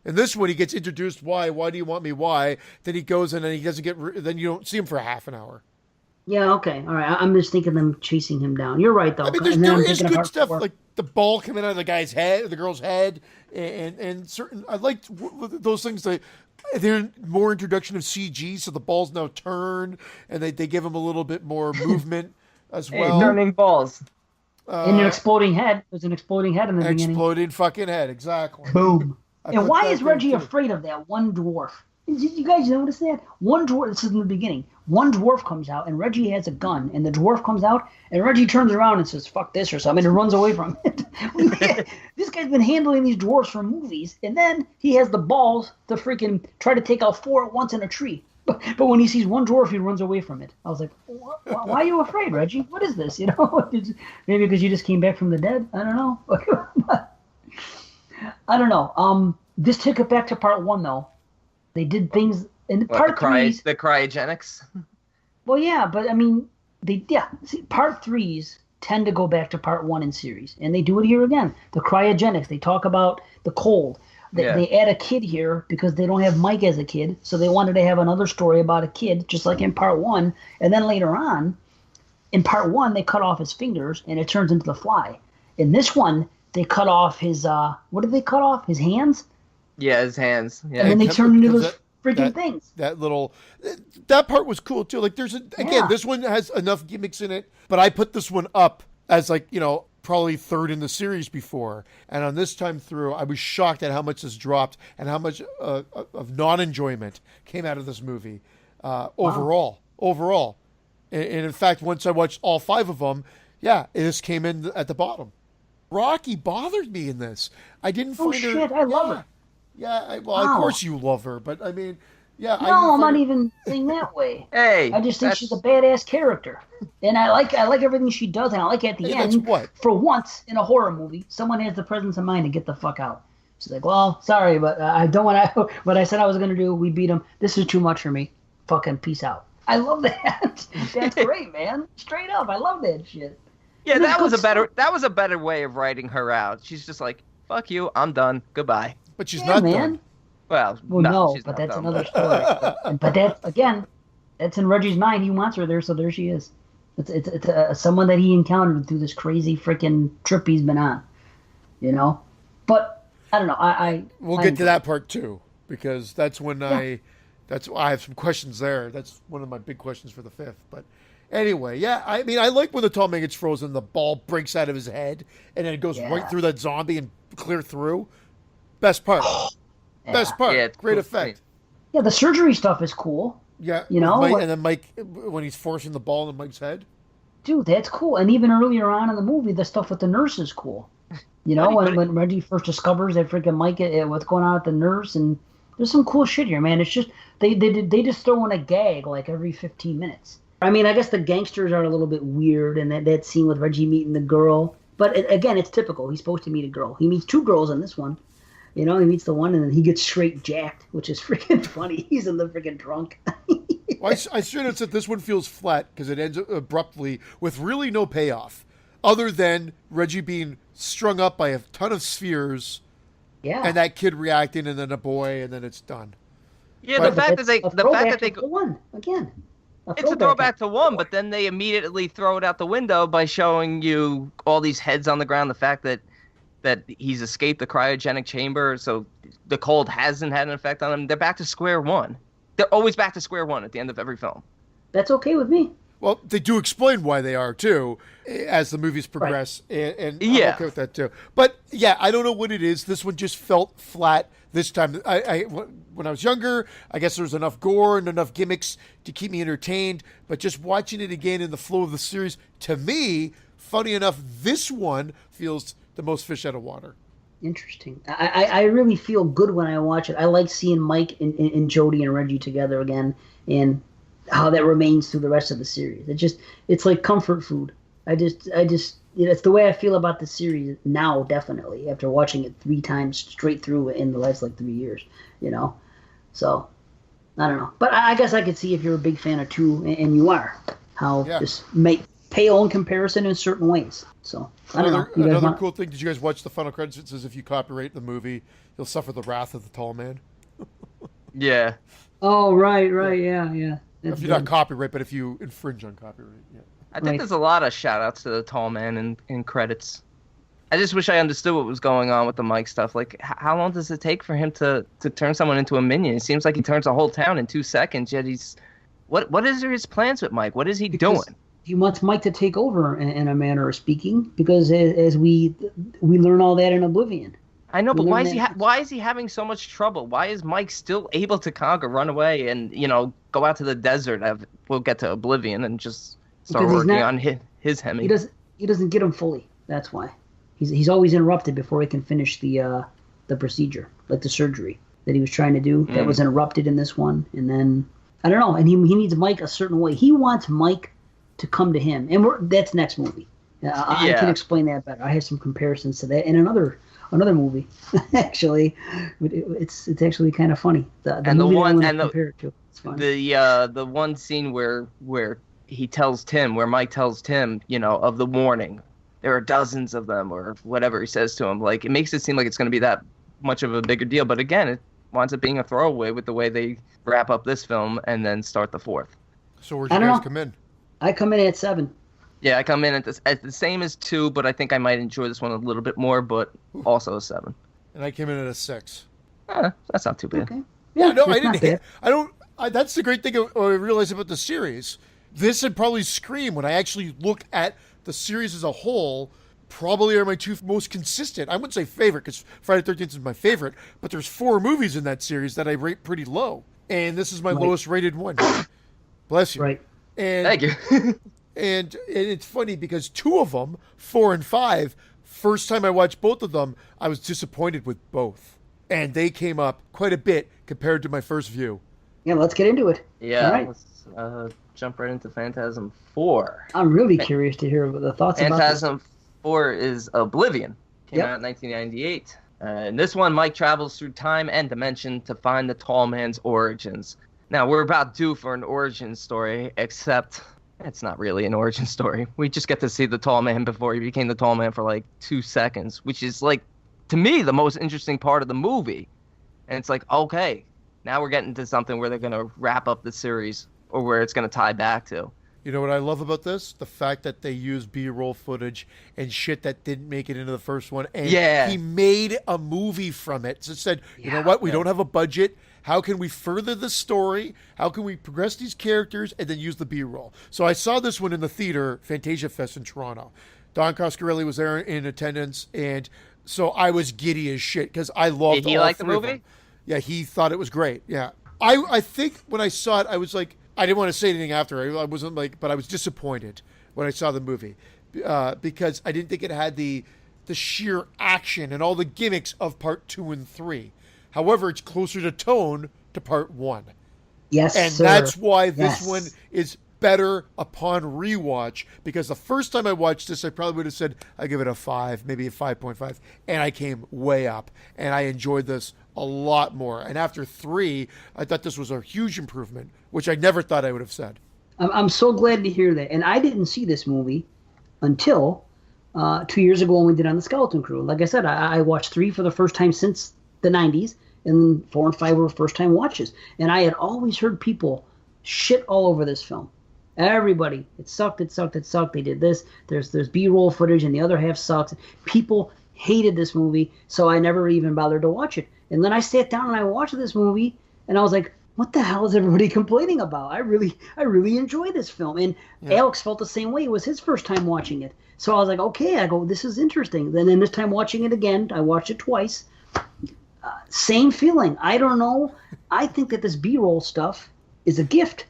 In this one, he gets introduced. Why do you want me? Why? Then he goes and then he doesn't get. Then you don't see him for half an hour. Yeah. Okay. All right. I'm just thinking them chasing him down. You're right, though. I mean, there is good stuff like the ball coming out of the guy's head, the girl's head, and certain. I liked those things. They're more introduction of CG, so the balls now turn, and they give him a little bit more movement as well. Turning balls. And an exploding head. There's an exploding head in the beginning. Exploding fucking head, exactly. Boom. And why is Reggie afraid of that one dwarf? Did you guys notice that? One dwarf, this is in the beginning, one dwarf comes out, and Reggie has a gun, and the dwarf comes out, and Reggie turns around and says, "Fuck this," or something, and runs away from it. This guy's been handling these dwarves for movies, and then he has the balls to freaking try to take out 4 at once in a tree. But when he sees one dwarf, he runs away from it. I was like, why are you afraid, Reggie? What is this? Maybe because you just came back from the dead? I don't know. I don't know. This took it back to part 1, though. They did things in part 3. The cryogenics? Well, yeah, but I mean, part 3s tend to go back to part 1 in series. And they do it here again. The cryogenics, they talk about the cold. They add a kid here because they don't have Mike as a kid, so they wanted to have another story about a kid, just like in part 1. And then later on, in part 1, they cut off his fingers, and it turns into the Fly. In this one, they cut off his, what did they cut off? His hands? Yeah, his hands. Yeah. And then they turn into those freaking things. That part was cool, too. Like, this one has enough gimmicks in it, but I put this one up as, like, probably 3rd in the series before, and on this time through, I was shocked at how much this dropped and how much of non-enjoyment came out of this movie overall. And in fact, once I watched all 5 of them, this came in at the bottom. Rocky bothered me in this. I didn't find her. Oh shit! I love her. Yeah, of course you love her, but I mean, yeah. No, I'm not even saying that way. Hey, I just think she's a badass character, and I like everything she does, and I like at the end. For once in a horror movie, someone has the presence of mind to get the fuck out. She's like, "Well, sorry, but I don't want what I said I was gonna do. We beat him. This is too much for me. Fucking peace out." I love that. That's great, man. Straight up, I love that shit. Yeah, that was a better way of writing her out. She's just like, fuck you, I'm done. Goodbye. But she's not done. Well, no, she's but not that's done, another story. But that, again, that's in Reggie's mind. He wants her there, so there she is. It's someone that he encountered through this crazy freaking trip he's been on, you know. But I don't know. We'll get to that part too, because that's when I have some questions there. That's one of my big questions for the 5th. But anyway, yeah, I mean, I like when the tall man gets frozen, the ball breaks out of his head, and then it goes right through that zombie and clear through. Best part. Best part. Yeah, great cool. effect. Yeah, the surgery stuff is cool. Yeah, you know, Mike, and then Mike, when he's forcing the ball in Mike's head. Dude, that's cool. And even earlier on in the movie, the stuff with the nurse is cool. You know, when Reggie first discovers that freaking Mike, what's going on with the nurse, and there's some cool shit here, man. It's just they just throw in a gag like every 15 minutes. I mean, I guess the gangsters are a little bit weird, and that scene with Reggie meeting the girl. But again, it's typical. He's supposed to meet a girl. He meets 2 girls in this one. You know, he meets the one, and then he gets straight jacked, which is freaking funny. He's in the freaking trunk. Well, I should have said this one feels flat because it ends abruptly with really no payoff, other than Reggie being strung up by a ton of spheres, and that kid reacting, and then a boy, and then it's done. Yeah, the fact that they go one again. It's a throwback to 1, but then they immediately throw it out the window by showing you all these heads on the ground. The fact that he's escaped the cryogenic chamber, so the cold hasn't had an effect on them. They're back to square one. They're always back to square one at the end of every film. That's okay with me. Well, they do explain why they are, too, as the movies progress. Right. And I'm okay with that, too. But, yeah, I don't know what it is. This one just felt flat this time. When I was younger, I guess there was enough gore and enough gimmicks to keep me entertained. But just watching it again in the flow of the series, to me, funny enough, this one feels the most fish out of water. Interesting. I really feel good when I watch it. I like seeing Mike and Jody and Reggie together again, and how that remains through the rest of the series. It's like comfort food. It's the way I feel about the series now, definitely, after watching it 3 times straight through in the last 3 years, you know? So, I don't know. But I guess I could see if you're a big fan of 2, and you are, how this may pale in comparison in certain ways. So, I don't know. Another cool thing, did you guys watch the final credits? It says if you copyright the movie, you'll suffer the wrath of the tall man. Yeah. Oh, right, yeah. If you're not copyright, but if you infringe on copyright, yeah. I think there's a lot of shout-outs to the tall man in credits. I just wish I understood what was going on with the Mike stuff. Like, how long does it take for him to turn someone into a minion? It seems like he turns a whole town in 2 seconds, yet he's... What is his plans with Mike? What is he doing? He wants Mike to take over in a manner of speaking, because as we learn all that in Oblivion. I know, but why is he having so much trouble? Why is Mike still able to run away, and go out to the desert? We'll get to Oblivion and just start working on his Hemi. He doesn't get him fully. That's why he's always interrupted before he can finish the procedure, like the surgery that he was trying to do. That was interrupted in this one, and then I don't know. And he needs Mike a certain way. He wants Mike to come to him, and that's next movie. I can explain that better. I have some comparisons to that in another movie. Actually, it's actually kind of funny. The one scene where he tells Tim, where Mike tells Tim, of the warning. There are dozens of them, or whatever he says to him. Like, it makes it seem like it's going to be that much of a bigger deal, but again, it winds up being a throwaway with the way they wrap up this film and then start the 4th. So where'd you guys come in? I come in at 7. Yeah, I come in at the same as 2, but I think I might enjoy this one a little bit more, but also a 7. And I came in at a 6. That's not too bad. Okay. Yeah, no, I didn't. That's the great thing I realized about the series. This would probably scream when I actually look at the series as a whole. Probably are my 2 most consistent. I wouldn't say favorite, because Friday the 13th is my favorite, but there's 4 movies in that series that I rate pretty low, and this is my lowest rated one. Bless you. Right. And thank you. and it's funny because 2 of them, 4 and 5, first time I watched both of them, I was disappointed with both, and they came up quite a bit compared to my first view. Yeah, let's get into it. Yeah, right. Let's jump right into Phantasm IV. I'm really curious to hear the thoughts about this. Phantasm IV is Oblivion. Came out in 1998. In this one, Mike travels through time and dimension to find the tall man's origins. Now, we're about due for an origin story, except it's not really an origin story. We just get to see the tall man before he became the tall man for 2 seconds, which is to me, the most interesting part of the movie. And it's like, okay, now we're getting to something where they're going to wrap up the series or where it's going to tie back to. You know what I love about this? The fact that they use B-roll footage and shit that didn't make it into the first one. And he made a movie from it. So it said, you know what? We don't have a budget. How can we further the story? How can we progress these characters and then use the B-roll? So I saw this one in the theater, Fantasia Fest in Toronto. Don Coscarelli was there in attendance, and so I was giddy as shit because I loved Did he like the movie? Yeah, he thought it was great. Yeah. I think when I saw it, I was like, I didn't want to say anything after. I wasn't like, but I was disappointed when I saw the movie because I didn't think it had the sheer action and all the gimmicks of part 2 and 3. However, it's closer to tone to part 1. Yes, and sir. that's why this one is better upon rewatch, because the first time I watched this, I probably would have said I give it a 5, maybe a 5.5, and I came way up, and I enjoyed this a lot more. And after 3, I thought this was a huge improvement, which I never thought I would have said. I'm so glad to hear that. And I didn't see this movie until 2 years ago when we did on the Skeleton Crew. Like I said, I watched 3 for the first time since the 90s, and 4 and 5 were first-time watches. And I had always heard people shit all over this film. Everybody, it sucked. They did this. There's B-roll footage, and the other half sucks. People hated this movie, so I never even bothered to watch it. And then I sat down and I watched this movie, and I was like, what the hell is everybody complaining about? I really enjoy this film. And Alex felt the same way. It was his first time watching it. So I was like, okay, this is interesting. Then this time watching it again, I watched it twice. Same feeling. I don't know. I think that this B-roll stuff is a gift.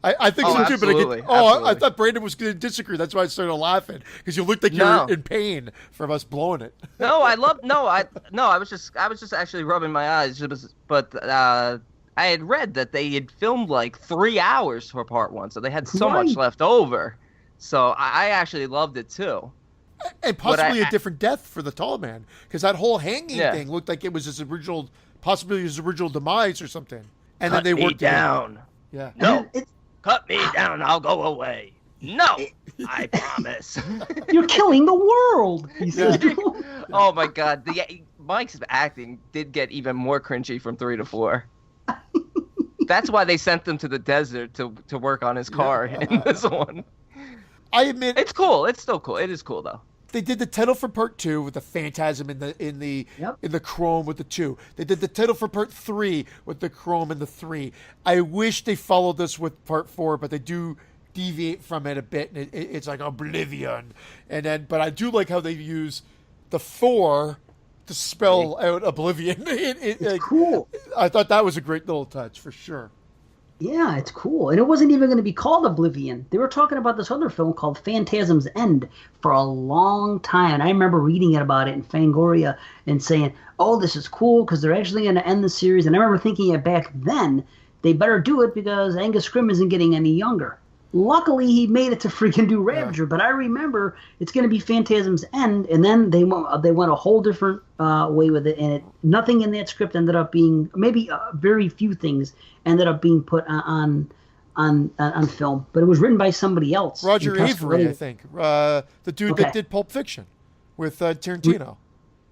I think so too, but I thought Brandon was going to disagree. That's why I started laughing, because you looked like you were in pain from us blowing it. I was just actually rubbing my eyes. But I had read that they had filmed like 3 hours for part 1, so they had so much left over. So I actually loved it too. And possibly a different death for the tall man, because that whole hanging thing looked like it was possibly his original demise or something. And then they worked down. Yeah. No. Cut me down, I'll go away. No, I promise. You're killing the world, he said. Oh my God, Mike's acting did get even more cringy from 3 to 4. That's why they sent them to the desert to work on his car in this one. I admit it's cool. It's still cool. It is cool though. They did the title for part 2 with the Phantasm in the chrome with the 2. They did the title for part 3 with the chrome and the 3. I wish they followed this with part 4, but they do deviate from it a bit, and it's like Oblivion. But I do like how they use the 4 to spell out Oblivion. It's cool. I thought that was a great little touch for sure. Yeah, it's cool. And it wasn't even going to be called Oblivion. They were talking about this other film called Phantasm's End for a long time. And I remember reading about it in Fangoria and saying, oh, this is cool because they're actually going to end the series. And I remember thinking back then, they better do it because Angus Scrimm isn't getting any younger. Luckily, he made it to freaking do Ravager, but I remember it's going to be Phantasm's End, and then they went a whole different way with it, and nothing in that script ended up being, maybe very few things ended up being put on film, but it was written by somebody else. Roger Avery, I think, the dude that did Pulp Fiction with Tarantino.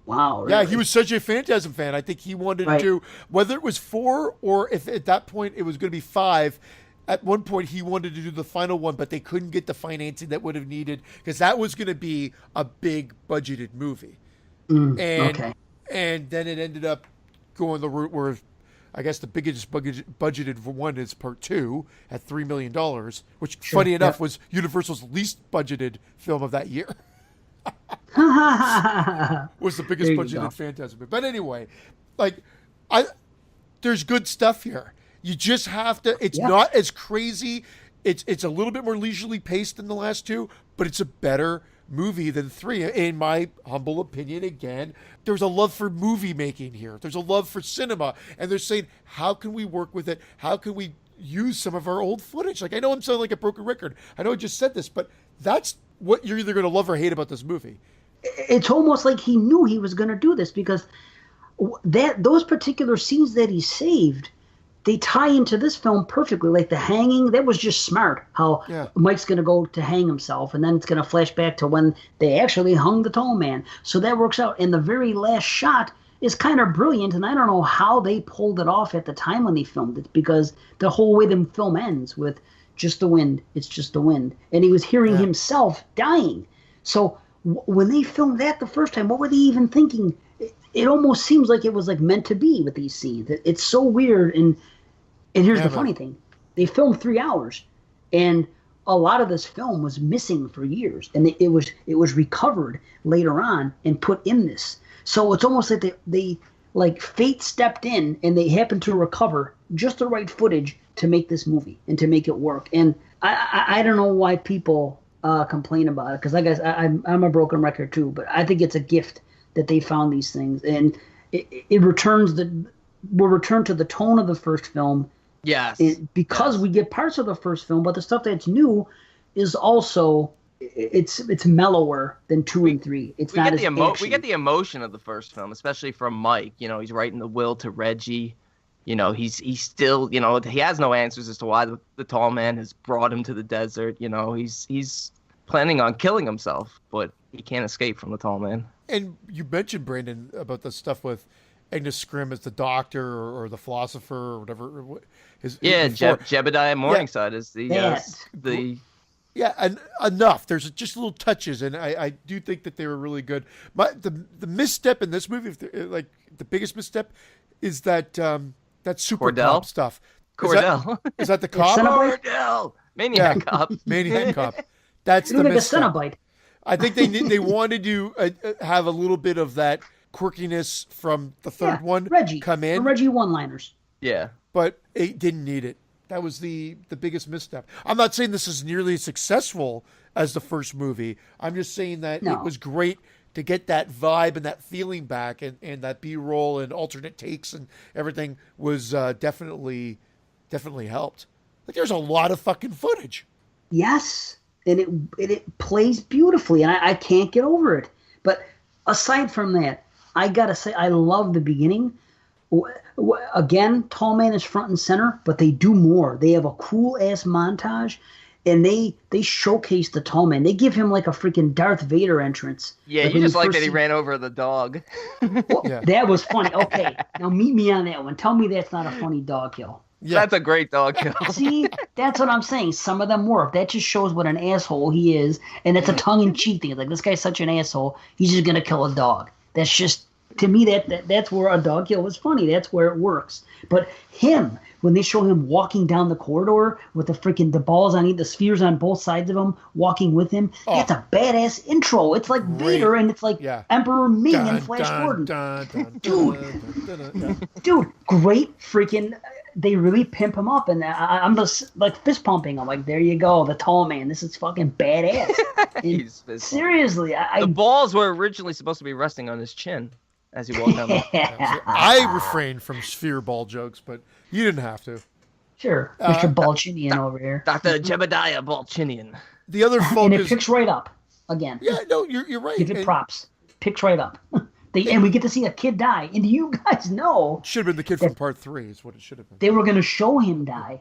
Wow. Really? Yeah, he was such a Phantasm fan. I think he wanted to do, whether it was 4 or if at that point it was going to be 5. At one point, he wanted to do the final one, but they couldn't get the financing that would have needed, because that was going to be a big budgeted movie. And then it ended up going the route where I guess the biggest budgeted one is part 2 at $3 million, which, funny enough, was Universal's least budgeted film of that year. Was the biggest budgeted Phantasm. But anyway, there's good stuff here. You just have to. It's not as crazy. It's a little bit more leisurely paced than the last 2, but it's a better movie than 3, in my humble opinion. Again, there's a love for movie making here. There's a love for cinema, and they're saying, how can we work with it? How can we use some of our old footage? Like, I know I'm sounding like a broken record. I know I just said this, but that's what you're either going to love or hate about this movie. It's almost like he knew he was going to do this, because those particular scenes that he saved, they tie into this film perfectly. Like the hanging, that was just smart. How Mike's going to go to hang himself, and then it's going to flash back to when they actually hung the tall man. So that works out. And the very last shot is kind of brilliant, and I don't know how they pulled it off at the time when they filmed it, because the whole way the film ends with just the wind, it's just the wind. And he was hearing himself dying. So when they filmed that the first time, what were they even thinking? It almost seems like it was like meant to be with these scenes. It's so weird. And here's the funny thing. They filmed 3 hours, and a lot of this film was missing for years. And it was recovered later on and put in this. So it's almost like they like fate stepped in and they happened to recover just the right footage to make this movie and to make it work. And I don't know why people complain about it, because I guess I'm a broken record too, but I think it's a gift that they found these things, and it will return to the tone of the first film. Yes. Because we get parts of the first film, but the stuff that's new is also it's mellower than 2 and 3. It's not as we get the emotion of the first film, especially from Mike. You know, he's writing the will to Reggie. You know, he's still, you know, he has no answers as to why the tall man has brought him to the desert. You know, he's planning on killing himself, but he can't escape from the tall man. And you mentioned, Brandon, about the stuff with Agnes Scrim as the doctor or the philosopher or whatever. Jebediah Morningside is the Yeah, and enough. There's just little touches, and I do think that they were really good. The misstep in this movie, like the biggest misstep, is that super cop stuff. Cordell. Is that the cop? Cordell. Maniac Cop. Maniac Cop. That's the misstep. I think they wanted to have a little bit of that quirkiness from the third one come in. The Reggie one-liners. Yeah. But it didn't need it. That was the biggest misstep. I'm not saying this is nearly as successful as the first movie. I'm just saying that it was great to get that vibe and that feeling back, and that B-roll and alternate takes and everything was definitely helped. Like, there's a lot of fucking footage. Yes. And it plays beautifully, and I can't get over it. But aside from that, I gotta say I love the beginning. Again, Tall Man is front and center, but they do more. They have a cool ass montage, and they showcase the Tall Man. They give him like a freaking Darth Vader entrance. Yeah, you just like that he ran over the dog. That was funny. Okay, now meet me on that one. Tell me that's not a funny dog kill. Yeah. That's a great dog kill. See, that's what I'm saying. Some of them work. That just shows what an asshole he is, and it's a tongue-in-cheek thing. It's like, this guy's such an asshole. He's just gonna kill a dog. That's just, to me, that's where a dog kill was funny. That's where it works. But him, when they show him walking down the corridor with the balls on the spheres on both sides of him, walking with him, that's a badass intro. It's like Vader, and it's like Emperor Ming and Flash Gordon. Dude, great freaking. They really pimp him up, and I'm just like fist pumping. I'm like, there you go, the Tall Man. This is fucking badass. Seriously, the balls were originally supposed to be resting on his chin as he walked down. I refrained from sphere ball jokes, but you didn't have to. Sure, Mr. Balchinian over here, Dr. Jebediah Balchinian. The other focus, and it picks right up again. Yeah, no, you're right. Give it props. Picks right up. And we get to see a kid die. And you guys know... Should have been the kid from part 3 is what it should have been. They were going to show him die.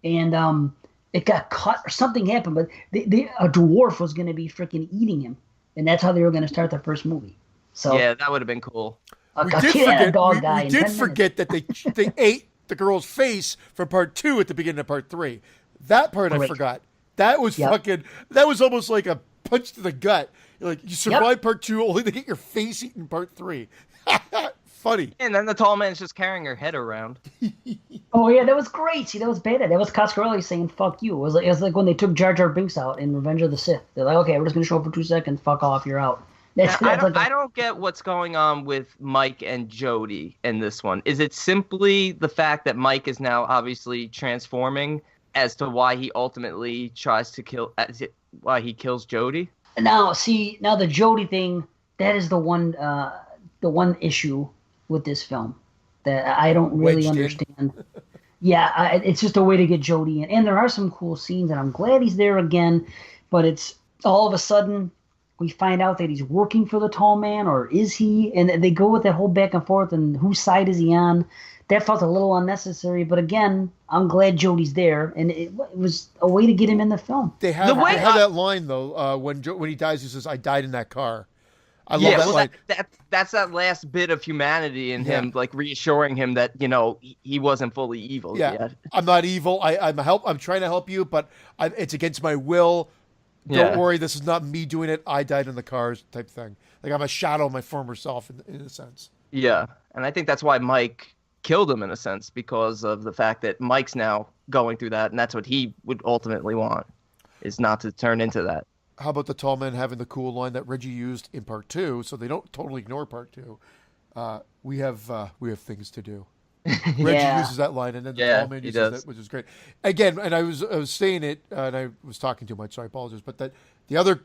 And it got cut or something happened. But a dwarf was going to be freaking eating him. And that's how they were going to start the first movie. So yeah, that would have been cool. We did forget that they ate the girl's face from part 2 at the beginning of part 3. That part I forgot. That was fucking... That was almost like a punch to the gut. Like, you survived part 2 only to get your face eaten part 3. Funny. And then the tall man's just carrying her head around. Oh yeah, that was great. See, that was beta. That was Coscarelli saying "fuck you." It was like when they took Jar Jar Binks out in Revenge of the Sith. They're like, okay, we're just gonna show up for 2 seconds. Fuck off, you're out. I don't get what's going on with Mike and Jody in this one. Is it simply the fact that Mike is now obviously transforming as to why he ultimately tries to kill, why he kills Jody? Now, the Jody thing, that is the one issue with this film that I don't really understand. Yeah, it's just a way to get Jody in. And there are some cool scenes, and I'm glad he's there again, but it's all of a sudden we find out that he's working for the tall man, or is he? And they go with that whole back and forth and whose side is he on. That felt a little unnecessary, but again, I'm glad Jodie's there, and it was a way to get him in the film. They have that line, though, when he dies, he says, "I died in that car." I love that line. That's that last bit of humanity in him, like reassuring him that, he wasn't fully evil yet. I'm not evil. I'm trying to help you, but it's against my will. Don't worry, this is not me doing it. I died in the cars type thing. Like I'm a shadow of my former self in a sense. Yeah, and I think that's why Mike killed him in a sense, because of the fact that Mike's now going through that, and that's what he would ultimately want, is not to turn into that. How about the tall man having the cool line that Reggie used in part 2, so they don't totally ignore part 2. We have things to do. Reggie uses that line, and then the tall man uses that, which is great. Again, and I was saying it, and I was talking too much, so I apologize. But the other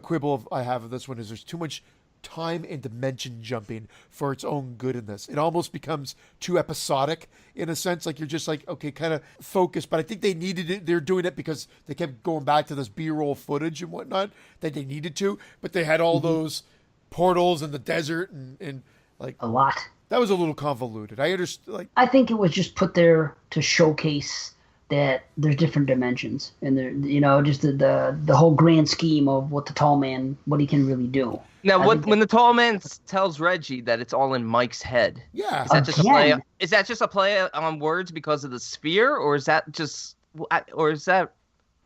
quibble I have of this one is there's too much time and dimension jumping for its own good in this. It almost becomes too episodic in a sense. Like you're just like, okay, kind of focused. But I think they needed it. They're doing it because they kept going back to this B-roll footage and whatnot that they needed to. But they had all those portals in the desert and like a lot. That was a little convoluted. I understand. I think it was just put there to showcase that there's different dimensions, and there, just the whole grand scheme of what the tall man, what he can really do. Now, when the tall man tells Reggie that it's all in Mike's head, is that just a play? Is that just a play on words because of the sphere, or is that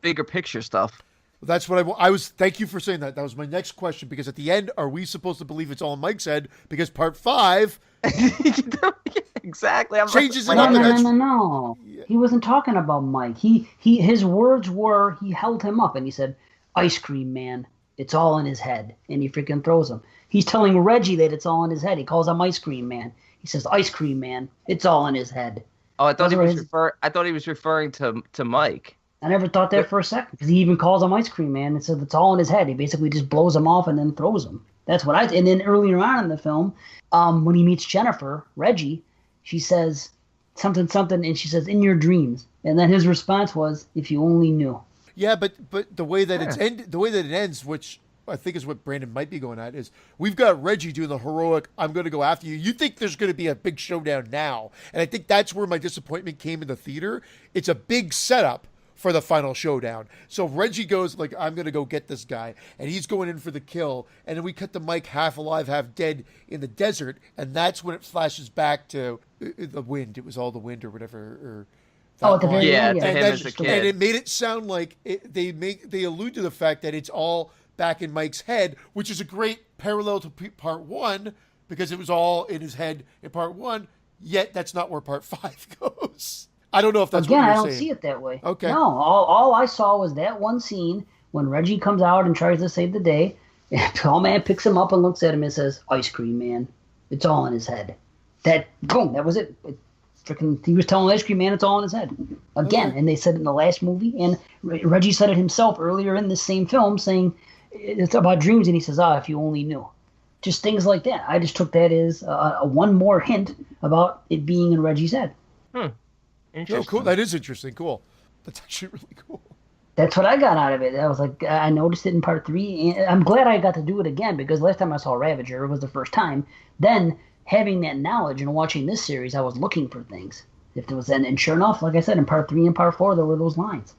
bigger picture stuff? That's what I was. Thank you for saying that. That was my next question, because at the end, are we supposed to believe it's all in Mike's head? Because part 5 exactly changes it up. No. He wasn't talking about Mike. His words were, he held him up and he said, "Ice cream man, it's all in his head," and he freaking throws him. He's telling Reggie that it's all in his head. He calls him Ice Cream Man. He says, "Ice cream man, it's all in his head." Oh, I thought he was referring to Mike. I never thought that for a second, because he even calls him Ice Cream Man and says it's all in his head. He basically just blows him off and then throws him. That's what and then earlier on in the film, when he meets Jennifer, Reggie, she says something, and she says, "In your dreams." And then his response was, "If you only knew." Yeah, but the way that it ends, which I think is what Brandon might be going at, is we've got Reggie doing the heroic, "I'm going to go after you." You think there's going to be a big showdown now. And I think that's where my disappointment came in the theater. It's a big setup for the final showdown. So Reggie goes like, "I'm going to go get this guy," and he's going in for the kill. And then we cut to Mike half alive, half dead in the desert. And that's when it flashes back to the wind. It was all the wind or whatever. At the very end. To him as a kid. And it made it sound like they allude to the fact that it's all back in Mike's head, which is a great parallel to part 1, because it was all in his head in part 1, yet that's not where part 5 goes. I don't know if that's what you're saying. I don't see it that way. Okay. No, all I saw was that one scene when Reggie comes out and tries to save the day, and tall man picks him up and looks at him and says, "Ice cream man, it's all in his head." That was it. He was telling Ice Cream Man it's all in his head. Again, and they said it in the last movie, and Reggie said it himself earlier in this same film, saying it's about dreams, and he says, "If you only knew." Just things like that. I just took that as one more hint about it being in Reggie's head. Interesting. Oh, cool. That is interesting. Cool. That's actually really cool. That's what I got out of it. I was like, I noticed it in part 3. And I'm glad I got to do it again, because last time I saw Ravager, it was the first time. Then, having that knowledge and watching this series, I was looking for things. If there was, and sure enough, like I said, in part 3 and part 4, there were those lines,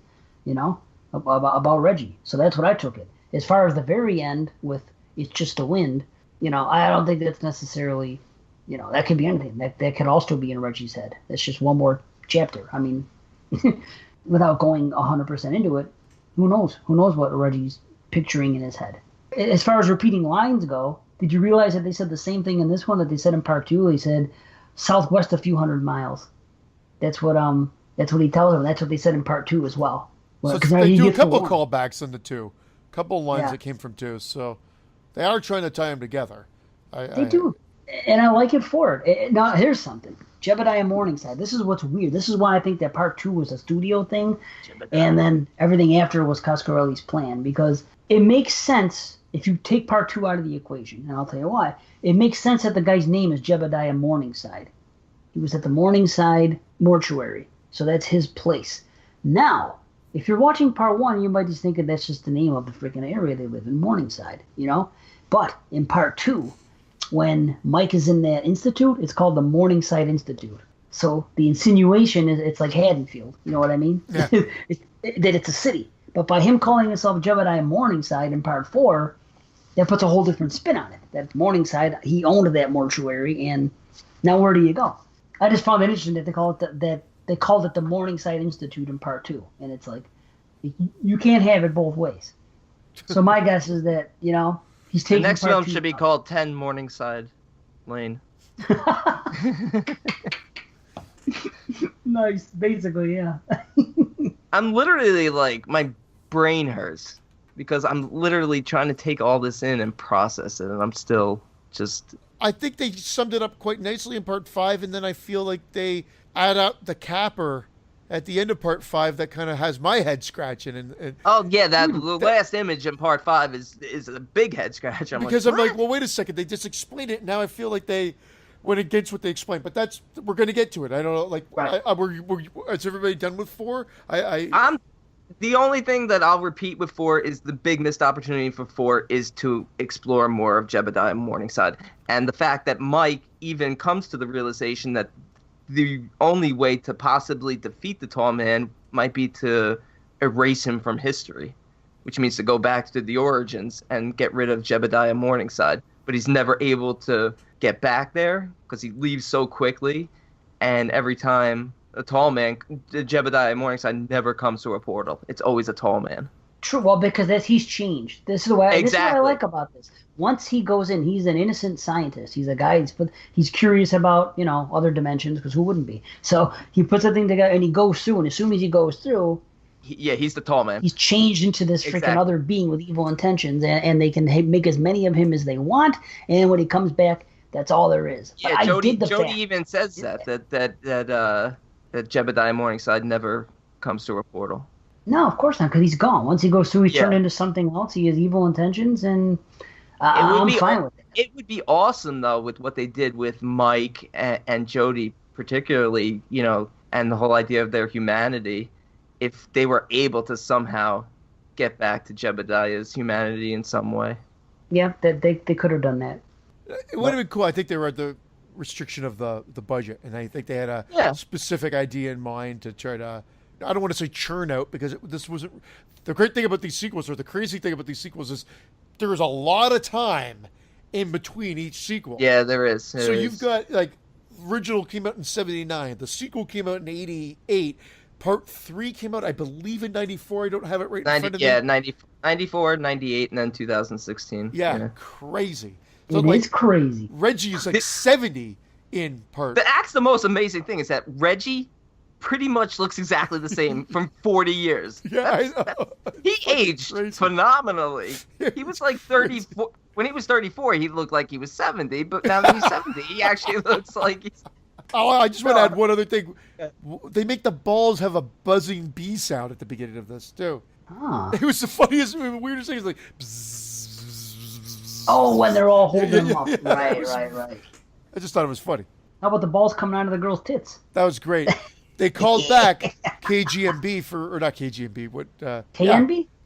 about Reggie. So that's what I took it. As far as the very end with "it's just a wind," I don't think that's necessarily, that could be anything. That could also be in Reggie's head. That's just one more chapter. I mean, without going 100% into it, who knows? Who knows what Reggie's picturing in his head? As far as repeating lines go, did you realize that they said the same thing in this one that they said in part 2? They said southwest a few hundred miles. That's what he tells them. That's what they said in part 2 as well. So they do a couple of callbacks in the 2, a couple of lines that came from 2. So they are trying to tie them together. They do, and I like it for it. Now here's something. Jebediah Morningside. This is what's weird. This is why I think that part 2 was a studio thing, and then everything after was Coscarelli's plan, because it makes sense if you take part 2 out of the equation, and I'll tell you why. It makes sense that the guy's name is Jebediah Morningside. He was at the Morningside mortuary, so that's his place. Now, if you're watching part 1, you might just think that that's just the name of the freaking area they live in, Morningside, you know? But in part 2, when Mike is in that institute, it's called the Morningside Institute. So the insinuation is it's like Haddonfield, you know what I mean? Yeah. That it's a city. But by him calling himself Jebediah Morningside in part 4, that puts a whole different spin on it. That Morningside, he owned that mortuary, and now where do you go? I just found it interesting that they called it the Morningside Institute in part 2, and it's like you can't have it both ways. So my guess is that he's taking. The next film should be called 10 Morningside Lane. Nice, basically, yeah. I'm literally like my brain hurts because I'm literally trying to take all this in and process it, and I'm still just. I think they summed it up quite nicely in part 5, and then I feel like they add up the capper at the end of part 5 that kind of has my head scratching. And oh yeah, the last image in part 5 is a big head scratch. I'm like, well, wait a second, they just explained it. Now I feel like they went against what they explained, but we're going to get to it. I don't know, like, right. Is everybody done with 4? I'm the only thing that I'll repeat with 4 is the big missed opportunity for 4 is to explore more of Jebediah Morningside, and the fact that Mike even comes to the realization that the only way to possibly defeat the tall man might be to erase him from history, which means to go back to the origins and get rid of Jebediah Morningside. But he's never able to get back there because he leaves so quickly, and every time a tall man, Jebediah Morningside never comes to a portal. It's always a tall man. True, well, because he's changed. This is what I like about this. Once he goes in, he's an innocent scientist. He's a guy. He's curious about other dimensions, because who wouldn't be? So he puts a thing together and he goes through. And as soon as he goes through, he's the tall man. He's changed into this freaking other being with evil intentions, and they can make as many of him as they want. And when he comes back, that's all there is. Yeah, Jody even says that Jebediah Morningside never comes to a portal. No, of course not, because he's gone. Once he goes through, he's turned into something else. He has evil intentions, and I'm fine with it. It would be awesome, though, with what they did with Mike and Jody, particularly, and the whole idea of their humanity, if they were able to somehow get back to Jebediah's humanity in some way. Yeah, they could have done that. It would have been cool. I think they were at the restriction of the budget, and I think they had a specific idea in mind to try to, I don't want to say churn out, because this wasn't the great thing about these sequels, or the crazy thing about these sequels, is there is a lot of time in between each sequel. Yeah, there is. So you've got, like, original came out in 79, the sequel came out in 88, part 3 came out, I believe, in 94. I don't have it right in front of me. Yeah, 94, 98, and then 2016. Yeah. Crazy. So, it's crazy. Reggie is like 70 in part. That's the most amazing thing, is that Reggie pretty much looks exactly the same from 40 years. Yeah, I know. He aged phenomenally. He was like 34. When he was 34, he looked like he was 70, but now that he's 70, he actually looks like he's... Oh, I just want to add one other thing. They make the balls have a buzzing bee sound at the beginning of this, too. Ah. It was the funniest, weirdest thing. It's like... Bzzz. Oh, when they're all holding them up. Right. I just thought it was funny. How about the balls coming out of the girl's tits? That was great. They called back KGMB or not KGMB, what? KNB? Yeah,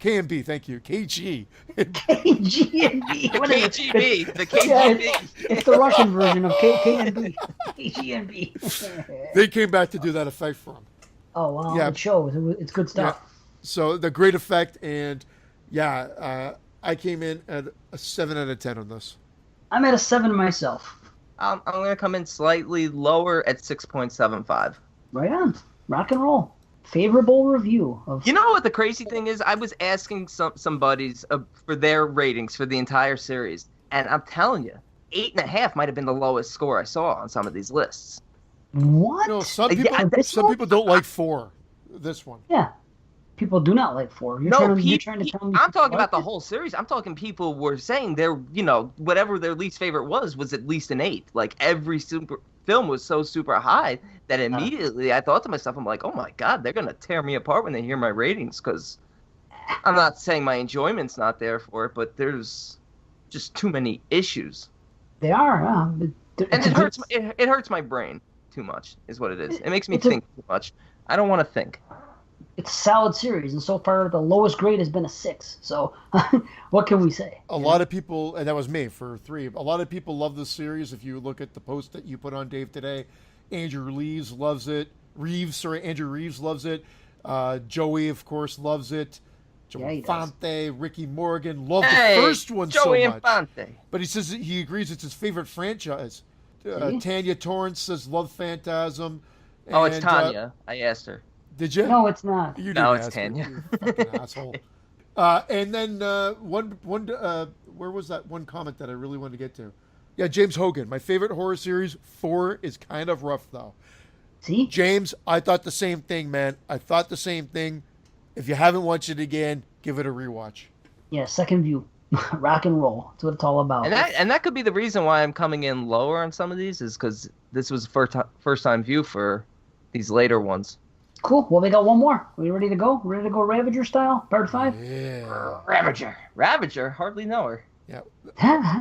KNB, thank you. KG. KGMB. KGB. The KGB. It's the Russian version of KNB. KGMB. They came back to do that effect for him. Oh, wow. Yeah. It shows. It's good stuff. Yeah. So the great effect, and I came in at a 7 out of 10 on this. I'm at a 7 myself. I'm going to come in slightly lower at 6.75. Right on. Rock and roll. Favorable review. You know what the crazy thing is? I was asking some buddies for their ratings for the entire series, and I'm telling you, 8.5 might have been the lowest score I saw on some of these lists. What? Some people don't like 4. This one. Yeah. People do not like 4. You're trying to tell me. I'm talking about the whole series. I'm talking people were saying whatever their least favorite was at least an 8. Like every film was so super high that immediately I thought to myself, I'm like, oh my God, they're going to tear me apart when they hear my ratings, because I'm not saying my enjoyment's not there for it, but there's just too many issues. They are, and it hurts my brain too much, is what it is. It makes me think too much. I don't want to think. It's a solid series, and so far the lowest grade has been a 6. So, what can we say? A lot of people, and that was me for 3. A lot of people love this series. If you look at the post that you put on, Dave, today, Andrew Reeves loves it. Andrew Reeves loves it. Joey, of course, loves it. Joey Infante, Ricky Morgan loved the first one so much. Infante. But he says he agrees it's his favorite franchise. Tanya Torrance says love Phantasm. Oh, it's Tanya. I asked her. Did you? No, it's not. You no, it's Tanya. You fucking asshole. And then where was that one comment that I really wanted to get to? Yeah, James Hogan. My favorite horror series, 4, is kind of rough, though. See? James, I thought the same thing, man. I thought the same thing. If you haven't watched it again, give it a rewatch. Yeah, second view. Rock and roll. That's what it's all about. And that could be the reason why I'm coming in lower on some of these, is because this was first time view for these later ones. Cool. Well, we got one more. Are we ready to go? Ready to go Ravager style? Part 5? Yeah. Ravager? Hardly know her. Yeah.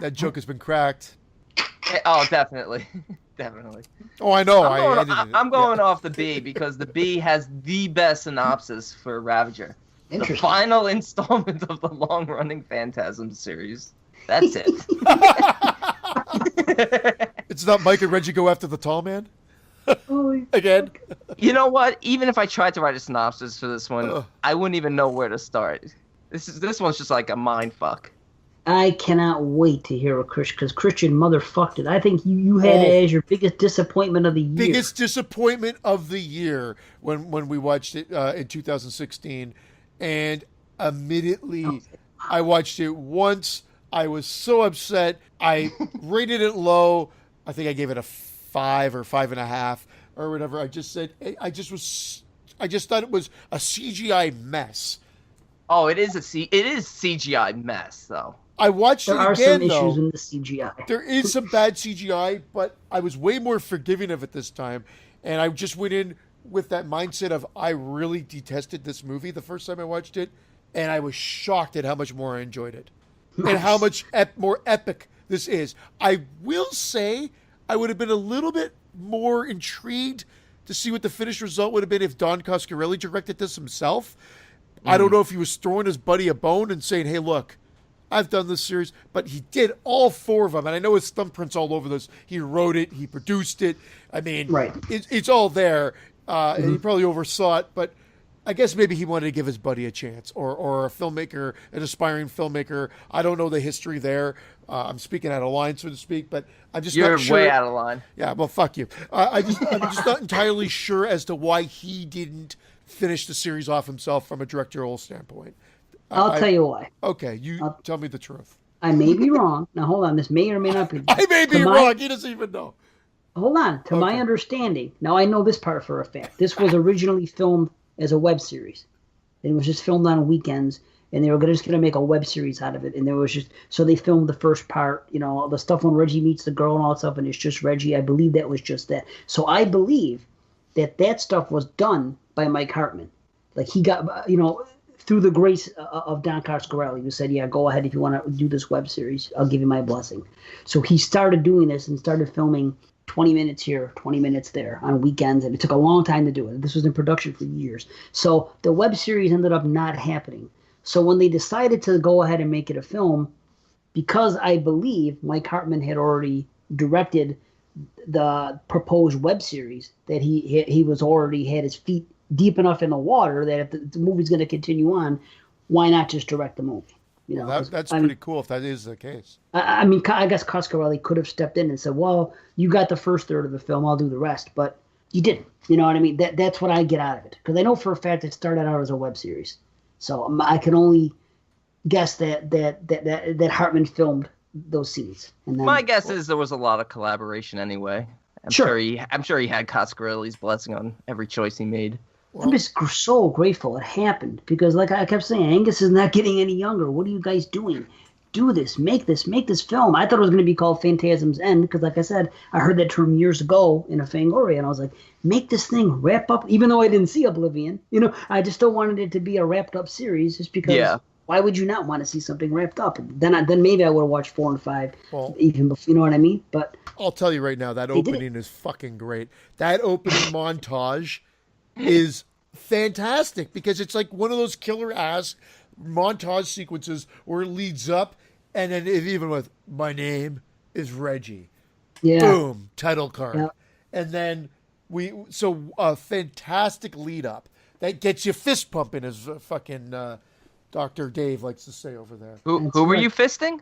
That joke has been cracked. Oh, definitely. Definitely. Oh, I know. I'm going off the B, because the B has the best synopsis for Ravager. The final installment of the long-running Phantasm series. That's it. It's not Mike and Reggie go after the tall man? Again? You know what? Even if I tried to write a synopsis for this one, I wouldn't even know where to start. This one's just like a mind fuck. I cannot wait to hear what because Christian motherfucked it. I think you had it as your biggest disappointment of the year. Biggest disappointment of the year when we watched it in 2016. And immediately I watched it once. I was so upset. I rated it low. I think I gave it a 5 or 5.5 or whatever. I just said, I just thought it was a CGI mess. Oh, it is CGI mess, though. I watched it again, though. There are some issues in the CGI. There is some bad CGI, but I was way more forgiving of it this time. And I just went in with that mindset of I really detested this movie the first time I watched it. And I was shocked at how much more I enjoyed it. Nice. And how much more epic this is. I will say I would have been a little bit more intrigued to see what the finished result would have been if Don Coscarelli directed this himself. I don't know if he was throwing his buddy a bone and saying, hey, look, I've done this series, but he did all 4 of them. And I know his thumbprints all over this. He wrote it. He produced it. I mean, it's all there. And he probably oversaw it, but I guess maybe he wanted to give his buddy a chance or a filmmaker, an aspiring filmmaker. I don't know the history there. I'm speaking out of line, so to speak, but I'm just not sure. You're way out of line. Yeah, well, fuck you. I'm just not entirely sure as to why he didn't finish the series off himself from a directorial standpoint. I'll tell you why. Okay, tell me the truth. I may be wrong. Now, hold on. This may or may not be. I may be wrong. He doesn't even know. Hold on. To my understanding, now I know this part for a fact. This was originally filmed as a web series. It was just filmed on weekends, and they were just going to make a web series out of it. And there was so they filmed the first part, the stuff when Reggie meets the girl and all that stuff, and it's just Reggie. I believe that was just that. So I believe that stuff was done by Mike Hartman. Like he got, through the grace of Don Coscarelli, who said, yeah, go ahead if you want to do this web series. I'll give you my blessing. So he started doing this and started filming 20 minutes here, 20 minutes there on weekends, and it took a long time to do it. This was in production for years. So the web series ended up not happening. So when they decided to go ahead and make it a film, because I believe Mike Hartman had already directed the proposed web series, that he was already had his feet deep enough in the water that if the movie's going to continue on, why not just direct the movie? That's pretty cool if that is the case. I guess Coscarelli could have stepped in and said, well, you got the first third of the film, I'll do the rest. But you didn't. You know what I mean? That's what I get out of it. Because I know for a fact it started out as a web series. So I can only guess that Hartman filmed those scenes. And then, my guess is there was a lot of collaboration anyway. I'm sure he had Coscarelli's blessing on every choice he made. I'm just so grateful it happened because, like I kept saying, Angus is not getting any younger. What are you guys doing? Do this, make this film. I thought it was going to be called Phantasm's End because, like I said, I heard that term years ago in a Fangoria, and I was like, make this thing wrap up. Even though I didn't see Oblivion, I just still wanted it to be a wrapped up series, just because. Why would you not want to see something wrapped up? Then maybe I would have watched 4 and 5, even before. You know what I mean? But I'll tell you right now, that opening is fucking great. That opening montage is fantastic because it's like one of those killer ass montage sequences where it leads up, and then even with "My name is Reggie," boom, title card, and then a fantastic lead up that gets you fist pumping, as fucking Dr. Dave likes to say over there. Who were you fisting?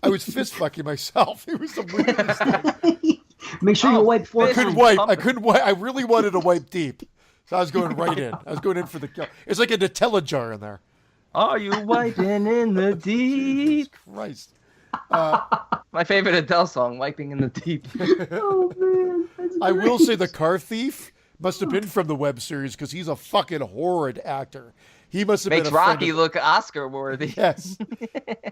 I was fist fucking myself. It was the weirdest thing. Make sure you wipe 4 times. I couldn't wipe. I really wanted to wipe deep. So I was going right in. I was going in for the kill. It's like a Nutella jar in there. Are you wiping in the deep? Christ. My favorite Adele song, Wiping in the Deep. Oh, man. I will say the car thief must have been from the web series because he's a fucking horrid actor. He must have Makes been a Rocky look Oscar worthy. Yes.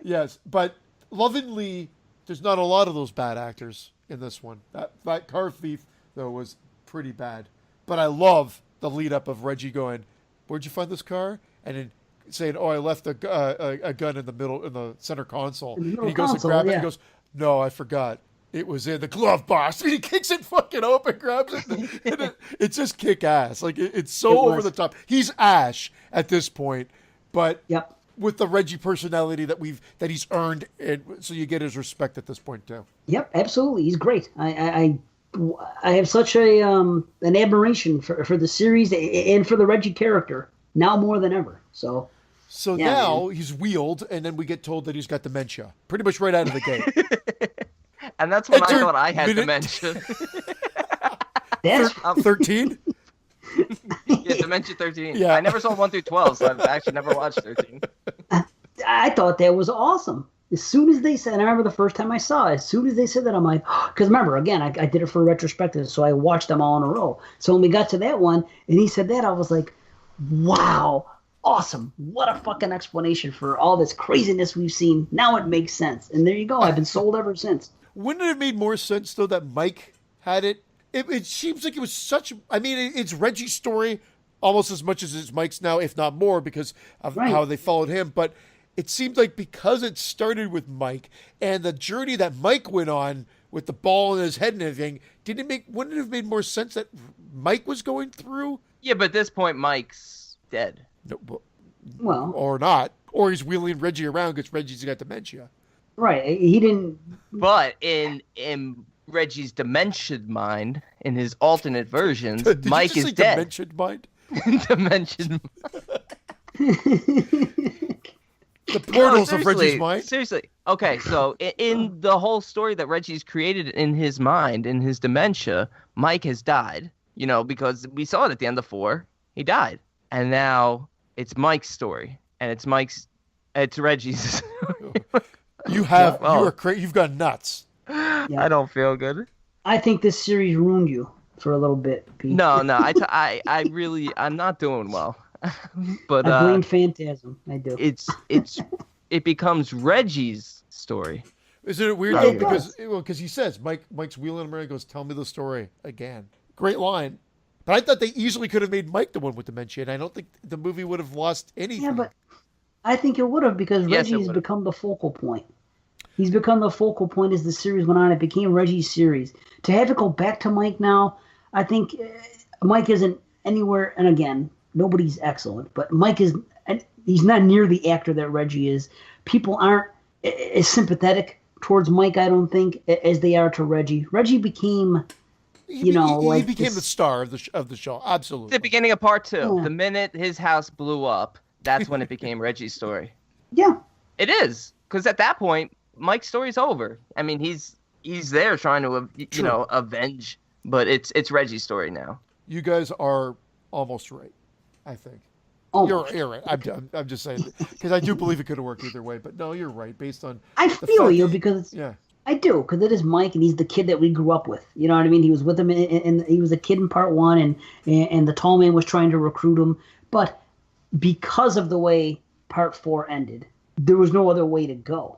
Yes. But lovingly, there's not a lot of those bad actors in this one. That car thief, though, was pretty bad. But I love the lead up of Reggie going, "Where'd you find this car?" And then saying, "Oh, I left a gun in the center console." And he goes to grab it and goes, "No, I forgot. It was in the glove box." And he kicks it fucking open, grabs it, and it's just kick ass. Like it's so over the top. He's Ash at this point, but with the Reggie personality that he's earned, so you get his respect at this point too. Yep, absolutely. He's great. I have such an admiration for the series and for the Reggie character now more than ever. So now he's wheeled, and then we get told that he's got dementia pretty much right out of the gate. And that's when I thought I had dementia. That's 13? Yeah, Dementia 13. Yeah. I never saw 1 through 12, so I've actually never watched 13. I thought that was awesome. As soon as they said, and I remember the first time I saw it, as soon as they said that, I'm like, because remember, again, I did it for retrospective, so I watched them all in a row. So when we got to that one, and he said that, I was like, wow, awesome. What a fucking explanation for all this craziness we've seen. Now it makes sense. And there you go. I've been sold ever since. Wouldn't it have made more sense, though, that Mike had it? It seems like it was such... I mean, it's Reggie's story almost as much as it's Mike's now, if not more, because of how they followed him. But it seemed like because it started with Mike and the journey that Mike went on with the ball in his head and everything, wouldn't it have made more sense that Mike was going through? Yeah, but at this point, Mike's dead. No, well... Or not. Or he's wheeling Reggie around because Reggie's got dementia. Right. He didn't... But in Reggie's dementia mind, in his alternate versions, Mike is dead. Dementia mind? Dimension. The portals of Reggie's mind? Seriously. Okay, so in the whole story that Reggie's created in his mind, in his dementia, Mike has died. You know, because we saw it at the end of 4. He died. And now it's Mike's story. And it's Reggie's. You've gone nuts. Yeah. I don't feel good. I think this series ruined you for a little bit, Pete. No, I'm not doing well. But I blame Phantasm. I do. It becomes Reggie's story. Isn't it weird though? Because he says Mike's wheeling him around and goes, "Tell me the story again." Great line. But I thought they easily could have made Mike the one with dementia, and I don't think the movie would have lost anything. Yeah, but I think it would have because Reggie's become the focal point. He's become the focal point as the series went on. It became Reggie's series. To have it go back to Mike now, I think Mike isn't anywhere. And again, nobody's excellent, but he's not near the actor that Reggie is. People aren't as sympathetic towards Mike, I don't think, as they are to Reggie. Reggie became... he became the star of the show. Absolutely. The beginning of part 2. Yeah. The minute his house blew up, that's when it became Reggie's story. Yeah. It is. Because at that point, Mike's story's over. I mean, he's there trying to, avenge. But it's Reggie's story now. You guys are almost right, I think. Almost. You're right. I'm just saying. Because I do believe it could have worked either way. But no, you're right. Based on... I feel you because... Yeah. I do, because it is Mike, and he's the kid that we grew up with. You know what I mean? He was with him, and he was a kid in part 1, and the tall man was trying to recruit him. But because of the way part 4 ended, there was no other way to go.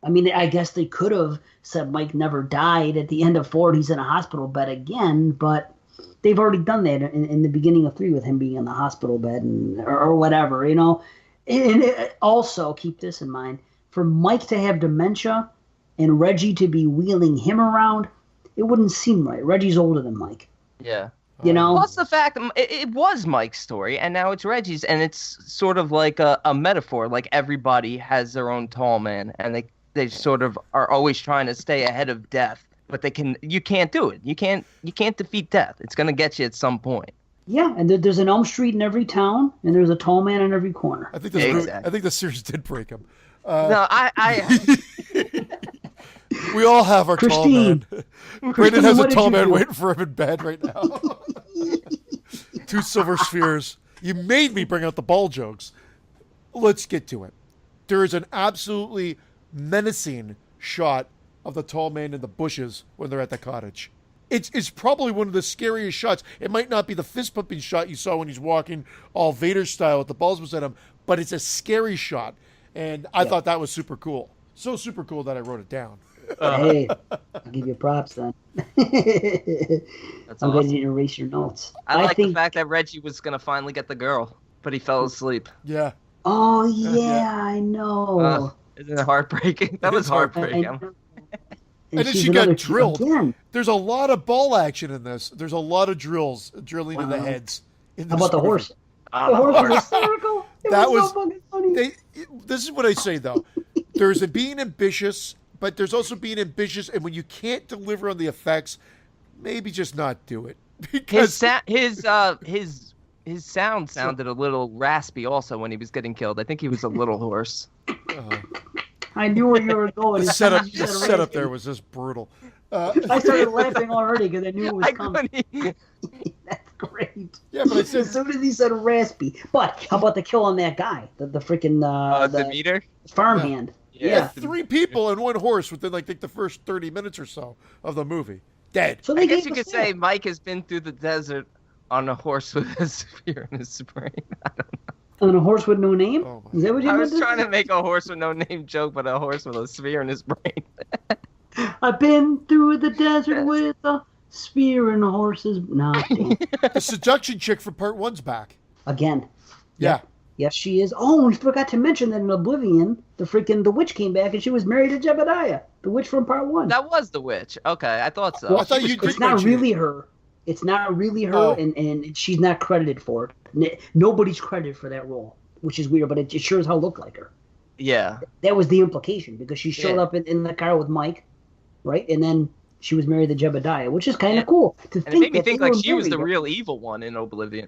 I mean, I guess they could have said Mike never died at the end of 4, and he's in a hospital bed again, but they've already done that in the beginning of 3 with him being in the hospital bed or whatever, you know? And also, keep this in mind, for Mike to have dementia... and Reggie to be wheeling him around, it wouldn't seem right. Reggie's older than Mike. Yeah. You know? Plus the fact it was Mike's story, and now it's Reggie's, and it's sort of like a metaphor. Like everybody has their own tall man, and they sort of are always trying to stay ahead of death, but you can't do it. You can't defeat death. It's gonna get you at some point. Yeah, and there's an Elm Street in every town, and there's a tall man in every corner. I think the series did break him. No, we all have our tall man. Brandon has a tall man waiting for him in bed right now. 2 silver spheres. You made me bring out the ball jokes. Let's get to it. There is an absolutely menacing shot of the tall man in the bushes when they're at the cottage. It's probably one of the scariest shots. It might not be the fist-pumping shot you saw when he's walking all Vader style with the balls was at him, but it's a scary shot. And I thought that was super cool. So super cool that I wrote it down. Hey, I'll give you props then. I'm going to erase your notes. I think the fact that Reggie was going to finally get the girl, but he fell asleep. Yeah. Oh, yeah, I know. Isn't it heartbreaking? That was heartbreaking. And then she got drilled. There's a lot of ball action in this. There's a lot of drilling in the heads. How about the horse? The horse was hysterical. That was so fucking funny. This is what I say, though. There's being ambitious, but there's also being ambitious, and when you can't deliver on the effects, maybe just not do it. Because his sound sounded a little raspy also when he was getting killed. I think he was a little hoarse. I knew where you were going. The setup there was just brutal. I started laughing already because I knew it was coming. That's great. Yeah, but I said, as soon as he said raspy. But how about the kill on that guy? The freaking the meter farmhand. Yeah, 3 people and 1 horse within like the first 30 minutes or so of the movie. Dead. So I guess you could say Mike has been through the desert on a horse with a spear in his brain. I don't know. On a horse with no name? Oh Is that what you I was trying to make a horse with no name joke, but a horse with a spear in his brain. I've been through the desert with a spear in a horse's... No, the seduction chick from part 1's back. Again. Yeah. Yes, she is. Oh, we forgot to mention that in Oblivion, the witch came back and she was married to Jebediah, the witch from part 1. That was the witch. Okay, I thought so. Well, I thought it's not really her. It's not really her, and she's not credited for it. Nobody's credited for that role, which is weird, but it sure as hell looked like her. Yeah. That was the implication, because she showed up in the car with Mike, right? And then she was married to Jebediah, which is kind of cool. It made me think like she was the real evil one in Oblivion.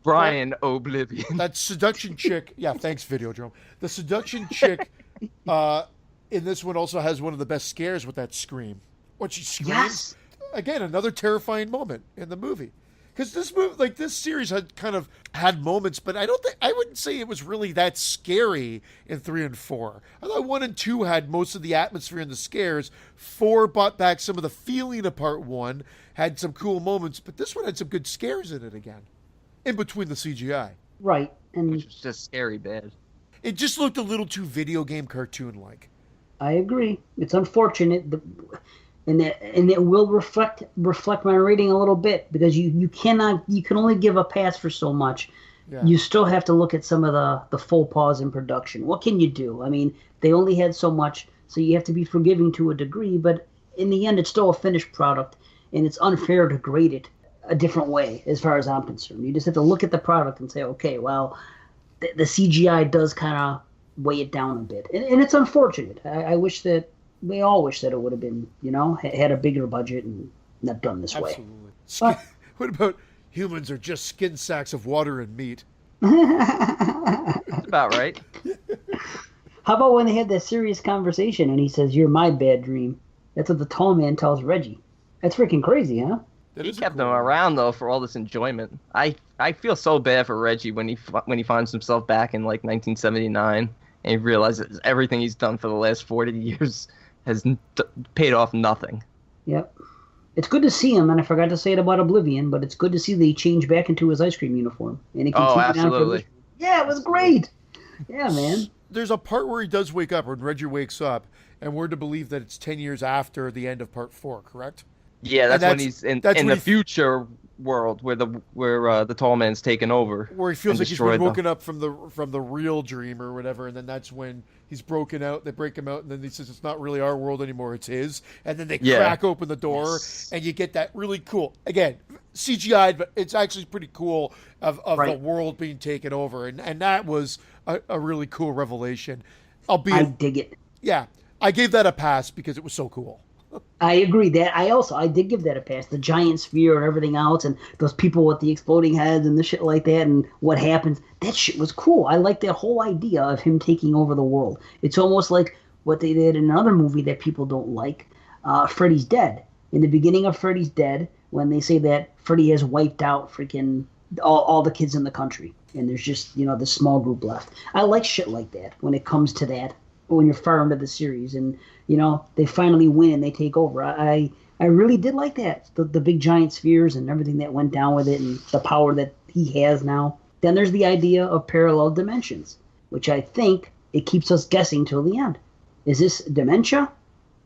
Brian Oblivion. That seduction chick. Yeah, thanks, Videodrome. The seduction chick in this one also has one of the best scares with that scream. When she screams. Yes. Again, another terrifying moment in the movie. Because this series had moments, but I wouldn't say it was really that scary in 3 and 4. I thought 1 and 2 had most of the atmosphere and the scares. 4 brought back some of the feeling of part 1, had some cool moments, but this one had some good scares in it again, in between the CGI. Right, and which was just scary bad. It just looked a little too video game cartoon-like. I agree. It's unfortunate. And it will reflect my rating a little bit, because you can only give a pass for so much. Yeah. You still have to look at some of the faux pas in production. What can you do? I mean, they only had so much, so you have to be forgiving to a degree, but in the end, it's still a finished product, and it's unfair to grade it a different way as far as I'm concerned. You just have to look at the product and say, okay, well, the CGI does kind of weigh it down a bit, and it's unfortunate. I wish that we all wish that it would have been, had a bigger budget and not done this way. Absolutely. What about humans are just skin sacks of water and meat? That's about right. How about when they had that serious conversation and he says, "You're my bad dream"? That's what the tall man tells Reggie. That's freaking crazy, huh? He kept them around though for all this enjoyment. I feel so bad for Reggie when he finds himself back in like 1979 and he realizes everything he's done for the last 40 years has paid off nothing. Yep. It's good to see him, and I forgot to say it about Oblivion, but it's good to see that he changed back into his ice cream uniform. And he absolutely. Yeah, it was great. Yeah, man. There's a part where he does wake up, when Reggie wakes up, and we're to believe that it's 10 years after the end of part 4, correct? Yeah, that's when he's in the future world where the tall man's taken over. Where he feels like he's been woken up from the real dream or whatever, and then that's when he's broken out. They break him out, and then he says it's not really our world anymore, it's his. And then they crack open the door, and you get that really cool, again, CGI'd, but it's actually pretty cool of the world being taken over, and that was a really cool revelation. I dig it. Yeah, I gave that a pass because it was so cool. I agree that I did give that a pass. The giant sphere and everything else, and those people with the exploding heads and the shit like that, and what happens. That shit was cool. I like that whole idea of him taking over the world. It's almost like what they did in another movie that people don't like, Freddy's Dead. In the beginning of Freddy's Dead, when they say that Freddy has wiped out freaking all the kids in the country, and there's just this small group left. I like shit like that when it comes to that. When you're far into the series and they finally win and they take over. I really did like that. The big giant spheres and everything that went down with it and the power that he has now. Then there's the idea of parallel dimensions, which I think it keeps us guessing till the end. Is this dementia,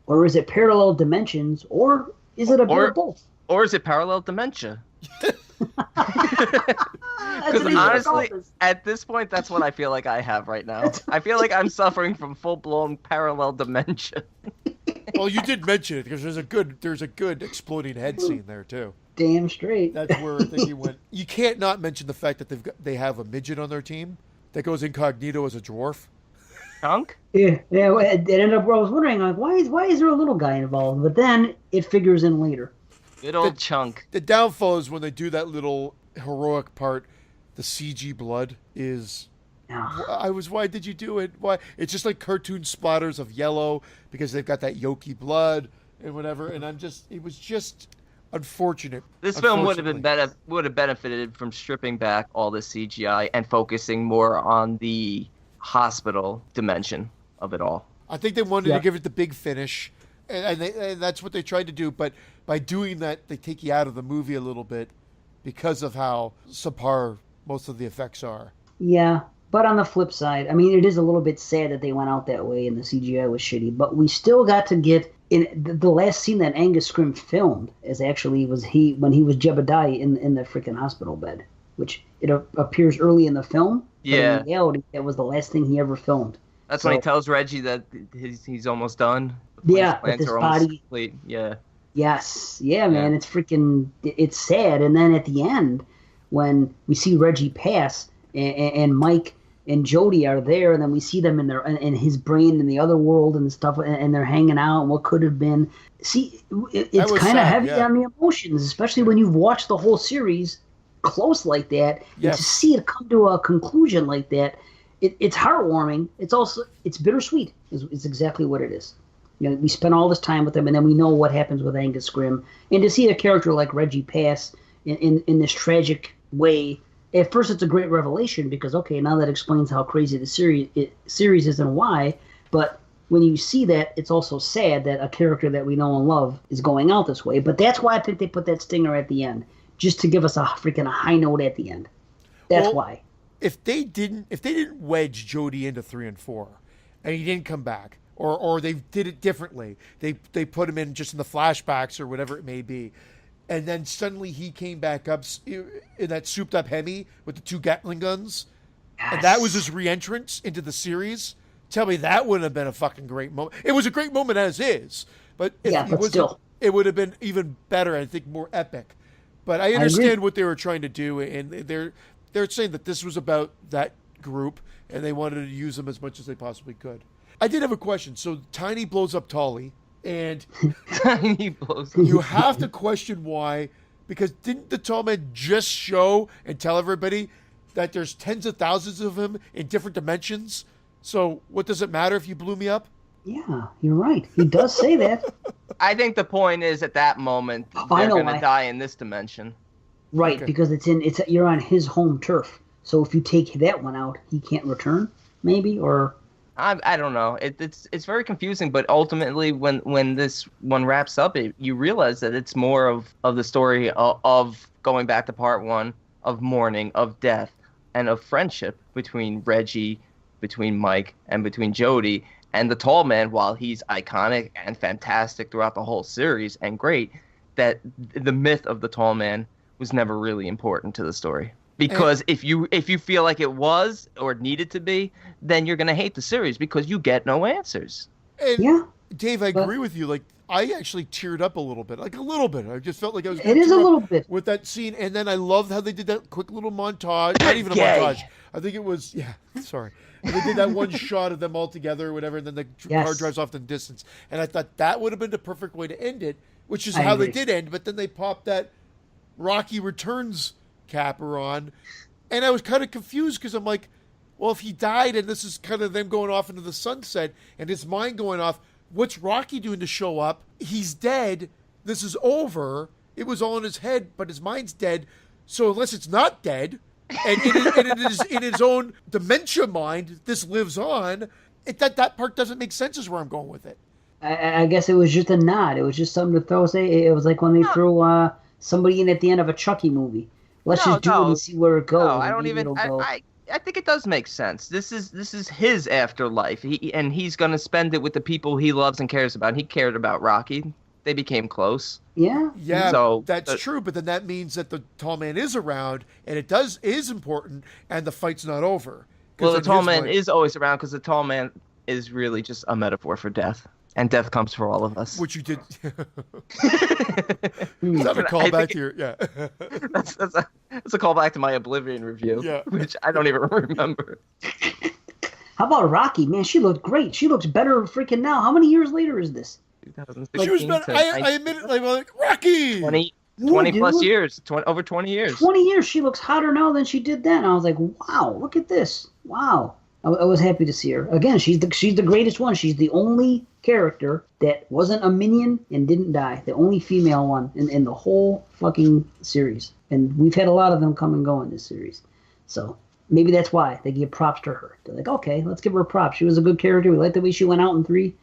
or is it parallel dimensions, or is it a bit of both? Or is it parallel dementia? Because honestly, at this point, that's what I feel like I have right now. I feel like I'm suffering from full-blown parallel dementia. Well, you did mention it because there's a good exploding head scene there too. Damn straight. That's where I think he went. You can't not mention the fact that they have a midget on their team that goes incognito as a dwarf. Chunk? Yeah. It ended up where I was wondering, like, why is there a little guy involved? But then it figures in later. Good old Chunk. The downfall is when they do that little heroic part. The CG blood is. Why did you do it? Why? It's just like cartoon splatters of yellow because they've got that yolky blood and whatever. And it was just unfortunate. This film would have benefited from stripping back all the CGI and focusing more on the hospital dimension of it all. I think they wanted to give it the big finish, and that's what they tried to do. But by doing that, they take you out of the movie a little bit because of how subpar most of the effects are. Yeah, but on the flip side, I mean, it is a little bit sad that they went out that way and the CGI was shitty, but we still got to get in the last scene that Angus Scrimm filmed is actually when he was Jebediah in the freaking hospital bed, which it appears early in the film. Yeah. But in reality, that was the last thing he ever filmed. That's when he tells Reggie that he's almost done. With his body. Complete. Yeah. Yes. Yeah, man. It's sad. And then at the end, when we see Reggie pass and Mike and Jody are there, and then we see them in his brain in the other world and stuff, and they're hanging out and what could have been. See, it's kind of heavy on the emotions, especially when you've watched the whole series close like that. Yes. And to see it come to a conclusion like that, it's heartwarming. It's bittersweet. Is exactly what it is. We spent all this time with them, and then we know what happens with Angus Scrimm. And to see a character like Reggie pass in this tragic way, at first it's a great revelation because, okay, now that explains how crazy the series is and why. But when you see that, it's also sad that a character that we know and love is going out this way. But that's why I think they put that stinger at the end, just to give us a high note at the end. That's why. If they didn't wedge Jody into 3 and 4, and he didn't come back, or they did it differently, they put him in just in the flashbacks or whatever it may be, and then suddenly he came back up in that souped-up Hemi with the 2 Gatling guns, and that was his re-entrance into the series. Tell me that wouldn't have been a fucking great moment. It was a great moment as is, but it would have been even better, I think, more epic. But I understand what they were trying to do, and they're saying that this was about that group, and they wanted to use them as much as they possibly could. I did have a question. So Tiny blows up Tolly, and Tiny blows up. You have to question why, because didn't the tall man just show and tell everybody that there's tens of thousands of him in different dimensions? So what does it matter if you blew me up? Yeah, you're right. He does say that. I think the point is at that moment they're going to die in this dimension. Right, okay. Because you're on his home turf. So if you take that one out, he can't return, maybe, or I don't know. It's very confusing, but ultimately when this one wraps up, you realize that it's more of the story of going back to part 1, of mourning, of death, and of friendship between Reggie, between Mike, and between Jody. And the tall man, while he's iconic and fantastic throughout the whole series and great, that the myth of the tall man was never really important to the story. Because if you feel like it was or needed to be, then you're gonna hate the series because you get no answers. And Dave, I agree with you. Like, I actually teared up a little bit. I just felt like I was. It is a little bit with that scene, and then I loved how they did that quick little montage. Not even a montage. I think it was. Yeah, sorry. And they did that one shot of them all together or whatever, and then the car drives off in the distance. And I thought that would have been the perfect way to end it, which is how they did end. But then they popped that Rocky Returns capper on, and I was kind of confused because I'm like, well, if he died and this is kind of them going off into the sunset and his mind going off, what's Rocky doing to show up? He's dead. This is over. It was all in his head, but his mind's dead. So unless it's not dead, and it is in his own dementia mind, this lives on. That part doesn't make sense is where I'm going with it. I guess it was just a nod. It was just something to throw. It was like when they threw somebody in at the end of a Chucky movie. Let's just do it and see where it goes. No, I don't even. I think it does make sense. This is his afterlife. He's going to spend it with the people he loves and cares about. He cared about Rocky. They became close. Yeah. Yeah, so, that's true. But then that means that the tall man is around, and it is important, and the fight's not over. Well, the tall man is always around because the tall man is really just a metaphor for death. And death comes for all of us. Which you did. Is that a callback to your... Yeah. That's a callback to my Oblivion review, which I don't even remember. How about Rocky? Man, she looked great. She looks better freaking now. How many years later is this? She was better. I admit it. Like, Rocky! 20 plus years. Over 20 years. 20 years. She looks hotter now than she did then. I was like, wow, look at this. Wow. I was happy to see her. Again, she's the greatest one. She's the only character that wasn't a minion and didn't die. The only female one in the whole fucking series. And we've had a lot of them come and go in this series. So maybe that's why they give props to her. They're like, okay, let's give her props. She was a good character. We like the way she went out in 3.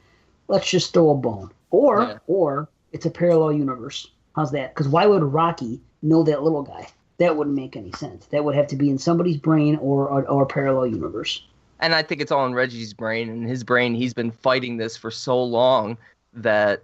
Let's just throw a bone. Or it's a parallel universe. How's that? Because why would Rocky know that little guy? That wouldn't make any sense. That would have to be in somebody's brain or a parallel universe. And I think it's all in Reggie's brain. In his brain, he's been fighting this for so long that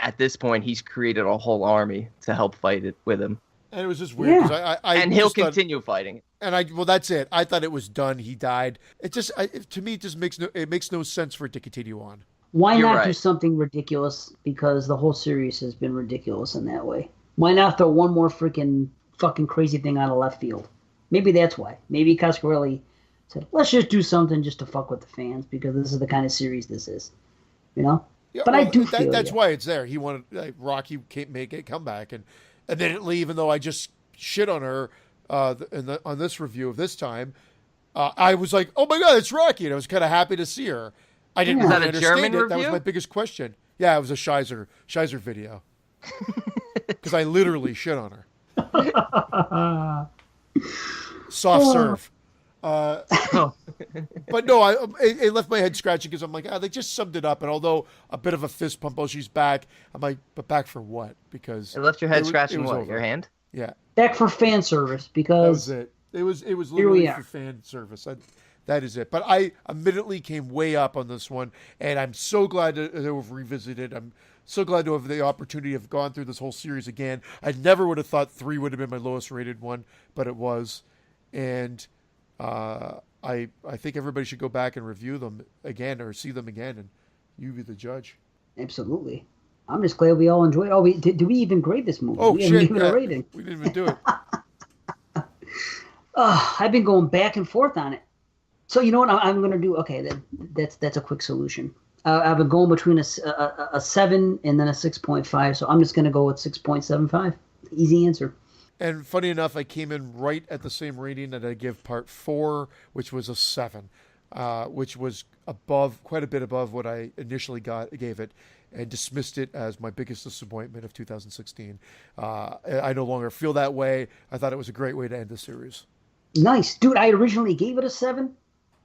at this point, he's created a whole army to help fight it with him. And it was just weird. Yeah. And he'll continue fighting. And well, that's it. I thought it was done. He died. It just, to me, it just makes no sense for it to continue on. Why not do something ridiculous? Because the whole series has been ridiculous in that way. Why not throw one more fucking crazy thing out of left field? Maybe that's why. Maybe Coscarelli said, let's just do something just to fuck with the fans because this is the kind of series this is. You know? Yeah, but I do feel that's why it's there. He wanted Rocky can't make a comeback. And admittedly, even though I just shit on her on this review of this time, I was like, oh my God, it's Rocky. And I was kind of happy to see her. I didn't really understand German it. Review? That was my biggest question. Yeah, it was a Shizer video. Because I literally shit on her. Soft serve. But no, it left my head scratching because I'm like, they just summed it up. And although a bit of a fist pump, oh, she's back. I'm like, but back for what? Because it left your head scratching what? Your hand? Yeah. Back for fan service because that was it. It was literally for fan service. That is it. But I admittedly came way up on this one, and I'm so glad to have revisited. I'm so glad to have the opportunity to have gone through this whole series again. I never would have thought 3 would have been my lowest rated one, but it was. And I think everybody should go back and review them again or see them again, and you be the judge. Absolutely. I'm just glad we all enjoyed it. Oh, did we even grade this movie? Oh, we shit. Even a rating. We didn't even do it. I've been going back and forth on it. So you know what I'm going to do? Okay, that's a quick solution. I've been going between a 7 and then a 6.5, so I'm just going to go with 6.75. Easy answer. And funny enough, I came in right at the same rating that I give Part 4, which was a 7, which was quite a bit above what I initially gave it, and dismissed it as my biggest disappointment of 2016. I no longer feel that way. I thought it was a great way to end the series. Nice. Dude, I originally gave it a 7,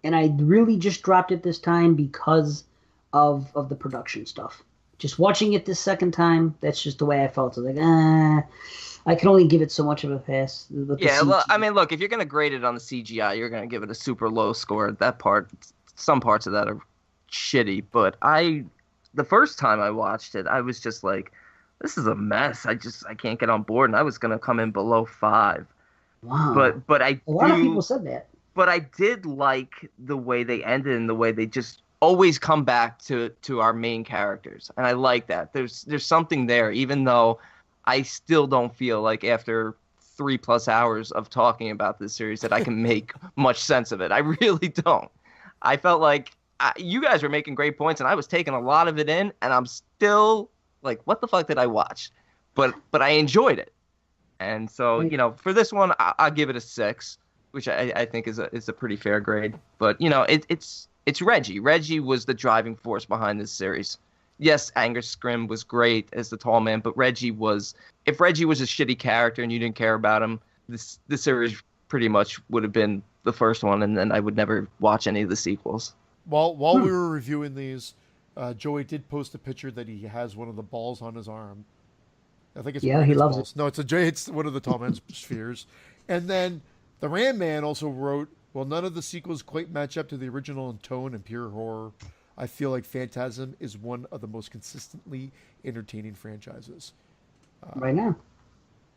and I really just dropped it this time because of the production stuff. Just watching it this second time, that's just the way I felt. I was like, I can only give it so much of a pass. Yeah, well, I mean, look, if you're going to grade it on the CGI, you're going to give it a super low score. Some parts of that are shitty, but the first time I watched it, I was just like, this is a mess. I can't get on board, and I was gonna come in below 5. Wow. But a lot of people said that. But I did like the way they ended and the way they just always come back to our main characters, and I like that. There's something there, even though I still don't feel like after 3+ hours of talking about this series that I can make much sense of it. I really don't. I felt like you guys were making great points, and I was taking a lot of it in, and I'm still like, what the fuck did I watch? But I enjoyed it. And so, for this one, I'll give it a 6, which I think is a pretty fair grade. But, it's Reggie. Reggie was the driving force behind this series. Yes, Angus Scrimm was great as the tall man, but if Reggie was a shitty character and you didn't care about him, this series pretty much would have been the first one, and then I would never watch any of the sequels. While we were reviewing these, Joey did post a picture that he has one of the balls on his arm. I think it's he loves balls. it. No, it's one of the tall man's spheres. And then the Ram Man also wrote, "Well, none of the sequels quite match up to the original in tone and pure horror. I feel like Phantasm is one of the most consistently entertaining franchises." Right now,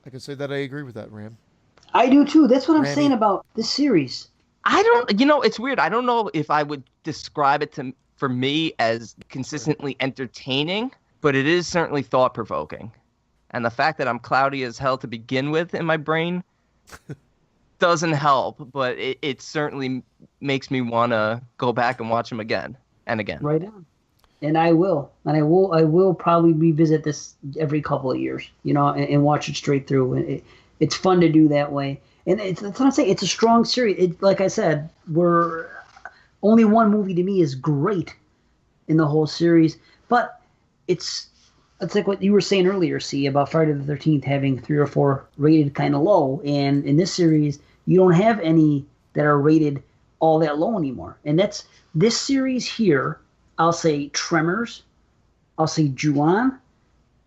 I can say that I agree with that, Ram. I do too. That's what I'm saying about this series. I don't, it's weird. I don't know if I would describe it for me as consistently entertaining, but it is certainly thought-provoking. And the fact that I'm cloudy as hell to begin with in my brain doesn't help, but it certainly makes me want to go back and watch them again and again. Right on. And I will. And I will probably revisit this every couple of years, and watch it straight through. And it's fun to do that way. And that's what I'm saying. It's a strong series. Like I said, only one movie to me is great in the whole series. But it's like what you were saying earlier, C, about Friday the 13th having 3 or 4 rated kind of low. And in this series, you don't have any that are rated all that low anymore. And that's this series here. I'll say Tremors, I'll say Ju-On,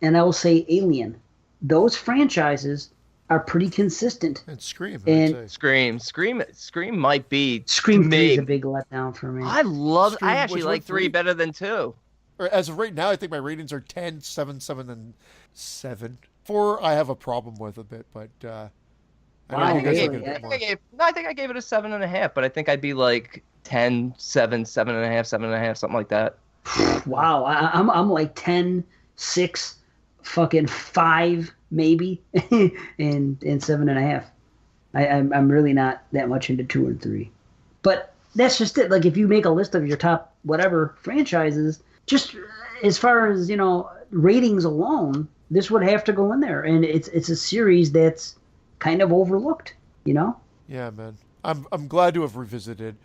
and I will say Alien. Those franchises are pretty consistent. And Scream. Scream might be. Scream 3 is a big letdown for me. I actually like 3 better than 2. As of right now, I think my ratings are 10, 7, 7, and 7. 4, I have a problem with a bit, but I think I gave it a 7.5, but I think I'd be like 10, 7, 7.5, 7.5, something like that. Wow, I'm like 10, 6, fucking 5 maybe, and 7.5. I'm really not that much into 2 and 3, but that's just it. Like if you make a list of your top whatever franchises, just as far as ratings alone, this would have to go in there, and it's a series that's kind of overlooked, Yeah, man. I'm glad to have revisited.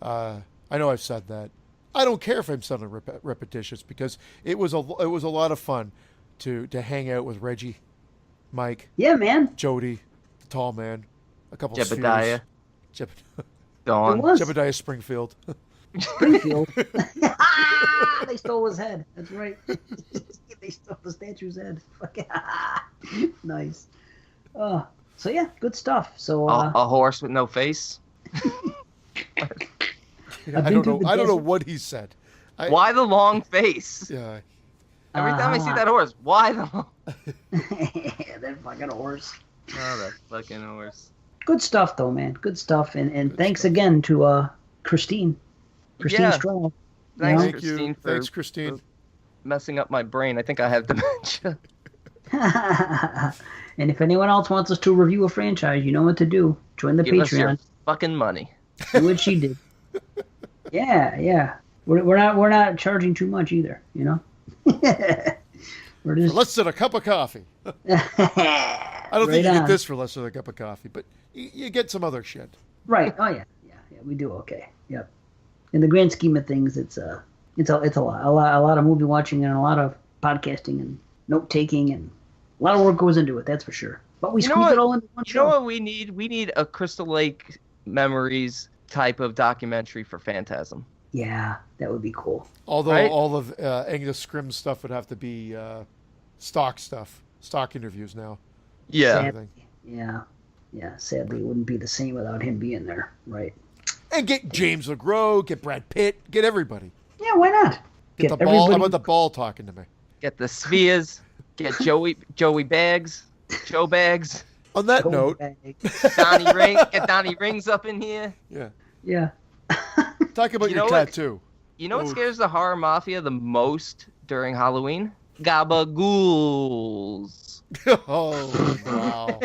I know I've said that. I don't care if I'm sounding repetitious because it was a lot of fun to hang out with Reggie, Mike. Yeah, man. Jody, the tall man, a couple of Jebediah. Dawn. Jebediah Springfield. Springfield. They stole his head. That's right. They stole the statue's head. Nice. So yeah, good stuff. So a horse with no face. I don't know what he said. Why the long face? Yeah. Every time I see that horse, why the long... That fucking horse. Oh, that fucking horse. Good stuff, though, man. Good stuff. And thanks again to Christine. Christine Stroll. Thanks, Christine. Thanks, Christine. For messing up my brain. I think I have dementia. And if anyone else wants us to review a franchise, you know what to do. Join the Give Patreon. Us your fucking money. Do what she did. Yeah. We're not charging too much either, We're just for less than a cup of coffee. I don't think you get this for less than a cup of coffee, but you get some other shit. Right. Oh yeah. We do okay. Yep. In the grand scheme of things, it's a lot of movie watching and a lot of podcasting and note taking and a lot of work goes into it. That's for sure. But we squeeze it all into one show. You know what we need? We need a Crystal Lake Memories type of documentary for Phantasm. Yeah, that would be cool. Although all of Angus Scrimm's stuff would have to be stock interviews now. Yeah. Sadly, yeah. Sadly, it wouldn't be the same without him being there, right? And get James LeGros, get Brad Pitt, get everybody. Yeah, why not? Get the ball. How about the ball talking to me? Get the spheres. Get Joey Bags, Joe Bags. On that note, Get Donnie Rings up in here. Yeah. Yeah. Talk about your tattoo. You know what scares the horror mafia the most during Halloween? Gabagools. Oh, wow.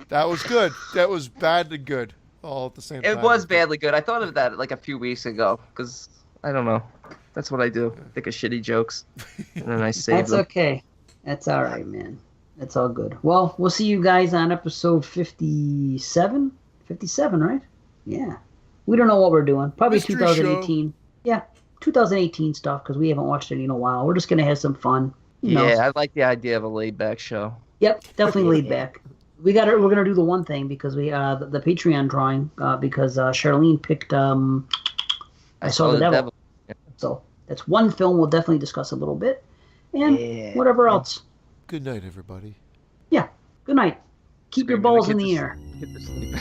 That was good. That was bad and good all at the same time. It was badly good. I thought of that like a few weeks ago because, I don't know. That's what I do. Think of shitty jokes and then I save them. That's okay. That's all right, man. That's all good. Well, we'll see you guys on episode 57? 57, right? Yeah. We don't know what we're doing. Probably Mystery 2018. show. Yeah, 2018 stuff because we haven't watched it in a while. We're just going to have some fun. Yeah, I like the idea of a laid-back show. Yep, definitely laid back. We're gonna do the one thing because we the Patreon drawing because Charlene picked I Saw the Devil. Yeah. So that's one film we'll definitely discuss a little bit, and whatever else. Good night, everybody. Yeah, good night. Keep your balls in the air. Get to sleep.